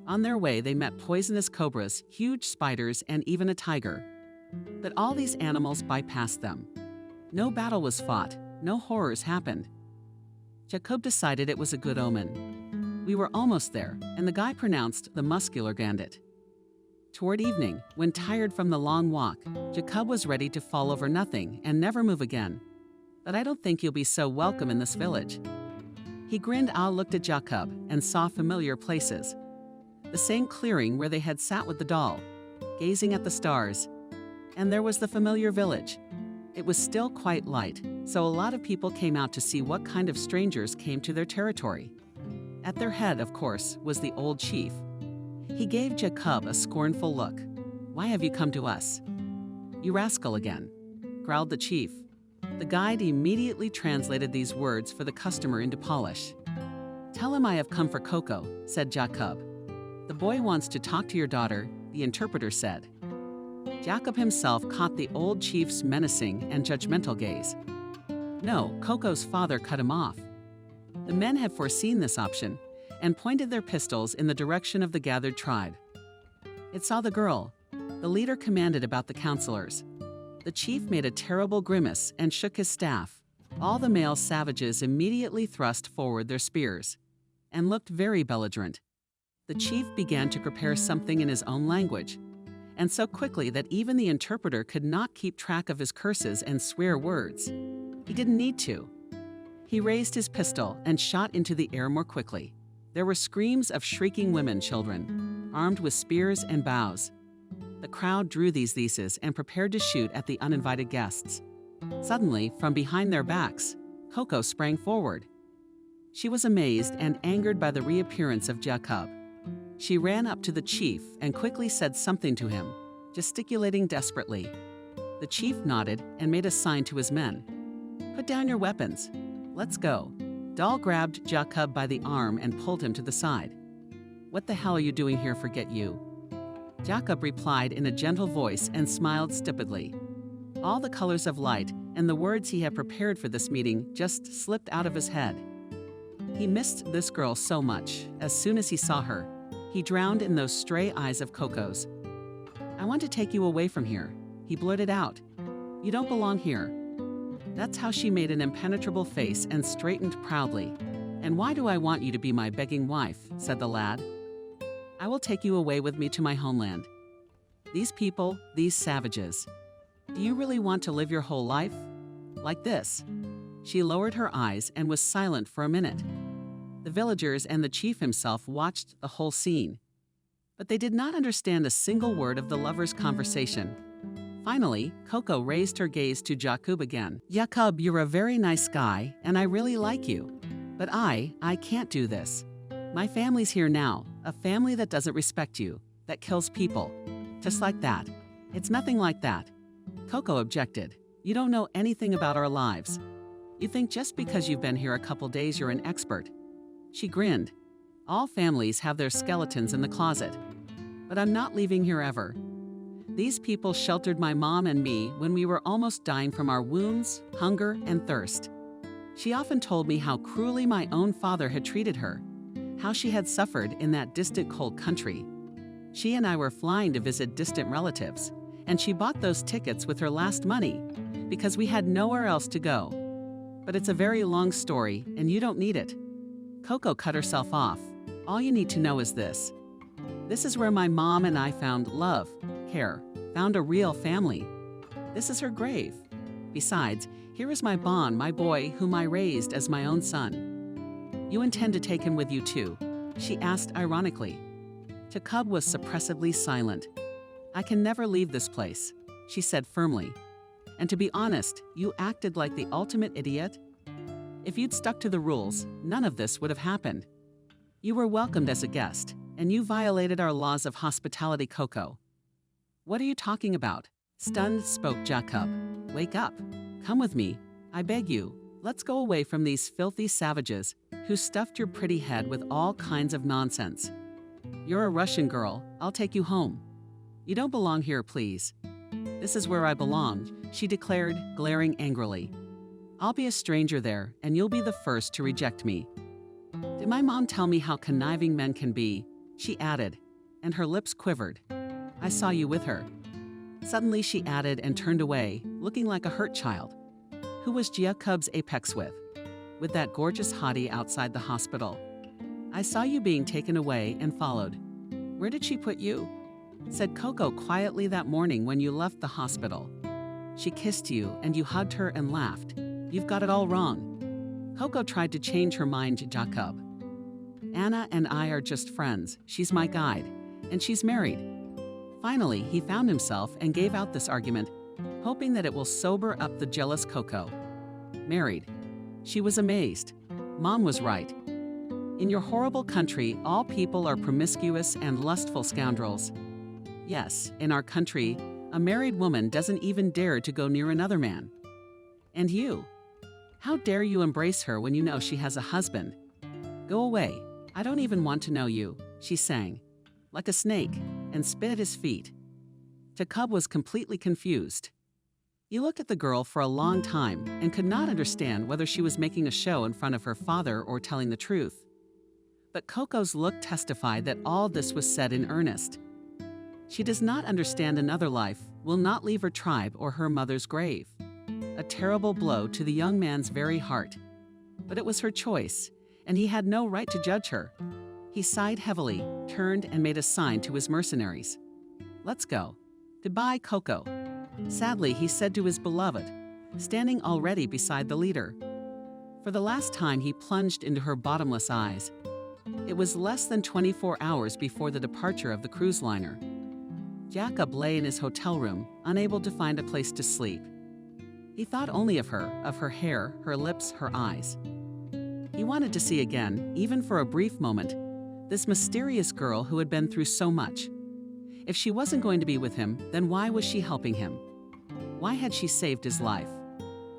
On their way, they met poisonous cobras, huge spiders, and even a tiger. But all these animals bypassed them. No battle was fought, no horrors happened. Jacob decided it was a good omen. We were almost there, and the guy pronounced the muscular bandit. Toward evening, when tired from the long walk, Jacob was ready to fall over nothing and never move again. But I don't think you'll be so welcome in this village. He grinned. I looked at Jacob and saw familiar places. The same clearing where they had sat with the doll, gazing at the stars. And there was the familiar village. It was still quite light, so a lot of people came out to see what kind of strangers came to their territory. At their head, of course, was the old chief. He gave Jacob a scornful look. Why have you come to us? You rascal again, growled the chief. The guide immediately translated these words for the customer into Polish. Tell him I have come for Coco, said Jacob. The boy wants to talk to your daughter, the interpreter said. Jacob himself caught the old chief's menacing and judgmental gaze. No, Coco's father cut him off. The men had foreseen this option and pointed their pistols in the direction of the gathered tribe. It saw the girl. The leader commanded about the counselors. The chief made a terrible grimace and shook his staff. All the male savages immediately thrust forward their spears and looked very belligerent. The chief began to prepare something in his own language, and so quickly that even the interpreter could not keep track of his curses and swear words. He didn't need to. He raised his pistol and shot into the air more quickly. There were screams of shrieking women, children, armed with spears and bows. The crowd drew these theses and prepared to shoot at the uninvited guests. Suddenly, from behind their backs, Coco sprang forward. She was amazed and angered by the reappearance of Jacob. She ran up to the chief and quickly said something to him, gesticulating desperately. The chief nodded and made a sign to his men. Put down your weapons. Let's go. Doll grabbed Jacob by the arm and pulled him to the side. "What the hell are you doing here, forget you?" Jacob replied in a gentle voice and smiled stupidly. All the colors of light and the words he had prepared for this meeting just slipped out of his head. He missed this girl so much. As soon as he saw her, he drowned in those stray eyes of Coco's. "I want to take you away from here," he blurted out. "You don't belong here." That's how she made an impenetrable face and straightened proudly. "And why do I want you to be my begging wife?" said the lad. "I will take you away with me to my homeland. These people, these savages. Do you really want to live your whole life like this?" She lowered her eyes and was silent for a minute. The villagers and the chief himself watched the whole scene, but they did not understand a single word of the lovers' conversation. Finally, Coco raised her gaze to Jacob again. "Jacob, you're a very nice guy, and I really like you. But I can't do this. My family's here now, a family that doesn't respect you, that kills people. Just like that. It's nothing like that." Coco objected. "You don't know anything about our lives. You think just because you've been here a couple days you're an expert." She grinned. "All families have their skeletons in the closet. But I'm not leaving here ever. These people sheltered my mom and me when we were almost dying from our wounds, hunger, and thirst. She often told me how cruelly my own father had treated her, how she had suffered in that distant cold country. She and I were flying to visit distant relatives, and she bought those tickets with her last money because we had nowhere else to go. But it's a very long story, and you don't need it." Coco cut herself off. "All you need to know is this. This is where my mom and I found love, care, found a real family. This is her grave. Besides, here is my Bon, my boy, whom I raised as my own son. You intend to take him with you too?" she asked ironically. Jacob was suppressively silent. "I can never leave this place," she said firmly. "And to be honest, you acted like the ultimate idiot. If you'd stuck to the rules, none of this would have happened. You were welcomed as a guest, and you violated our laws of hospitality, Coco." "What are you talking about?" Stunned spoke Jacob. "Wake up. Come with me. I beg you. Let's go away from these filthy savages who stuffed your pretty head with all kinds of nonsense. You're a Russian girl. I'll take you home. You don't belong here, please." "This is where I belong," she declared, glaring angrily. "I'll be a stranger there, and you'll be the first to reject me." "Did my mom tell me how conniving men can be?" she added, and her lips quivered. "I saw you with her." Suddenly she added and turned away, looking like a hurt child. "Who was Jacob's apex with?" "With that gorgeous hottie outside the hospital. I saw you being taken away and followed." "Where did she put you?" Said Coco quietly that morning when you left the hospital. "She kissed you and you hugged her and laughed. You've got it all wrong." Coco tried to change her mind to Jacob. "Anna and I are just friends. She's my guide, and she's married." Finally, he found himself and gave out this argument, hoping that it will sober up the jealous Coco. "Married." She was amazed. Mom was right. In your horrible country, all people are promiscuous and lustful scoundrels. Yes, in our country, a married woman doesn't even dare to go near another man. And you? How dare you embrace her when you know she has a husband? Go away. I don't even want to know you, she sang, like a snake, and spit at his feet. Jacob was completely confused. He looked at the girl for a long time and could not understand whether she was making a show in front of her father or telling the truth. But Coco's look testified that all this was said in earnest. She does not understand another life, will not leave her tribe or her mother's grave. A terrible blow to the young man's very heart. But it was her choice, and he had no right to judge her. He sighed heavily, turned and made a sign to his mercenaries. Let's go. Goodbye, Coco. Sadly, he said to his beloved, standing already beside the leader. For the last time, he plunged into her bottomless eyes. It was less than 24 hours before the departure of the cruise liner. Jacob lay in his hotel room, unable to find a place to sleep. He thought only of her hair, her lips, her eyes. He wanted to see again, even for a brief moment, this mysterious girl who had been through so much. If she wasn't going to be with him, then why was she helping him? Why had she saved his life?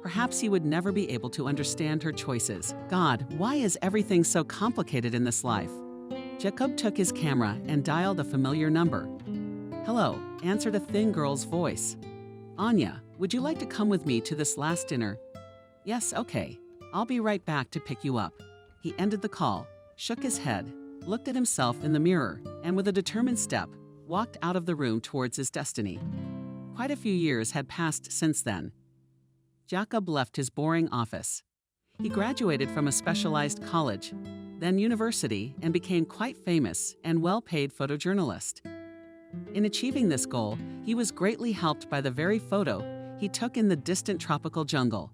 Perhaps he would never be able to understand her choices. God, why is everything so complicated in this life? Jacob took his camera and dialed a familiar number. "Hello," answered a thin girl's voice. "Anya, would you like to come with me to this last dinner?" "Yes, okay. I'll be right back to pick you up." He ended the call, shook his head, looked at himself in the mirror, and with a determined step, walked out of the room towards his destiny. Quite a few years had passed since then. Jacob left his boring office. He graduated from a specialized college, then university, and became quite famous and well-paid photojournalist. In achieving this goal, he was greatly helped by the very photo he took in the distant tropical jungle,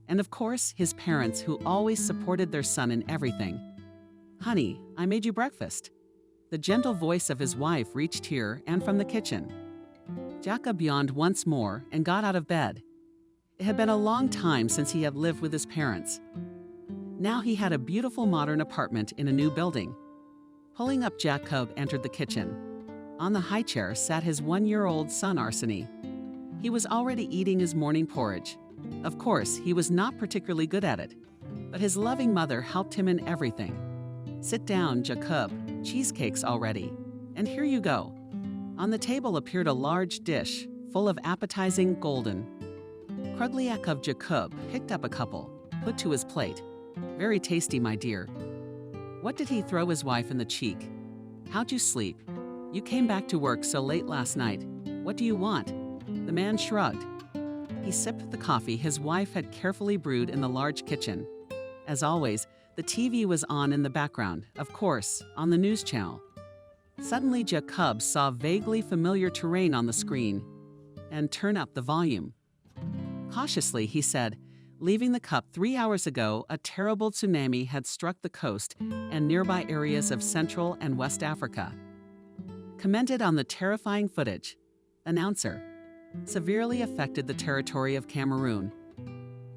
and of course, his parents who always supported their son in everything. "Honey, I made you breakfast." The gentle voice of his wife reached here and from the kitchen. Jacob yawned once more and got out of bed. It had been a long time since he had lived with his parents. Now he had a beautiful modern apartment in a new building. Pulling up, Jacob entered the kitchen. On the high chair sat his 1-year-old son Arseny. He was already eating his morning porridge. Of course, he was not particularly good at it, but his loving mother helped him in everything. "Sit down, Jacob. Cheesecakes already. And here you go." On the table appeared a large dish, full of appetizing golden. Krugliakov Jacob picked up a couple, put to his plate. "Very tasty, my dear." What did he throw his wife in the cheek? "How'd you sleep? You came back to work so late last night. What do you want?" The man shrugged. He sipped the coffee his wife had carefully brewed in the large kitchen. As always, the TV was on in the background, of course, on the news channel. Suddenly, Jacob saw vaguely familiar terrain on the screen and turned up the volume. Cautiously, he said, "Leaving the cup 3 hours ago, a terrible tsunami had struck the coast and nearby areas of Central and West Africa." Commented on the terrifying footage. Announcer. Severely affected the territory of Cameroon.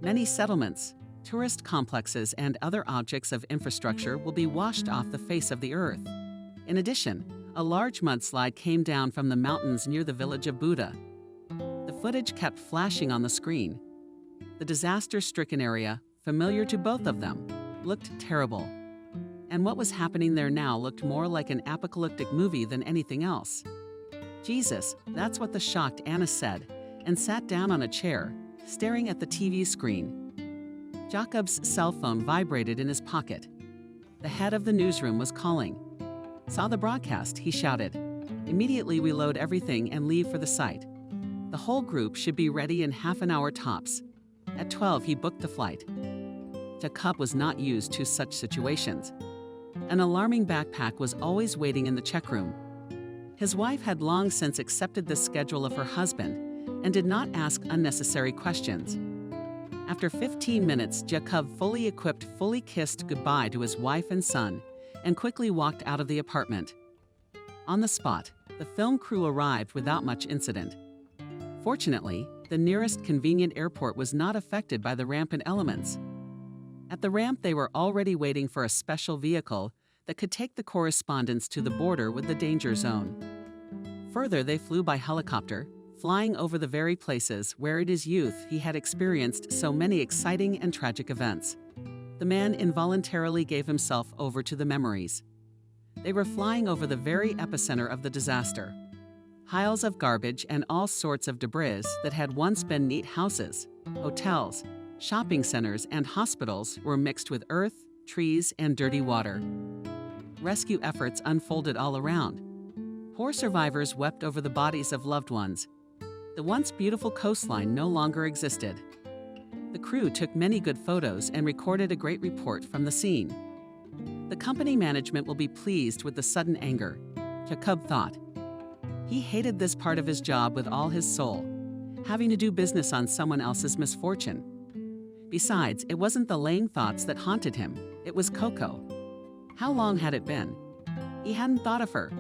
Many settlements, tourist complexes, and other objects of infrastructure will be washed off the face of the earth. In addition, a large mudslide came down from the mountains near the village of Buda. The footage kept flashing on the screen. The disaster-stricken area, familiar to both of them, looked terrible. And what was happening there now looked more like an apocalyptic movie than anything else. "Jesus," that's what the shocked Anna said, and sat down on a chair, staring at the TV screen. Jacob's cell phone vibrated in his pocket. The head of the newsroom was calling. "Saw the broadcast," he shouted. "Immediately we load everything and leave for the site. The whole group should be ready in half an hour tops." At 12, he booked the flight. Jacob was not used to such situations. An alarming backpack was always waiting in the check room. His wife had long since accepted the schedule of her husband and did not ask unnecessary questions. After 15 minutes, Jacob, fully equipped, fully kissed goodbye to his wife and son and quickly walked out of the apartment. On the spot, the film crew arrived without much incident. Fortunately, the nearest convenient airport was not affected by the rampant elements. At the ramp, they were already waiting for a special vehicle that could take the correspondents to the border with the danger zone. Further, they flew by helicopter, flying over the very places where in his youth he had experienced so many exciting and tragic events. The man involuntarily gave himself over to the memories. They were flying over the very epicenter of the disaster. Piles of garbage and all sorts of debris that had once been neat houses, hotels, shopping centers, and hospitals were mixed with earth, trees, and dirty water. Rescue efforts unfolded all around. Poor survivors wept over the bodies of loved ones. The once beautiful coastline no longer existed. The crew took many good photos and recorded a great report from the scene. The company management will be pleased with the sudden anger, Jacob thought. He hated this part of his job with all his soul, having to do business on someone else's misfortune. Besides, it wasn't the lame thoughts that haunted him, it was Coco. How long had it been? He hadn't thought of her.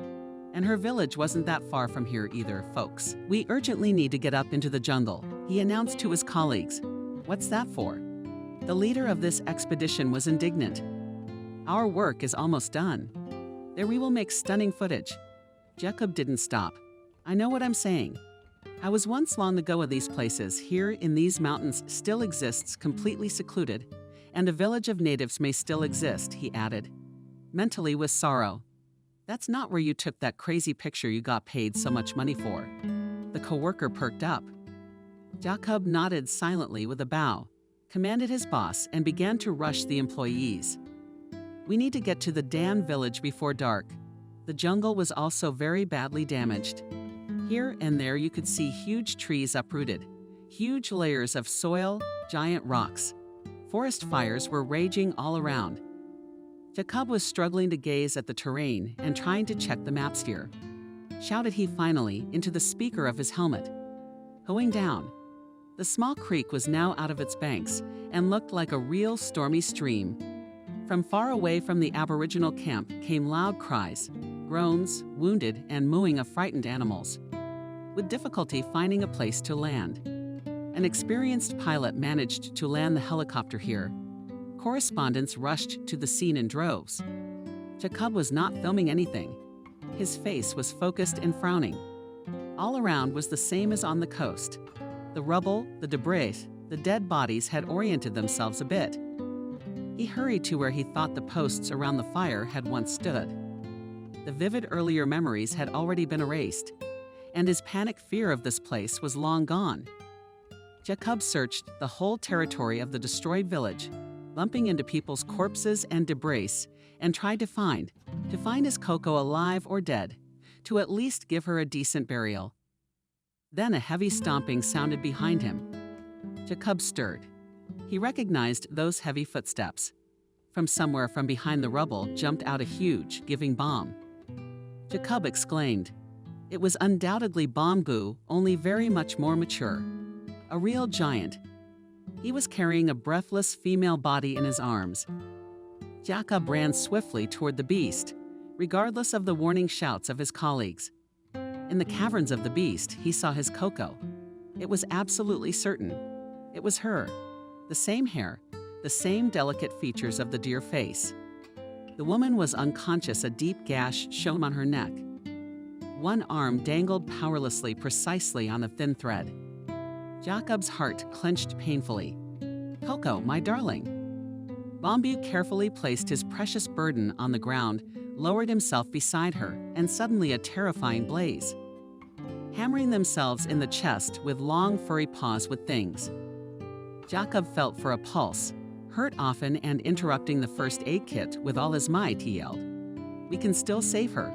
And her village wasn't that far from here either, folks. "We urgently need to get up into the jungle," he announced to his colleagues. "What's that for?" The leader of this expedition was indignant. "Our work is almost done. There we will make stunning footage." Jacob didn't stop. "I know what I'm saying. I was once long ago of these places. Here in these mountains still exists completely secluded, and a village of natives may still exist, he added, mentally with sorrow. That's not where you took that crazy picture you got paid so much money for. The coworker perked up. Jacob nodded silently with a bow, commanded his boss, and began to rush the employees. We need to get to the damn village before dark. The jungle was also very badly damaged. Here and there you could see huge trees uprooted, huge layers of soil, giant rocks. Forest fires were raging all around. Jacob was struggling to gaze at the terrain and trying to check the maps here. Shouted he finally into the speaker of his helmet. Hoeing down. The small creek was now out of its banks and looked like a real stormy stream. From far away from the Aboriginal camp came loud cries, groans, wounded, and mooing of frightened animals. With difficulty finding a place to land. An experienced pilot managed to land the helicopter here. Correspondents rushed to the scene in droves. Jacob was not filming anything. His face was focused and frowning. All around was the same as on the coast. The rubble, the debris, the dead bodies had oriented themselves a bit. He hurried to where he thought the posts around the fire had once stood. The vivid earlier memories had already been erased, and his panic fear of this place was long gone. Jacob searched the whole territory of the destroyed village, bumping into people's corpses and debris, and tried to find his Coco alive or dead, to at least give her a decent burial. Then a heavy stomping sounded behind him. Jacob stirred. He recognized those heavy footsteps. From somewhere from behind the rubble jumped out a huge, giving bomb. Jacob exclaimed. It was undoubtedly Bombu, only very much more mature. A real giant. He was carrying a breathless female body in his arms. Jacob ran swiftly toward the beast, regardless of the warning shouts of his colleagues. In the caverns of the beast, he saw his Coco. It was absolutely certain. It was her. The same hair, the same delicate features of the deer face. The woman was unconscious, a deep gash shone on her neck. One arm dangled powerlessly precisely on a thin thread. Jacob's heart clenched painfully. Coco, my darling. Bombu carefully placed his precious burden on the ground, lowered himself beside her, and suddenly a terrifying blaze. Hammering themselves in the chest with long furry paws with things. Jacob felt for a pulse, hurt often and interrupting the first aid kit with all his might, he yelled. We can still save her.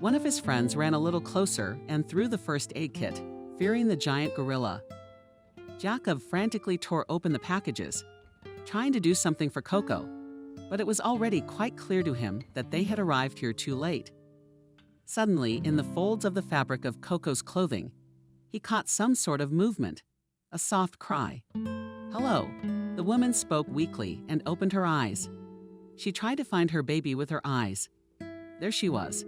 One of his friends ran a little closer and threw the first aid kit, fearing the giant gorilla. Jacob frantically tore open the packages, trying to do something for Coco, but it was already quite clear to him that they had arrived here too late. Suddenly, in the folds of the fabric of Coco's clothing, he caught some sort of movement, a soft cry. Hello, the woman spoke weakly and opened her eyes. She tried to find her baby with her eyes. There she was.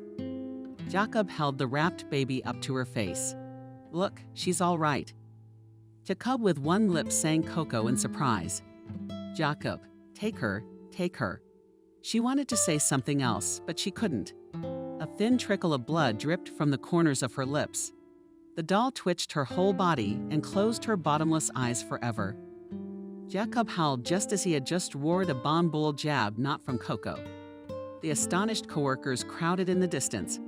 Jacob held the wrapped baby up to her face. Look, she's all right. Jacob with one lip sang Coco in surprise. Jacob, take her, take her. She wanted to say something else, but she couldn't. A thin trickle of blood dripped from the corners of her lips. The doll twitched her whole body and closed her bottomless eyes forever. Jacob howled just as he had just roared a bomb-bull jab not from Coco. The astonished coworkers crowded in the distance,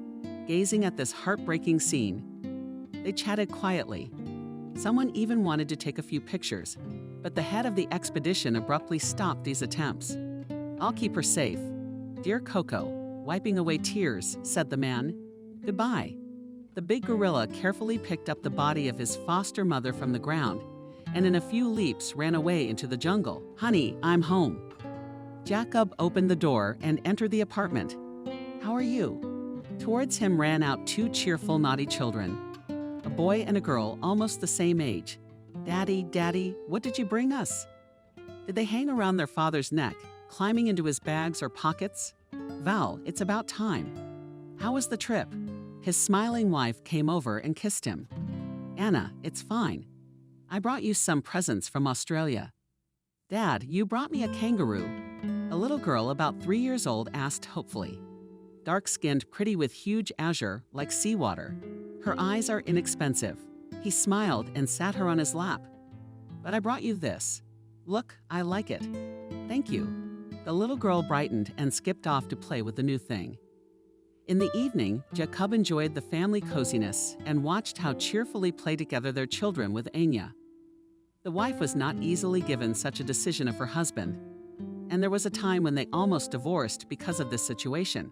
gazing at this heartbreaking scene. They chatted quietly. Someone even wanted to take a few pictures, but the head of the expedition abruptly stopped these attempts. I'll keep her safe. Dear Coco, wiping away tears, said the man. Goodbye. The big gorilla carefully picked up the body of his foster mother from the ground, and in a few leaps ran away into the jungle. Honey, I'm home. Jacob opened the door and entered the apartment. How are you? Towards him ran out two cheerful, naughty children. A boy and a girl almost the same age. Daddy, Daddy, what did you bring us? Did they hang around their father's neck, climbing into his bags or pockets? Val, it's about time. How was the trip? His smiling wife came over and kissed him. Anna, it's fine. I brought you some presents from Australia. Dad, you brought me a kangaroo. A little girl about 3 years old asked hopefully. Dark-skinned, pretty with huge azure, like seawater. Her eyes are inexpensive. He smiled and sat her on his lap. "But I brought you this. Look, I like it." "Thank you." The little girl brightened and skipped off to play with the new thing. In the evening, Jacob enjoyed the family coziness and watched how cheerfully play together their children with Anya. The wife was not easily given such a decision of her husband, and there was a time when they almost divorced because of this situation.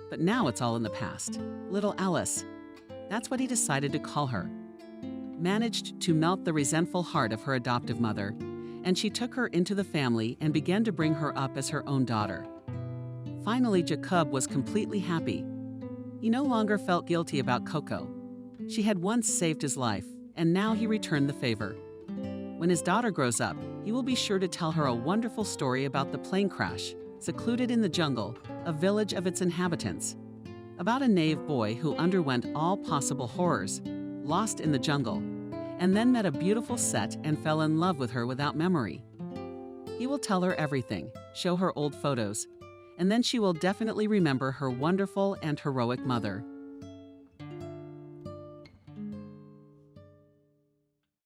But now it's all in the past. Little Alice, that's what he decided to call her, managed to melt the resentful heart of her adoptive mother, and she took her into the family and began to bring her up as her own daughter. Finally, Jacob was completely happy. He no longer felt guilty about Coco. She had once saved his life, and now he returned the favor. When his daughter grows up, he will be sure to tell her a wonderful story about the plane crash, secluded in the jungle, a village of its inhabitants. About a naive boy who underwent all possible horrors, lost in the jungle, and then met a beautiful set and fell in love with her without memory. He will tell her everything, show her old photos, and then she will definitely remember her wonderful and heroic mother.